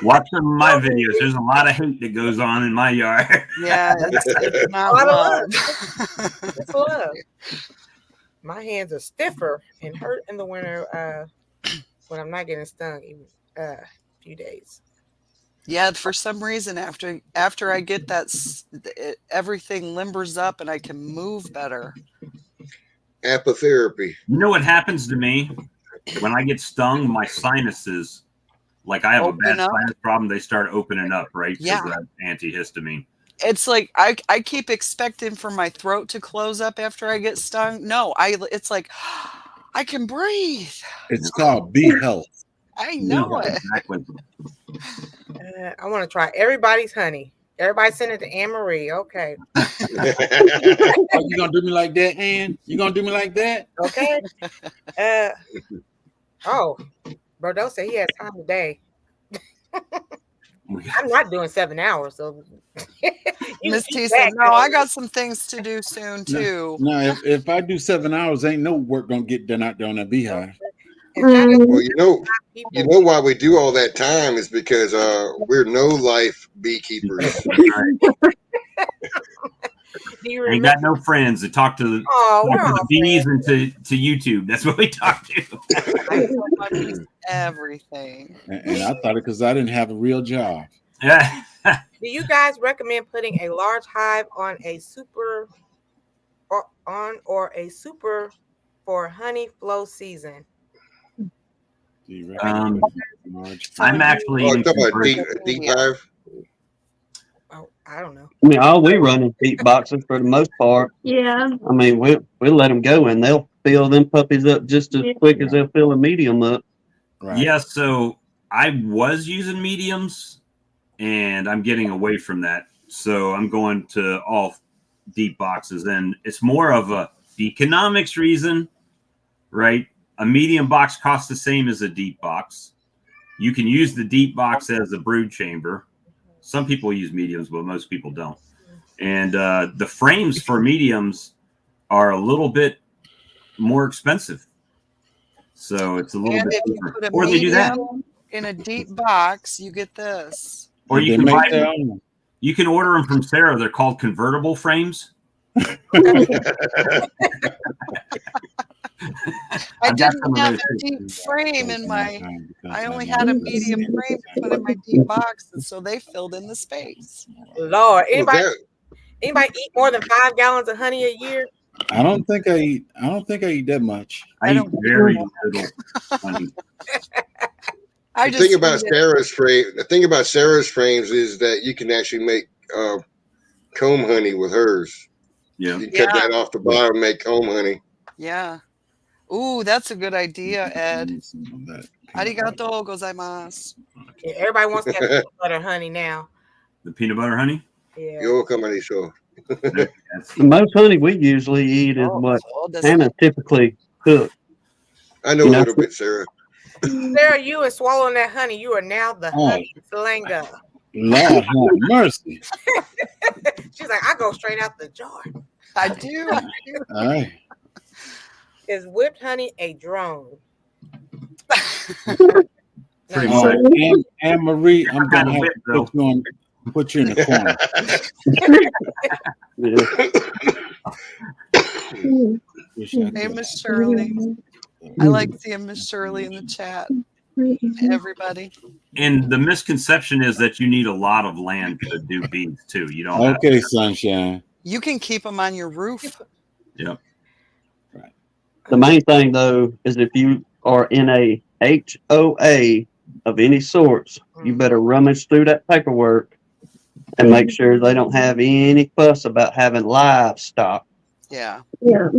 watch some of my videos. There's a lot of hate that goes on in my yard. Yeah, it's not A lot of love. it's love. My hands are stiffer and hurt in the winter when I'm not getting stung even few days. Yeah, for some reason after I get that, everything limbers up and I can move better. Apotherapy. You know what happens to me when I get stung? My sinuses, like I have Open a bad up? sinus problem, they start opening up, right? 'Cause Yeah. of that antihistamine. It's like I keep expecting for my throat to close up after I get stung. No, it's like I can breathe. It's called bee health. I know it. Exactly. I want to try everybody's honey. Everybody send it to Anne Marie. Okay. Oh, you gonna do me like that, Ann? You gonna do me like that? Okay. Bordeaux said he has time today. I'm not doing 7 hours, so you Miss T keep said, that "No, I going. got some things to do soon too." No, if I do 7 hours, ain't no work gonna get done out there on that beehive. And shout out to Well, people. you know why we do all that time is because we're no life beekeepers. Do you Ain't remember? got no friends that talk to, Oh, we're talk to all the bees friends. and to YouTube. That's what we talk to. I tell my bees everything. And I thought it because I didn't have a real job. Yeah. Do you guys recommend putting a large hive on a super for honey flow season? Do you Um, large? I'm actually Oh, in talking about conversion. deep hive. Oh, I don't know. I mean, all we run is deep boxes for the most part. Yeah. I mean, we'll let them go and they'll fill them puppies up just as Yeah. quick as they'll fill a medium up. Right. Yeah, so I was using mediums and I'm getting away from that. So I'm going to all deep boxes, and it's more of a economics reason, right? A medium box costs the same as a deep box. You can use the deep box as a brood chamber. Some people use mediums, but most people don't. And the frames for mediums are a little bit more expensive. So it's a little And bit if you cheaper. put a Or they do that. medium in a deep box, you get this. Or They you can make buy their them. own. You can order them from Sarah. They're called convertible frames. I I've got some didn't of have those a too. deep frame in my. I only had a medium frame to put in my deep box, and so they filled in the space. Lord, Well, anybody eat more than 5 gallons of honey a year? I don't think I eat that much. I I eat don't- very little honey. I the just thing about eat it. Sarah's frame, the thing about Sarah's frames is that you can actually make comb honey with hers. Yeah. You cut Yeah. that off the bottom, and make comb honey. Yeah. Ooh, that's a good idea, Ed. Some of that. Arigato gozaimasu. Yeah, everybody wants to have peanut butter honey now. The peanut butter honey. Yeah. Yo, come on, so. That's, The most honey we usually eat is what Todas. Hannah typically cooks. I know You a know- little bit, Sarah. Sarah, you and swallowing that honey, you are now the Oh. honey slinger. Lord have mercy. She's like, I go straight out the jar. I do. All right. Is whipped honey a drone? pretty No. much. Anne Marie, I'm Got gonna a have whip, to put you in the corner. Yeah. Hey, Miss Shirley. I like seeing Miss Shirley in the chat. Everybody. And the misconception is that you need a lot of land to do bees too. You don't. Have Okay, sunshine. You can keep them on your roof. The main thing though is if you are in a HOA of any sorts, you better rummage through that paperwork and make sure they don't have any fuss about having livestock. Yeah. Yeah.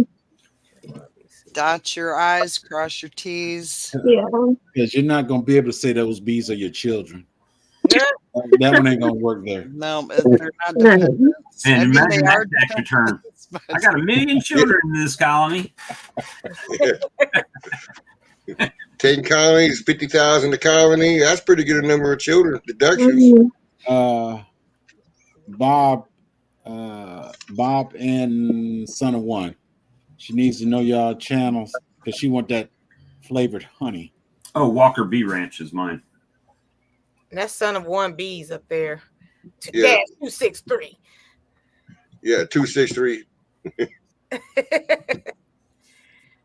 Dot your I's, cross your T's. Yeah. Because you're not gonna be able to say those bees are your children. Yeah. That one ain't gonna work there. No, they're not No. dependents. And I mean, imagine they that are tax return. dependents, but- I got 1 million children in this colony. 10 colonies, 50,000 a colony. That's pretty good a number of children deductions. Mhm. Bob and Son of One. She needs to know y'all channels because she want that flavored honey. Oh, Walker Bee Ranch is mine. And that's Son of One Bees up there. Yeah. 263. Yeah, 263.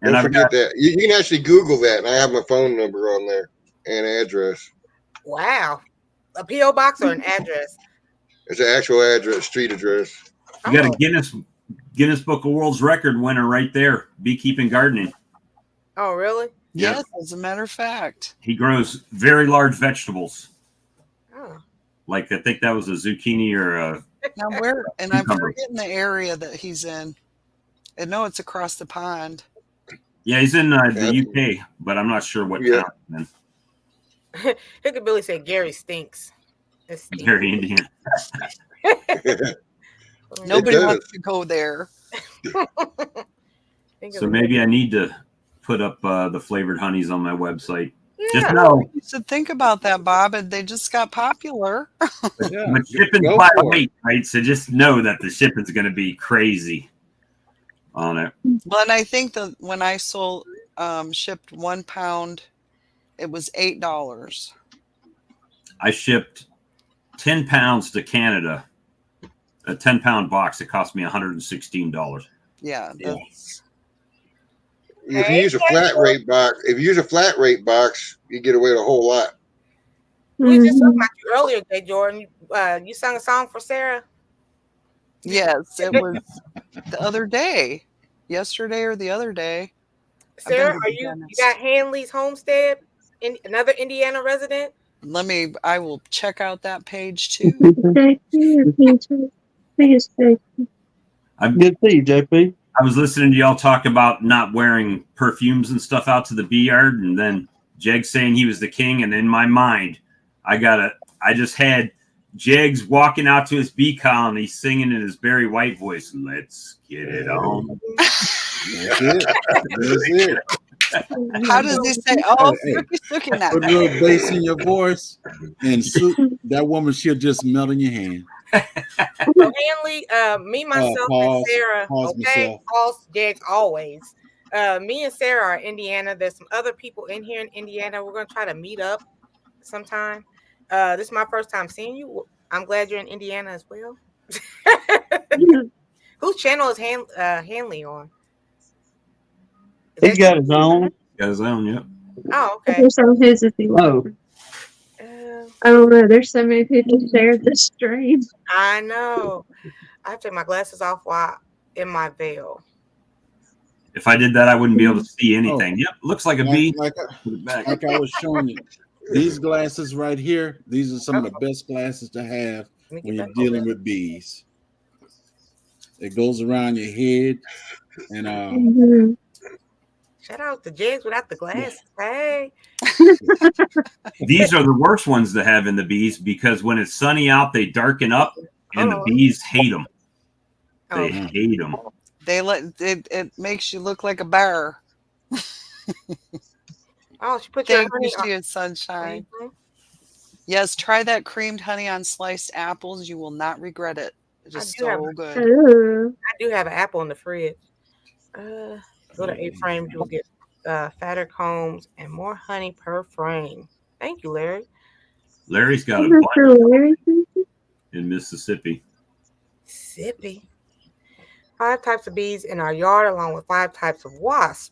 And Don't I've forget got, that. You can actually Google that, and I have my phone number on there and address. Wow. A P.O. box or an address? It's an actual address, street address. you got a Oh. Guinness Book of World's Record winner right there, beekeeping gardening. Oh, really? Yeah. Yes, as a matter of fact. He grows very large vegetables. Oh. Like I think that was a zucchini or a Now where? And I'm Cucumber. forgetting the area that he's in. I know it's across the pond. yeah, he's in the Yeah. UK, but I'm not sure what Yeah. town. Man. Hickabilly said Gary stinks. It stinks. Gary, Indiana. Nobody does. wants to go there. Think So of- maybe I need to put up the flavored honeys on my website. Just Yeah. know, You should think about that, Bob. And they just got popular. Yeah. but shipping's Go by for it. weight, right? So just know that the shipping's going to be crazy on it. Well, and I think that when I shipped 1 pound, it was $8. I shipped 10 pounds to Canada, a 10-pound box. It cost me $116. Yeah, Yeah. that's If you use a flat rate box, you get away with a whole lot. We just Mhm. talked about you earlier, Jay Jordan. You sang a song for Sarah. yes. It was the other day, yesterday or the other day. Sarah, to are the you dentist. got Hanley's Homestead? Another Indiana resident? I will check out that page too. JP or PJ? I think it's JP. Good to see you, JP. I was listening to y'all talk about not wearing perfumes and stuff out to the bee yard, and then Jeg saying he was the king. And in my mind, I just had Jegs walking out to his bee colony singing in his Barry White voice, "Let's get it on." That's it. That's it. How does he say? Oh, Hey, looking at Put a little bass in your voice, and that woman, she'll just melt in your hand. So Hanley, me, myself, and pause, Sarah. pause Okay, myself. pause, Jags, always. Me and Sarah are in Indiana. There's some other people in here in Indiana. We're gonna try to meet up sometime. This is my first time seeing you. I'm glad you're in Indiana as well. Whose channel is Hanley on? Is He's that- got his own. Got his own, yep. Oh, okay. There's on his if you Oh. want. I don't know. There's so many people shared the stream. I know. I have to take my glasses off while in my veil. If I did that, I wouldn't be able to see anything. Yep, looks like a bee. Like Put it back. I was showing you, these glasses right here, these are some of the best glasses to have Let me when get you're that dealing over. with bees. It goes around your head, and Mhm. Shout out to Jigs without the glasses. Hey. These are the worst ones to have in the bees because when it's sunny out, they darken up, and the Oh. bees hate them. They Oh. hate them. it makes you look like a bear. Oh, she put your Thank honey you, on. Shia Sunshine. Mhm. Yes, try that creamed honey on sliced apples. You will not regret it. It's just do have- so good. Ooh. I do have an apple in the fridge. Go to A-frame, you'll get fatter combs and more honey per frame. Thank you, Larry. Larry's got a Isn't bunch that hilarious? in Mississippi. Sippy. 5 types of bees in our yard, along with 5 types of wasps.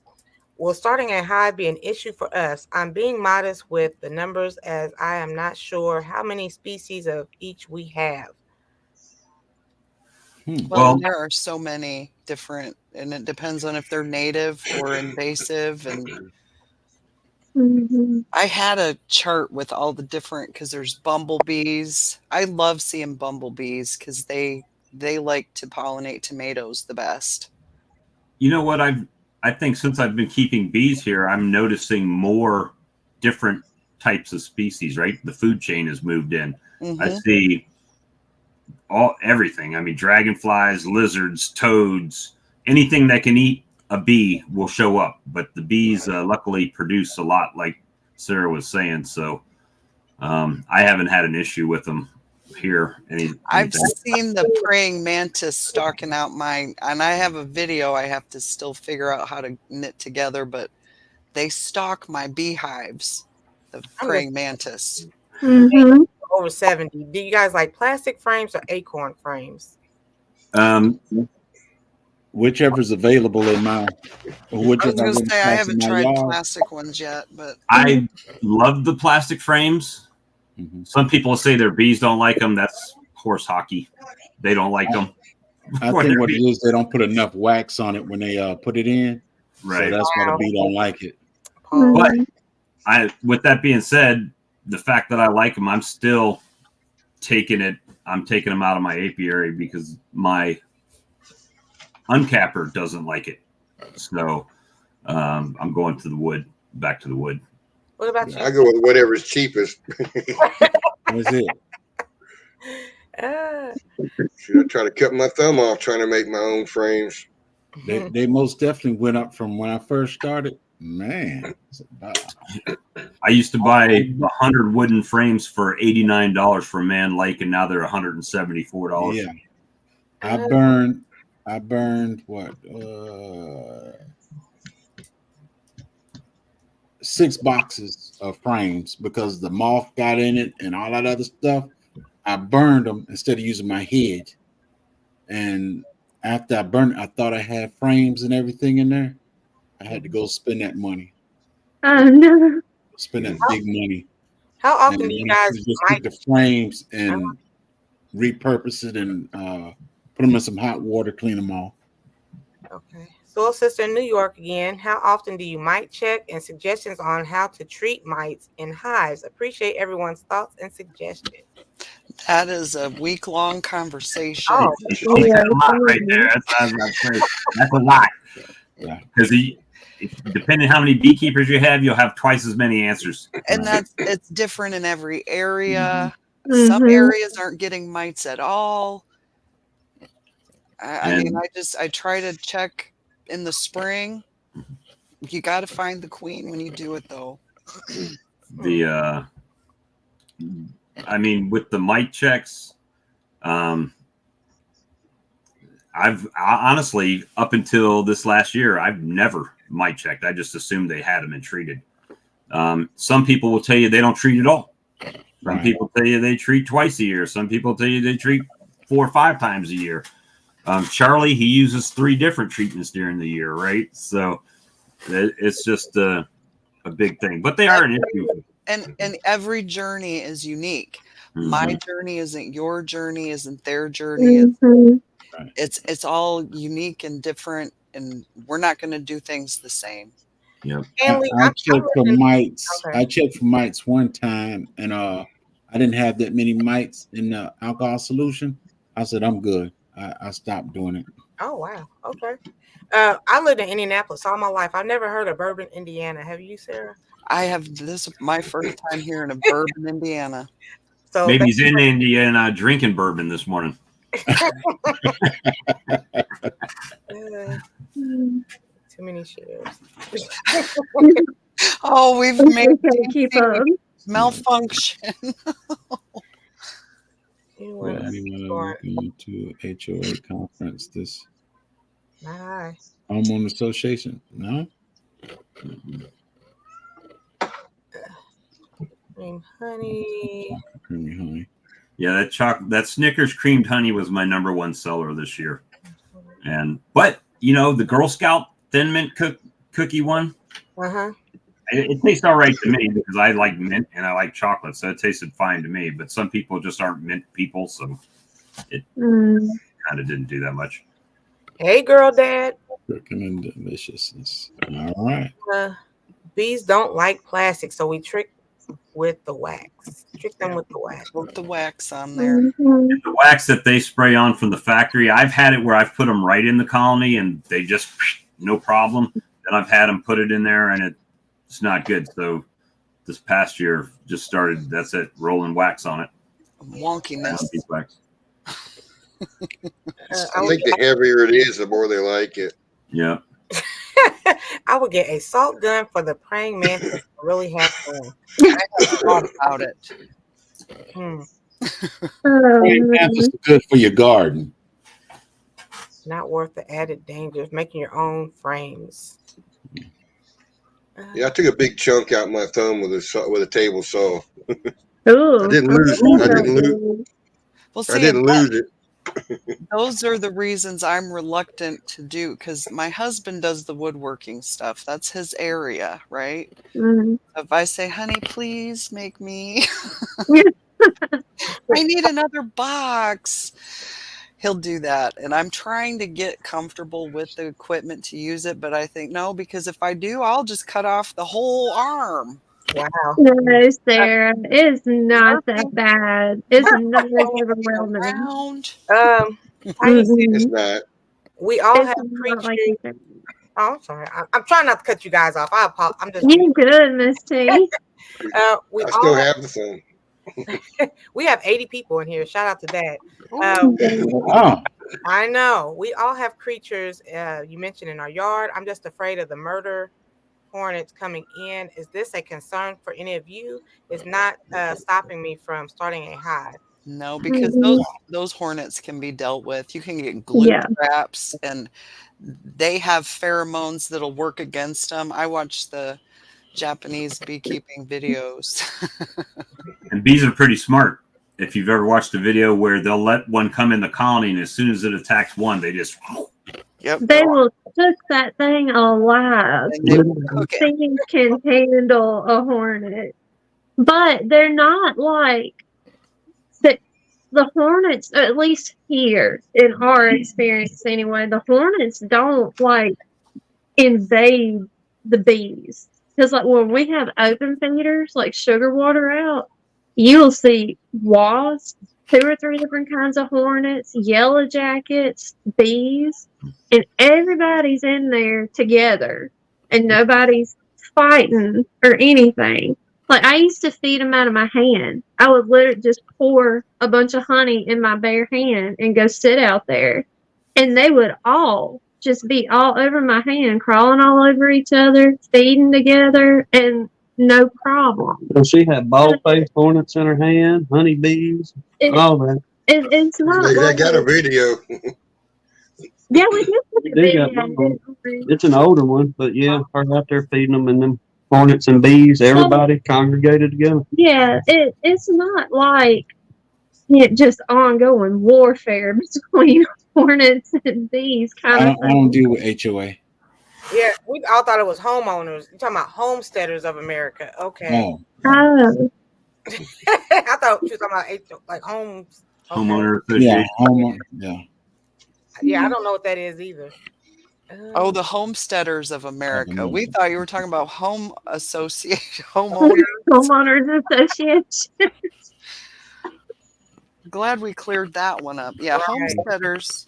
Will starting a hive be an issue for us? I'm being modest with the numbers as I am not sure how many species of each we have. Well, Well- there are so many different, and it depends on if they're native or invasive. And Mhm. I had a chart with all the different because there's bumblebees. I love seeing bumblebees because they like to pollinate tomatoes the best. You know what? I think since I've been keeping bees here, I'm noticing more different types of species. Right, the food chain has moved in. I Mhm. see everything. I mean, dragonflies, lizards, toads, anything that can eat a bee will show up. But the bees luckily produce a lot. Like Sarah was saying. So I haven't had an issue with them here. I've seen the praying mantis stalking out mine, and I have a video I have to still figure out how to knit together, but they stalk my beehives, the praying mantis. Mhm. Over 70. Do you guys like plastic frames or acorn frames? Whichever's available in my. I was going to say I haven't tried plastic ones yet, but I love the plastic frames. Mm-hmm. Some people say their bees don't like them. That's horse hockey. They don't like them. I think what it is, they don't put enough wax on it when they put it in. Right. So that's why the bee don't like it. But with that being said, the fact that I like them, I'm still taking it. I'm taking them out of my apiary because my uncapper doesn't like it. So I'm going to the wood, back to the wood. What about you? I go with whatever's cheapest. That's it. Should I try to cut my thumb off trying to make my own frames? They most definitely went up from when I first started. Man, I used to buy 100 wooden frames for $89 for Man Lake, and now they're $174. Yeah, I burned what 6 boxes of frames because the moth got in it and all that other stuff. I burned them instead of using my head. And after I burned it, I thought I had frames and everything in there. I had to go spend that money. Oh no! Spend that big money. How often do you guys just take the frames and repurpose it and put them in some hot water, clean them off? Okay. Soul Sister in New York again. How often do you mite check and suggestions on how to treat mites in hives? Appreciate everyone's thoughts and suggestions. that is a week-long conversation. Oh, That's a lot right there. That's a lot. Yeah. Because depending how many beekeepers you have, you'll have twice as many answers. And it's different in every area. Mhm. Some areas aren't getting mites at all. I mean, I try to check in the spring. You got to find the queen when you do it, though. I mean, with the mite checks, I've honestly, up until this last year, I've never mite checked. I just assumed they had them and treated. Some people will tell you they don't treat at all. Some people tell you they treat twice a year. Some people tell you they treat 4 or 5 times a year. Charlie, he uses 3 different treatments during the year, right? So it's just a big thing. But they are an issue. And every journey is unique. Mm-hmm. My journey isn't your journey, isn't their journey. Mhm. It's all unique and different, and we're not going to do things the same. Yep. I checked for mites. I checked for mites one time, and I didn't have that many mites in the alcohol solution. I said, I'm good. I stopped doing it. Oh, wow. Okay. I lived in Indianapolis all my life. I've never heard of Bourbon, Indiana. Have you, Sarah? I have this my first time here in Bourbon, Indiana. So maybe he's in Indiana drinking bourbon this morning. Too many shares. Oh, we've made Keep up. malfunction. Anyone going to HOA conference this Hi. homeowner association? No. Cream honey. Creamy honey. Yeah, that Snickers creamed honey was my #1 seller this year. But you know, the Girl Scout Thin Mint cookie one, it tastes all right to me because I like mint and I like chocolate, so it tasted fine to me. But some people just aren't mint people, so it kind of didn't do that much. Hey, girl, dad. Cooking and deliciousness. All right. Bees don't like plastic, so we trick with the wax. Trick them with the wax. Put the wax on there. The wax that they spray on from the factory, I've had it where I've put them right in the colony and they just no problem. Then I've had them put it in there and it's not good. So this past year just started. That's it, rolling wax on it. Wonkiness. Wax. I think the heavier it is, the more they like it. Yeah. I would get a salt gun for the praying mantis to really have fun. I have thought about it. Hmm, Praying mantis is good for your garden. not worth the added danger of making your own frames. Yeah, I took a big chunk out my thumb with a table saw. Ooh, I didn't lose it. I didn't lose. Well, I see, didn't lose it. those are the reasons I'm reluctant to do, because my husband does the woodworking stuff. That's his area, right? Mm. If I say, honey, please make me, Yeah. I need another box, he'll do that. And I'm trying to get comfortable with the equipment to use it. But I think, no, because if I do, I'll just cut off the whole arm. Wow. No, Sarah, it's not that bad. It's not as overwhelming. Around. Tiny sis, It's Mhm. not. we all It's have not like creatures. you think. Oh, I'm sorry. I'm trying not to cut you guys off. I apologize. I'm just. You good, Miss T? We I all still have, have the phone. we have 80 people in here. Shout out to that. Oh, I know we all have creatures. You mentioned in our yard. I'm just afraid of the murder hornets coming in. Is this a concern for any of you? It's not stopping me from starting a hive. No, because those hornets can be dealt with. You can get glue Yeah. traps, and they have pheromones that'll work against them. I watch the Japanese beekeeping videos. And bees are pretty smart. If you've ever watched a video where they'll let one come in the colony, and as soon as it attacks one, they just Yep. They will cook that thing alive. And they will cook it. Things can handle a hornet, but they're not like the hornets. At least here in our experience, anyway, the hornets don't like invade the bees. Because like when we have open feeders, like sugar water out, you'll see wasps, 2 or 3 different kinds of hornets, yellow jackets, bees, and everybody's in there together, and nobody's fighting or anything. Like I used to feed them out of my hand. I would literally just pour a bunch of honey in my bare hand and go sit out there, and they would all just be all over my hand, crawling all over each other, feeding together, and no problem. So she had bald-faced hornets in her hand, honeybees, all that. It's not I like got a video. yeah, we do. We do got one. It's an older one, but yeah, her out there feeding them, and them hornets and bees, everybody congregated together. Yeah, it's not like just ongoing warfare between hornets and bees kind of I don't deal with HOA. Yeah, we all thought it was homeowners. You're talking about homesteaders of America. Okay. Oh, Oh, I thought you were talking about like homes. Okay. homeowner yeah, association. homeowner. Yeah. Yeah, I don't know what that is either. Oh, the homesteaders of America. America. We thought you were talking about home association, homeowners. homeowners association. Glad we cleared that one up. Yeah, Right. homesteaders.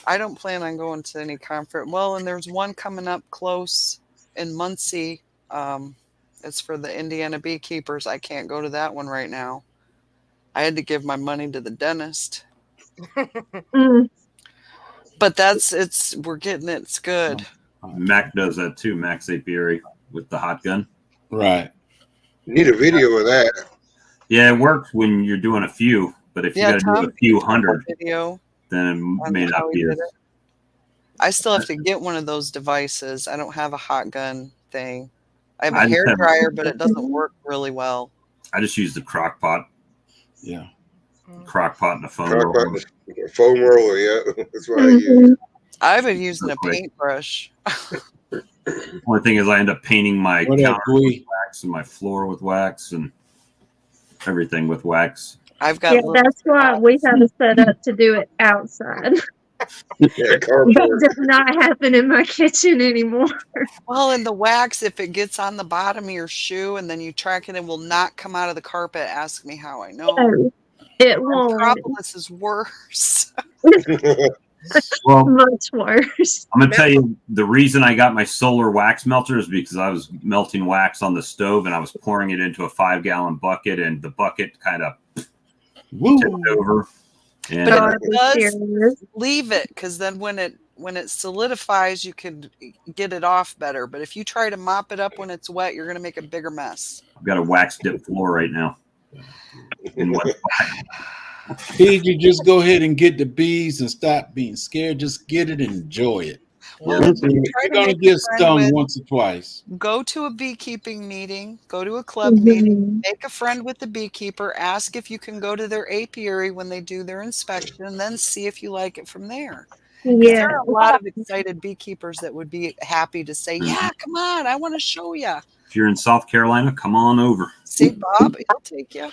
I don't plan on going to any conference. Well, and there's one coming up close in Muncie. It's for the Indiana beekeepers. I can't go to that one right now. I had to give my money to the dentist. Mm. But we're getting it. It's good. Mac does that too. Max Apiary with the hot gun. Right. Need a video of that. Yeah, it works when you're doing a few, but if Yeah, you got to do a few hundred, Video. then it on may how not he be did as it. I still have to get one of those devices. I don't have a hot gun thing. I have I a just hair have- dryer, but it doesn't work really well. I just use the crock pot Yeah. and a foam Crock roller. pot, foam roller, yeah. That's what I Mhm. use. I've been using a Quick. paintbrush. Only thing is I end up painting my What up, counter Gui? with wax and my floor with wax and everything with wax. I've got Yeah, little- that's why we have it set up to do it outside. Yeah, That carport. does not happen in my kitchen anymore. well, and the wax, if it gets on the bottom of your shoe and then you track it, it will not come out of the carpet. Ask me how I know. No, it won't. Propolis is worse. Well, Much worse. I'm gonna tell you the reason I got my solar wax melter is because I was melting wax on the stove and I was pouring it into a 5-gallon bucket, and the bucket kind of Woo. tipped over. And But God, it be does serious. leave it, because then when it solidifies, you could get it off better. But if you try to mop it up when it's wet, you're going to make a bigger mess. I've got a wax dip floor right now. In one PG, just go ahead and get the bees and stop being scared. Just get it and enjoy it. Well, That's try it. You're to gonna make a get friend stung with, once or twice. go to a beekeeping meeting, go to a club meeting, Mhm. make a friend with the beekeeper, ask if you can go to their apiary when they do their inspection, and then see if you like it from there. 'Cause Yeah. there are a lot of excited beekeepers that would be happy to say, "Yeah, come on, I want to show you." If you're in South Carolina, come on over. See, Bob, he'll take you.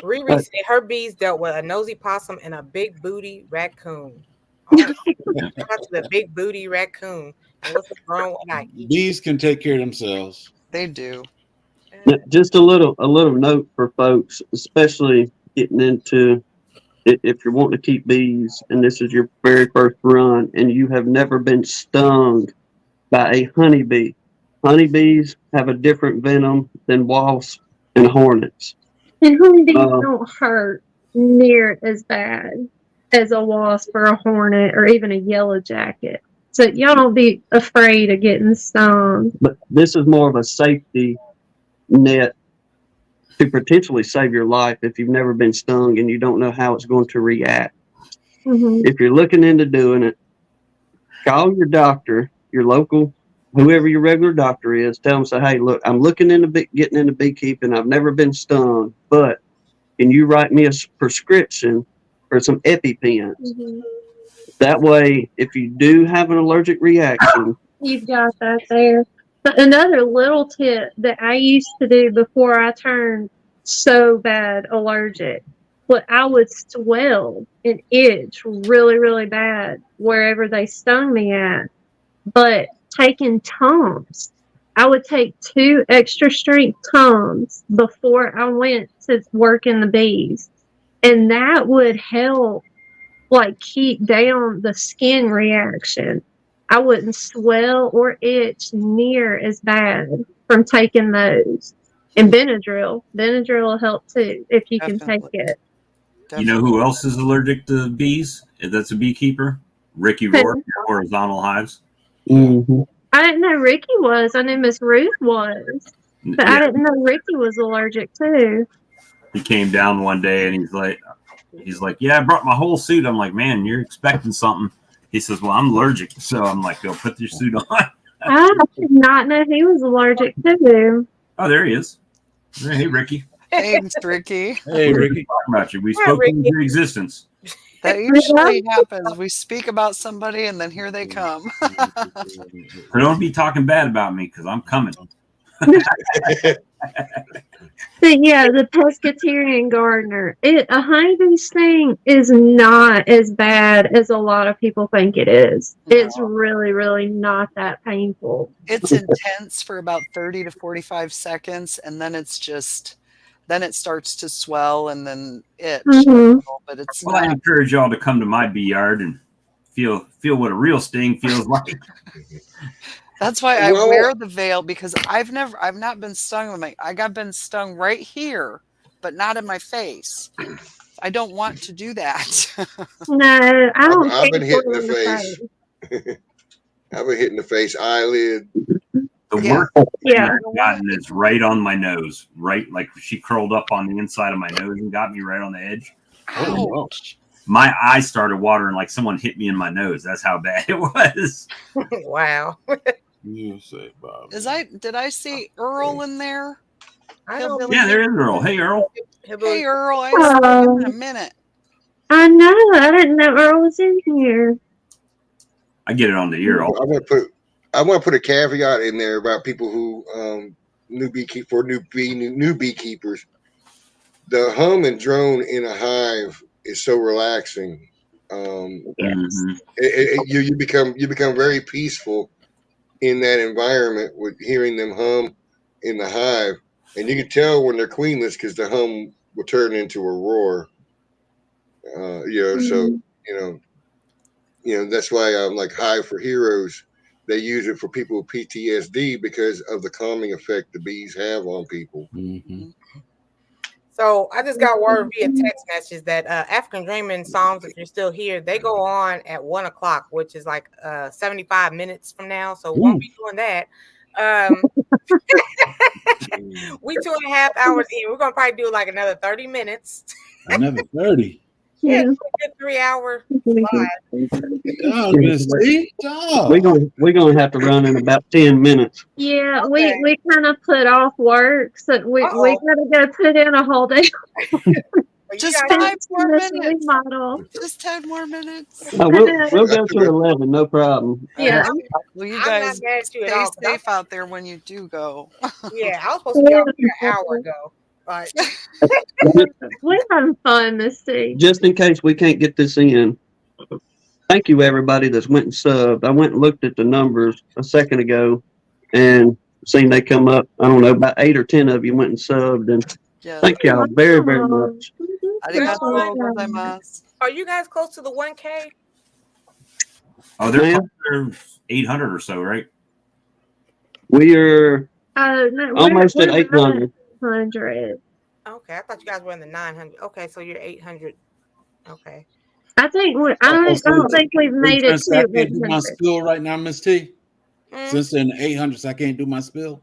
Riri said her bees dealt with a nosy possum and a big booty raccoon. Oh, shout out to the big booty raccoon. And what's wrong with that? Bees can take care of themselves. They do. Just a little note for folks, especially getting into if you're wanting to keep bees and this is your very first run and you have never been stung by a honeybee. Honeybees have a different venom than wasps and hornets. And honeybees don't hurt near as bad as a wasp or a hornet or even a yellow jacket. So y'all don't be afraid of getting stung. But this is more of a safety net to potentially save your life if you've never been stung and you don't know how it's going to react. Mhm. If you're looking into doing it, call your doctor, your local, whoever your regular doctor is. Tell them, say, hey, look, I'm looking into getting into beekeeping. I've never been stung, but can you write me a prescription for some EpiPens? Mhm. That way, if you do have an allergic reaction, You've got that there. But another little tip that I used to do before I turned so bad allergic, but I would swell and itch really, really bad wherever they stung me at. But taking Tums, I would take 2 extra strength Tums before I went to work in the bees. And that would help like keep down the skin reaction. I wouldn't swell or itch near as bad from taking those. And Benadryl will help too if you can take Definitely. it. You know who else is allergic to bees? That's a beekeeper. Ricky Rourke, Horizontal Hives. mhm. I didn't know Ricky was. I knew Miss Ruth was. But I Yeah, didn't know Ricky was allergic too. he came down one day and he's like, yeah, I brought my whole suit. I'm like, man, you're expecting something. He says, well, I'm allergic. So I'm like, go put your suit on. I did not know he was allergic too. Oh, there he is. Hey, Ricky. Thanks, Ricky. Hey, Ricky. Talking about you. We Yeah, spoke Ricky. into existence. That usually happens. We speak about somebody and then here they come. So don't be talking bad about me because I'm coming. But yeah, the pescatarian gardener. A honeybee sting is not as bad as a lot of people think it is. It's really, really not that painful. It's intense for about 30 to 45 seconds, and then it starts to swell and then itch. Mhm. But it's Well, I not. encourage y'all to come to my bee yard and feel what a real sting feels like. That's why I Well- wear the veil, because I've not been stung. I got been stung right here, but not in my face. I don't want to do that. No, I don't I've been think hit in we're the the face. I've been hit in the face, eyelid. The Yeah. worst Yeah. I've gotten is right on my nose, right? Like she curled up on the inside of my nose and got me right on the edge. Oh, wow. Ouch. My eyes started watering like someone hit me in my nose. That's how bad it was. Wow. You say, Bob. Did I see Earl in there? I don't Hillbilly. Yeah, there is Earl. Hey, Earl. Hey, Earl. I haven't seen you in a minute. I know. I didn't know Earl was in here. I get it on the ear. I want to put a caveat in there about people who new beekeepers. The hum and drone in a hive is so relaxing. Mhm. You become very peaceful in that environment with hearing them hum in the hive, and you can tell when they're queenless because the hum will turn into a roar. So that's why I'm like Hive for Heroes. They use it for people with PTSD because of the calming effect the bees have on people. Mhm. So I just got word via text message that African Dreaming Songs, if you're still here, they go on at 1:00, which is like 75 minutes from now. So we won't be doing that. We 2.5 hours in. We're gonna probably do like another 30 minutes. Another 30. Yeah, Yeah. a good 3 hour live. Oh, Miss T. Oh. We're gonna have to run in about 10 minutes. Yeah, Okay. we kind of put off work, so we Uh-oh. gotta go put in a whole day. But you Just guys- 5 more This minutes. remodel. Just 10 more minutes. No, we'll go to 11, no problem. Yeah. Well, you I'm guys not mad at you at stay all. 'Cause safe out there when you do go. Yeah, I was supposed to be out here an hour ago. But We're having fun, Misty. Just in case we can't get this in, thank you everybody that's went and subbed. I went and looked at the numbers a second ago and seen they come up. I don't know, about 8 or 10 of you went and subbed, and Yes. thank y'all very, very much. Arigatou gozaimasu. are you guys close to the 1K? Oh, they're Man. 800 or so, right? We are No, almost we're at 800. 900. Okay, I thought you guys were in the 900. Okay, so you're 800. Okay. I think I don't think we've made it Since I to can't do my 800. spill right now, Miss T. Mm, Since they're in the 800s, I can't do my spill.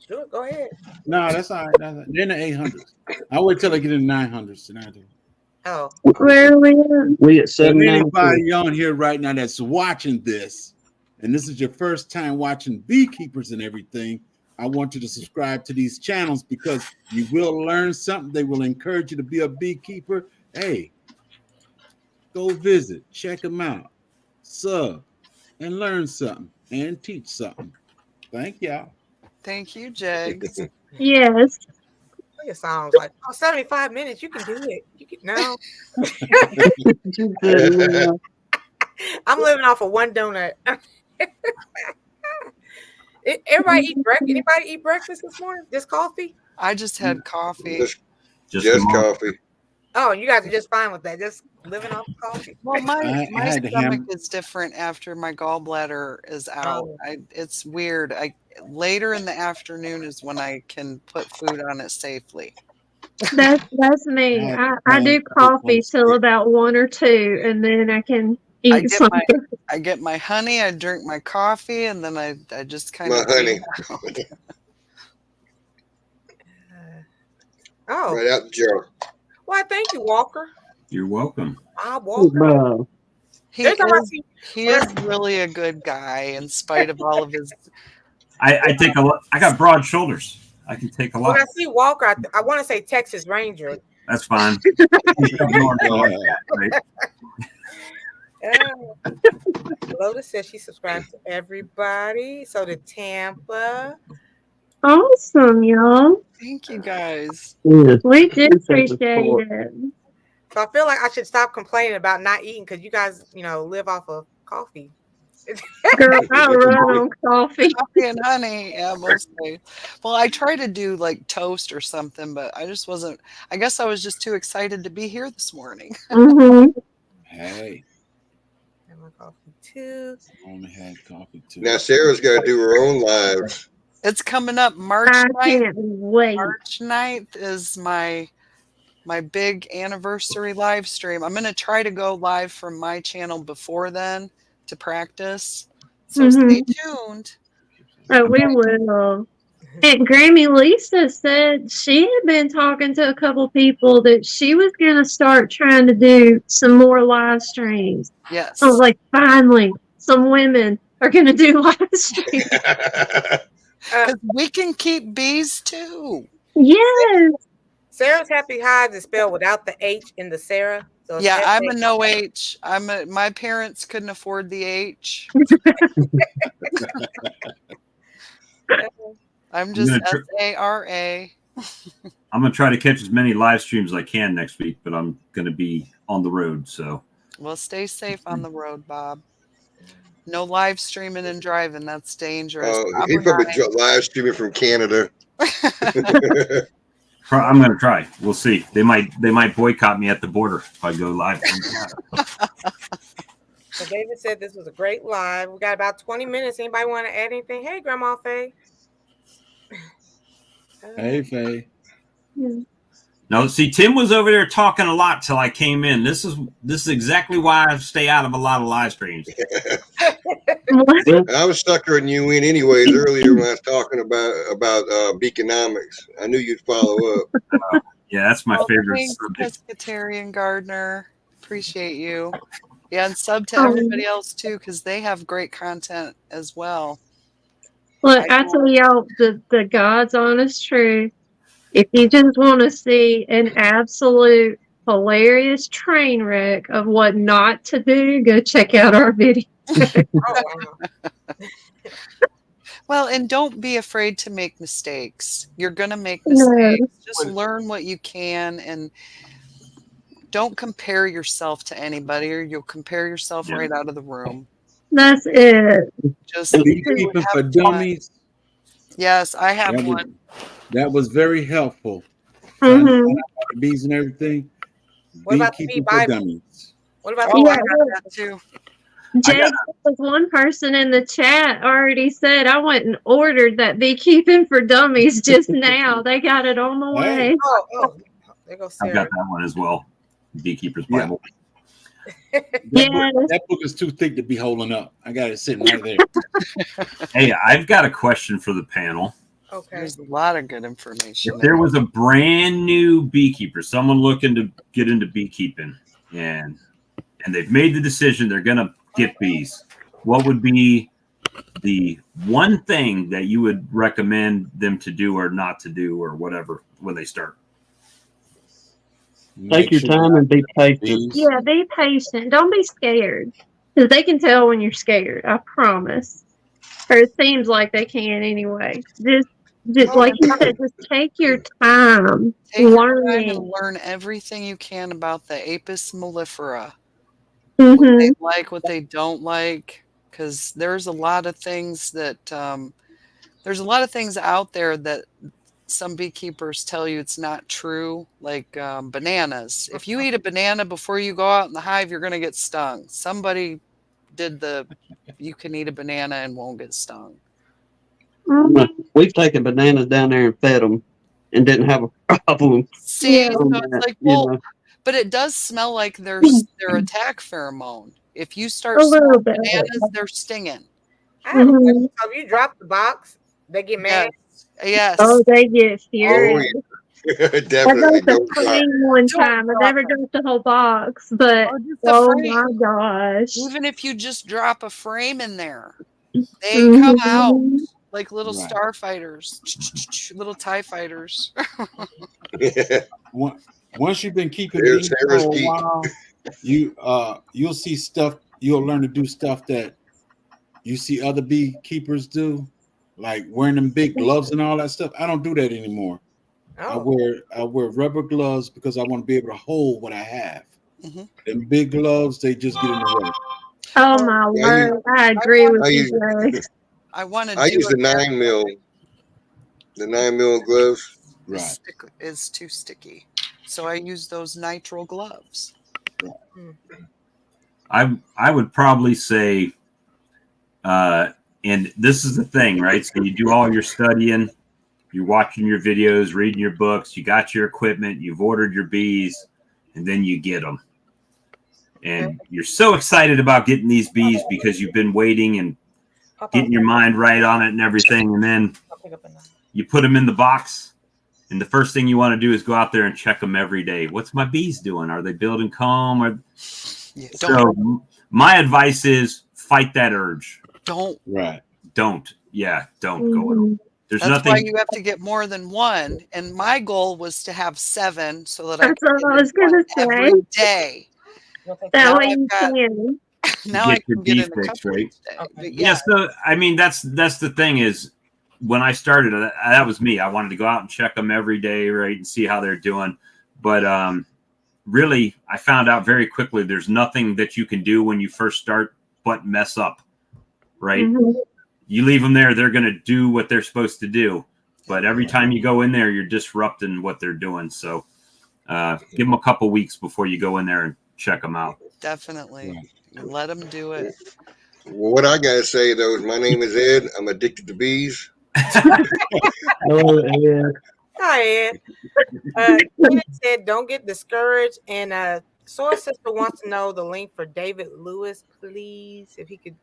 do it. Go ahead. No, that's all right. They're in the 800s. I'll wait till I get in the 900s. And I do. Oh, Where are we at? We at If 792. anybody on here right now that's watching this, and this is your first time watching Beekeepers and everything, I want you to subscribe to these channels because you will learn something. They will encourage you to be a beekeeper. Hey, go visit, check them out, sub, and learn something and teach something. Thank y'all. Thank you, Jags. Yes. it sounds like 75 minutes. You can do it. You can no. I'm living off of one donut. Everybody eat breakfast. Anybody eat breakfast this morning? Just coffee? I just had coffee. Just coffee. Oh, you guys are just fine with that. Just living off of coffee. Well, I my had to stomach is different after my gallbladder is out. Oh. It's weird. Later in the afternoon is when I can put food on it safely. That's me. I do coffee till about 1 or 2, and then I can I eat get something. I get my honey, I drink my coffee, and then I just kind My of honey. Oh, Right out the jar. well, thank you, Walker. You're welcome. Bob Walker. Bro, He Every time I is, see, he is really a good guy in spite of all of his. I take a lot. I got broad shoulders. I can take a when lot. I see Walker, I want to say Texas Ranger. That's fine. Right. Lotus says she subscribes to everybody. So to Tampa. Awesome, y'all. Thank you guys. yeah. We do Appreciate the appreciate support. it. So I feel like I should stop complaining about not eating because you guys, live off of coffee. Girl, I run on coffee. Coffee and honey, yeah, mostly. Well, I try to do like toast or something, but I just wasn't. I guess I was just too excited to be here this morning. Hmm. Hey, And my coffee too. I only had coffee too. Now Sarah's got to do her own lives. It's coming up March I 9th. can't wait. March 9th is my big anniversary live stream. I'm going to try to go live from my channel before then to practice. So stay tuned. Oh, we will. And Grammy Lisa said she had been talking to a couple people that she was going to start trying to do some more live streams. Yes. I was like, finally, some women are going to do live streams. Because we can keep bees too. Yes. Sarah's Happy Hives is spelled without the H in the Sarah. So it's Yeah, I'm a S-A- no H. My parents couldn't afford the H. I'm just gonna SARA. I'm gonna try to catch as many live streams as I can next week, but I'm gonna be on the road. So Well, stay safe on the road, Bob. No live streaming and driving. That's dangerous. He's probably live streaming from Canada. I'm gonna try. We'll see. They might boycott me at the border if I go live. So David said this was a great live. We got about 20 minutes. Anybody want to add anything? Hey, Grandma Faye. Hey, Faye. Yeah. No, see, Tim was over there talking a lot till I came in. This is exactly why I stay out of a lot of live streams. I was suckering you in anyways earlier when I was talking about Beaconomics. I knew you'd follow up. Yeah, that's my favorite Thanks, subject. Pescatarian Gardener. Appreciate you. Yeah, and sub to Oh. everybody else too, because they have great content as well. Look, I tell y'all the God's honest truth. If you just want to see an absolute hilarious train wreck of what not to do, go check out our video. Oh, wow. Well, and don't be afraid to make mistakes. You're going to make No. mistakes. Just learn what you can and don't compare yourself to anybody or you'll compare yourself Yeah. right out of the room. That's it. Just Beekeeping have for fun. Dummies. Yes, I have That was, one. that was very helpful. Trying to Mhm. find out about the bees and everything. What about the Beekeeping bee for Bible? Dummies. What about Oh, the I Yeah, got that too. Jake, was one person in the chat already said I went and ordered that Beekeeping for Dummies just now. They got it on the Hey. way. Oh, there goes I've Sarah. got that one as well. Beekeeper's Yeah. Bible. Yes. That book is too thick to be holding up. I got it sitting right there. Hey, I've got a question for the panel. Okay. There's a lot of good information. If there was a brand new beekeeper, someone looking to get into beekeeping, and they've made the decision they're going to get bees, what would be the one thing that you would recommend them to do or not to do or whatever when they start? Take your time and be patient. Bees. Yeah, be patient. Don't be scared. Because they can tell when you're scared. I promise. Or it seems like they can anyway. Just like you said, just take your time Take your time learning. and learn everything you can about the Apis mellifera. What Hmm. they like, what they don't like, because there's a lot of things that there's a lot of things out there that some beekeepers tell you it's not true, like bananas. If you eat a banana before you go out in the hive, you're going to get stung. Somebody did you can eat a banana and won't get stung. We've taken bananas down there and fed them and didn't have a problem. See, Yeah. so on it's that, like, you well, know. but it does smell like their attack pheromone. If you start A little smelling bit. bananas, they're stinging. I have a Mhm. question. So if you drop the box, they get mad. Yes. Oh, they get Oh, furious. yeah. I Definitely dropped a don't drop. frame one Don't time. I drop never it. dropped the whole box, but Or just a oh frame. my gosh. Even if you just drop a frame in there, they come out Mhm. like little Right. starfighters, little TIE fighters. Once you've been keeping There's bees Sarah's for a geek. while, you'll see stuff. You'll learn to do stuff that you see other beekeepers do, like wearing them big gloves and all that stuff. I don't do that anymore. I Oh, wear rubber gloves because I want to be able to hold what I have. Mhm. Them big gloves, they just get in the way. Oh my Yeah, word. I agree with I you, use Jay. I want to I do use the it. 9 mil, the 9 mil gloves. Right. Is too sticky, so I use those nitrile gloves. I would probably say, and this is the thing, right? So you do all your studying, you're watching your videos, reading your books, you got your equipment, you've ordered your bees, and then you get them. And you're so excited about getting these bees because you've been waiting and getting your mind right on it and everything. And then you put them in the box. And the first thing you want to do is go out there and check them every day. What's my bees doing? Are they building comb? Yeah, So my advice is fight that urge. don't. Right. Don't. Yeah, don't go. Mhm. There's That's why nothing. you have to get more than one. And my goal was to have 7 so that I That's could what get I in was gonna one say. every day. That Now way I've you got- can. Now I Get your can get bee in a fix, couple right? each day. Okay. But Yeah. So I mean, that's the thing is, when I started, that was me. I wanted to go out and check them every day, right, and see how they're doing. But really, I found out very quickly there's nothing that you can do when you first start but mess up, right? Mhm. You leave them there, they're going to do what they're supposed to do. But every time you go in there, you're disrupting what they're doing. So give them a couple weeks before you go in there and check them out. Definitely. Right. You let them do it. Well, what I gotta say though is my name is Ed. I'm addicted to bees. Oh, yeah. Hi, Ed. Kenneth said, "Don't get discouraged." And Soul Sister wants to know the link for David Lewis, please, if he could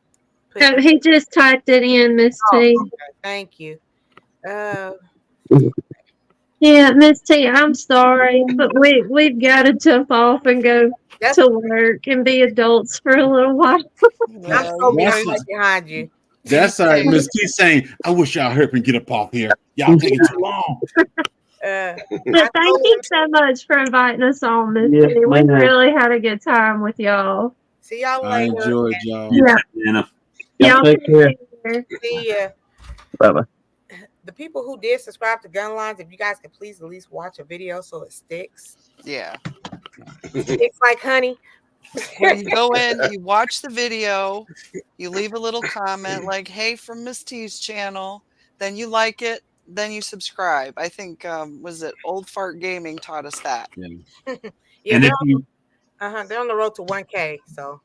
put. Oh, he just typed it in, Miss Oh, T. okay. Thank you. Yeah, Miss T, I'm sorry, but we've got to jump off and go That's, to work and be adults for a little while. Yeah, I'm so you That's guys- right behind you. That's all right. Miss T saying, I wish y'all hurry up and get up off here. Y'all taking too long. But thank you so much for inviting us on, Miss Yes, T. We ma'am. really had a good time with y'all. See y'all I later. enjoyed y'all. Yeah. Anna. Y'all Y'all take care. care. See ya. Bye-bye. The people who did subscribe to Gun Lines, if you guys could please at least watch a video so it sticks. yeah. Sticks like honey. When you go in, you watch the video, you leave a little comment like, "Hey, from Miss T's channel." Then you like it, then you subscribe. I think was it Old Fart Gaming taught us that. Yeah, And they're, if you they're on the road to 1K. So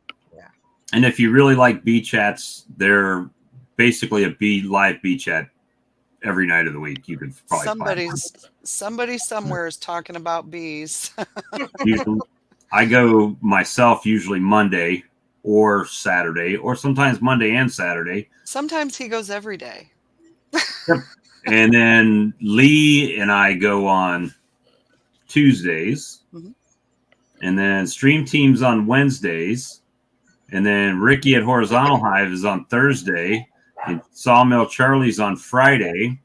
and if you really like B chats, they're basically a live B chat every night of the week. You could probably Somebody somewhere is talking about bees. usually, I go myself usually Monday or Saturday, or sometimes Monday and Saturday. Sometimes he goes every day. And then Lee and I go on Tuesdays. Mhm. And then Stream Teams on Wednesdays. And then Ricky at Horizontal Hive is on Thursday. And Sawmill Charlie's on Friday.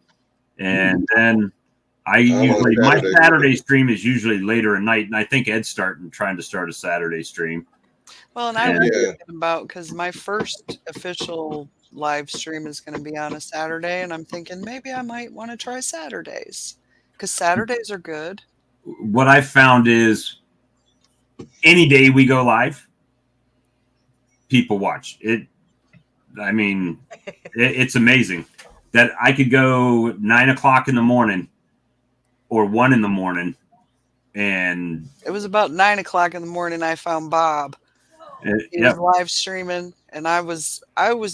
And then I I'm on usually, my Saturday. Saturday stream is usually later at night. And I think Ed's trying to start a Saturday stream. Well, and I Yeah. was thinking about, because my first official live stream is going to be on a Saturday, and I'm thinking maybe I might want to try Saturdays, because Saturdays are good. What I found is any day we go live, people watch it. I mean, it's amazing that I could go 9 o'clock in the morning or 1 in the morning, and It was about 9 o'clock in the morning I found Bob. He was live streaming, and I was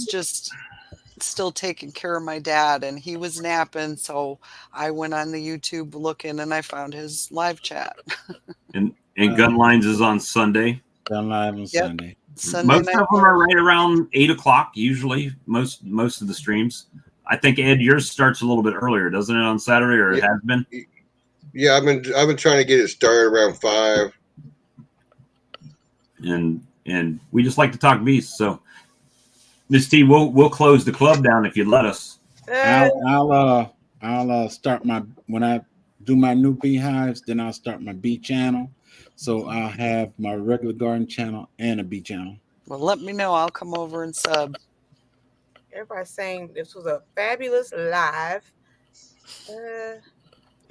just still taking care of my dad, and he was napping, so I went on the YouTube looking, and I found his live chat. and Gun Lines is on Sunday. Done live on Sunday. Sunday Most night. of them are right around 8 o'clock usually. Most of the streams. I think Ed, yours starts a little bit earlier, doesn't it, on Saturday, or it has been? Yeah, I've been trying to get it started around 5. And we just like to talk beasts. So, Miss T, we'll close the club down if you'd let us. I'll start when I do my new beehives, then I'll start my bee channel. So I'll have my regular garden channel and a bee channel. Well, let me know. I'll come over and sub. everybody's saying this was a fabulous live.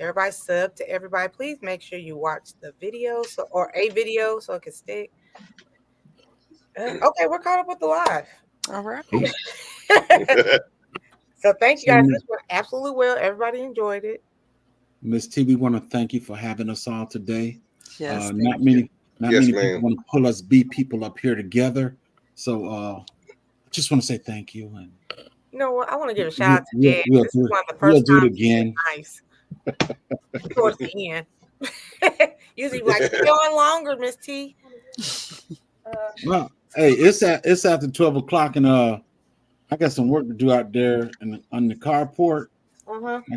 Everybody sub to everybody. Please make sure you watch the video or a video so it can stick. Okay, we're caught up with the live. All right. So thank you guys. This went absolutely well. Everybody enjoyed it. Miss T, we want to thank you for having us all today. Yes. Not many Yes, people ma'am. want to pull us bee people up here together. So I just want to say thank you. And You know what? I want to give a shout out to Jed. we'll This is one of the we'll first do it times again. nice. Towards the end. Usually like, stay on longer, Miss T. Well, hey, it's after 12 o'clock, and I got some work to do out there on the carport. Uh-huh. I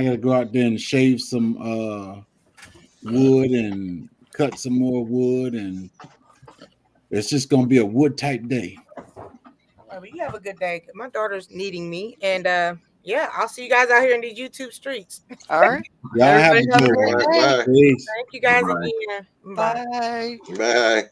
gotta go out there and shave some wood and cut some more wood, and it's just gonna be a wood type day. Well, you have a good day. My daughter's needing me, and yeah, I'll see you guys out here in these YouTube streets. All right. Y'all have a Everybody have a good great one. day. Bye. Peace. Thank you guys Bye. again. Bye. Bye.